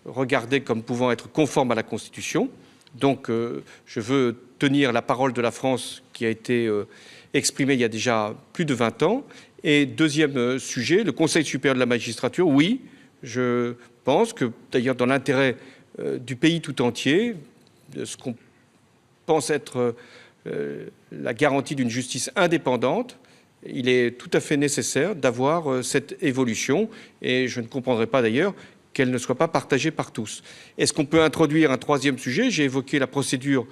regardé comme pouvant être conforme à la Constitution. Donc je veux tenir la parole de la France qui a été exprimée il y a déjà plus de 20 ans. Et deuxième sujet, le Conseil supérieur de la magistrature, oui, je pense que d'ailleurs dans l'intérêt du pays tout entier, de ce qu'on pense être la garantie d'une justice indépendante, il est tout à fait nécessaire d'avoir cette évolution, et je ne comprendrai pas d'ailleurs qu'elle ne soit pas partagée par tous. Est-ce qu'on peut introduire un troisième sujet? J'ai évoqué la procédure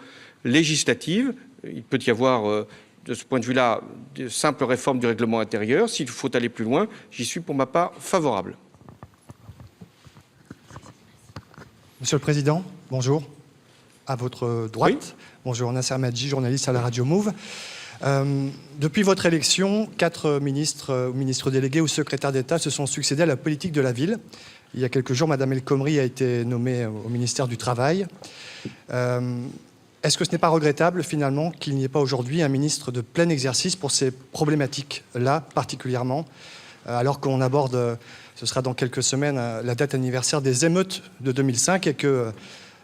législative. Il peut y avoir, de ce point de vue-là, de simples réformes du règlement intérieur. S'il faut aller plus loin, j'y suis pour ma part favorable. Monsieur le Président, bonjour. À votre droite. Oui. Bonjour, Nasser Madji, journaliste à la radio Move. Depuis votre élection, 4 ministres ou ministres délégués ou secrétaires d'État se sont succédés à la politique de la ville. Il y a quelques jours, Madame El Khomri a été nommée au ministère du Travail. Est-ce que ce n'est pas regrettable, finalement, qu'il n'y ait pas aujourd'hui un ministre de plein exercice pour ces problématiques-là, particulièrement, alors qu'on aborde, ce sera dans quelques semaines, la date anniversaire des émeutes de 2005 et que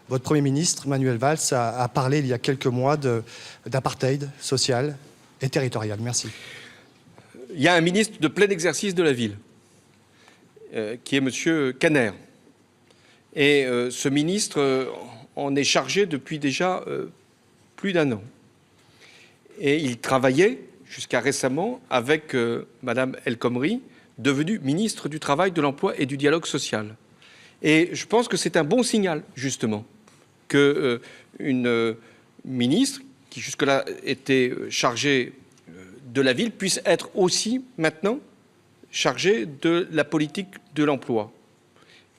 votre Premier ministre, Manuel Valls, a parlé il y a quelques mois d'apartheid social et territorial. Merci. Il y a un ministre de plein exercice de la ville, qui est M. Caner. Et ce ministre en est chargé depuis déjà plus d'1 an. Et il travaillait jusqu'à récemment avec Mme El Khomri, devenue ministre du Travail, de l'Emploi et du Dialogue social. Et je pense que c'est un bon signal, justement, qu'une ministre qui jusque-là était chargée de la ville puisse être aussi maintenant chargée de la politique de l'emploi.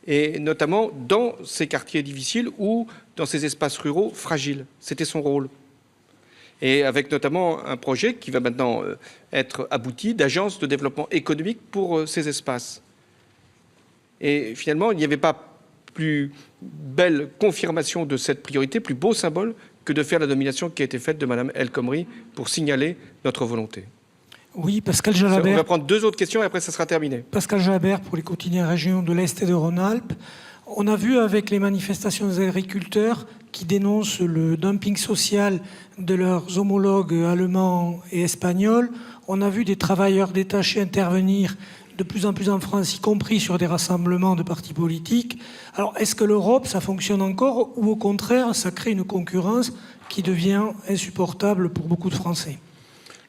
Et notamment dans ces quartiers difficiles ou dans ces espaces ruraux fragiles. C'était son rôle. Et avec notamment un projet qui va maintenant être abouti d'agence de développement économique pour ces espaces. Et finalement, il n'y avait pas plus belle confirmation de cette priorité, plus beau symbole que de faire la nomination qui a été faite de Mme El Khomri pour signaler notre volonté. Oui, Pascal Jalabert. On va prendre 2 autres questions et après ça sera terminé. Pascal Jalabert pour les quotidiens régions de l'Est et de Rhône-Alpes. On a vu avec les manifestations des agriculteurs qui dénoncent le dumping social de leurs homologues allemands et espagnols, on a vu des travailleurs détachés intervenir de plus en plus en France, y compris sur des rassemblements de partis politiques. Alors, est-ce que l'Europe, ça fonctionne encore ou au contraire, ça crée une concurrence qui devient insupportable pour beaucoup de Français?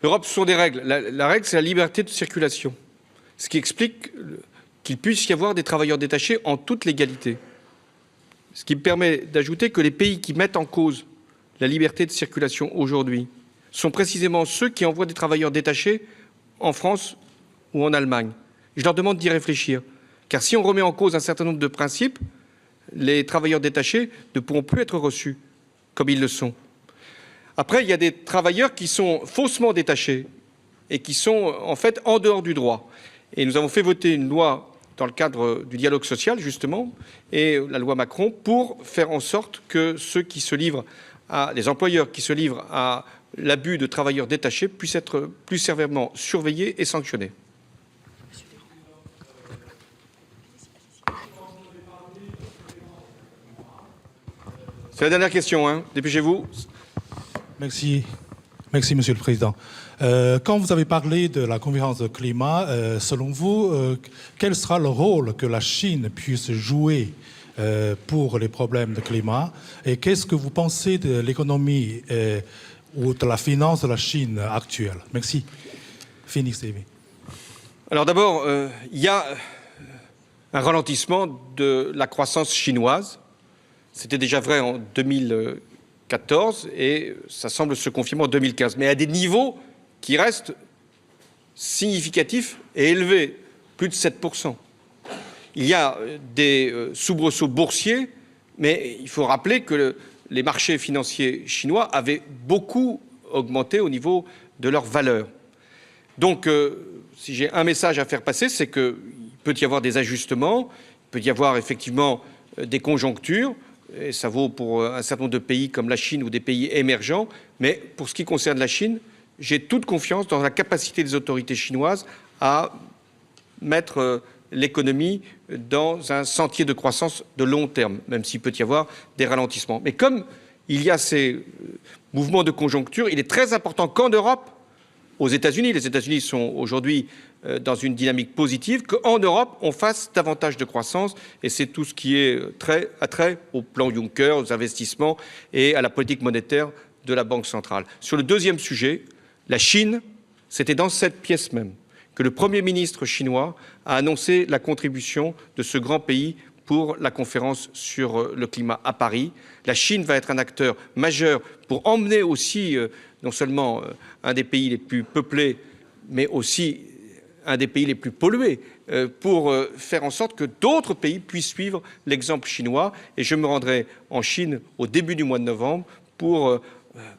L'Europe, ce sont des règles. La règle, c'est la liberté de circulation. Ce qui explique qu'il puisse y avoir des travailleurs détachés en toute légalité. Ce qui me permet d'ajouter que les pays qui mettent en cause la liberté de circulation aujourd'hui sont précisément ceux qui envoient des travailleurs détachés en France ou en Allemagne. Je leur demande d'y réfléchir. Car si on remet en cause un certain nombre de principes, les travailleurs détachés ne pourront plus être reçus comme ils le sont. Après, il y a des travailleurs qui sont faussement détachés et qui sont en fait en dehors du droit. Et nous avons fait voter une loi dans le cadre du dialogue social, justement, et la loi Macron, pour faire en sorte que ceux qui se livrent les employeurs qui se livrent à l'abus de travailleurs détachés puissent être plus sévèrement surveillés et sanctionnés. C'est la dernière question, hein. Dépêchez-vous. Merci. Merci, Monsieur le Président. Quand vous avez parlé de la conférence de climat, selon vous, quel sera le rôle que la Chine puisse jouer pour les problèmes de climat? Et qu'est-ce que vous pensez de l'économie ou de la finance de la Chine actuelle? Merci. Phoenix TV. Alors d'abord, il y a un ralentissement de la croissance chinoise. C'était déjà vrai en 2014 et ça semble se confirmer en 2015, mais à des niveaux qui restent significatifs et élevés, plus de 7%. Il y a des soubresauts boursiers, mais il faut rappeler que les marchés financiers chinois avaient beaucoup augmenté au niveau de leur valeur. Donc, si j'ai un message à faire passer, c'est qu'il peut y avoir des ajustements, il peut y avoir effectivement des conjonctures, et ça vaut pour un certain nombre de pays comme la Chine ou des pays émergents, mais pour ce qui concerne la Chine, j'ai toute confiance dans la capacité des autorités chinoises à mettre l'économie dans un sentier de croissance de long terme, même s'il peut y avoir des ralentissements. Mais comme il y a ces mouvements de conjoncture, il est très important qu'en Europe, aux États-Unis, les États-Unis sont aujourd'hui dans une dynamique positive, qu'en Europe, on fasse davantage de croissance. Et c'est tout ce qui est trait au plan Juncker, aux investissements et à la politique monétaire de la Banque centrale. Sur le deuxième sujet, la Chine C'était dans cette pièce même que le Premier ministre chinois a annoncé la contribution de ce grand pays pour la conférence sur le climat à Paris. La Chine va être un acteur majeur pour emmener aussi non seulement un des pays les plus peuplés, mais aussi un des pays les plus pollués, pour faire en sorte que d'autres pays puissent suivre l'exemple chinois. Et je me rendrai en Chine au début du mois de novembre pour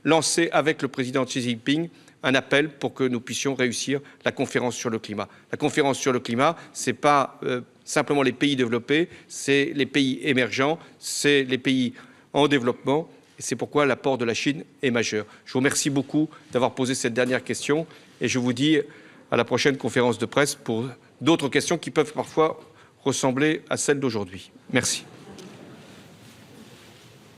lancer avec le président Xi Jinping un appel pour que nous puissions réussir la conférence sur le climat. La conférence sur le climat, ce n'est pas simplement les pays développés, c'est les pays émergents, c'est les pays en développement. Et c'est pourquoi l'apport de la Chine est majeur. Je vous remercie beaucoup d'avoir posé cette dernière question et je vous dis à la prochaine conférence de presse pour d'autres questions qui peuvent parfois ressembler à celles d'aujourd'hui. Merci.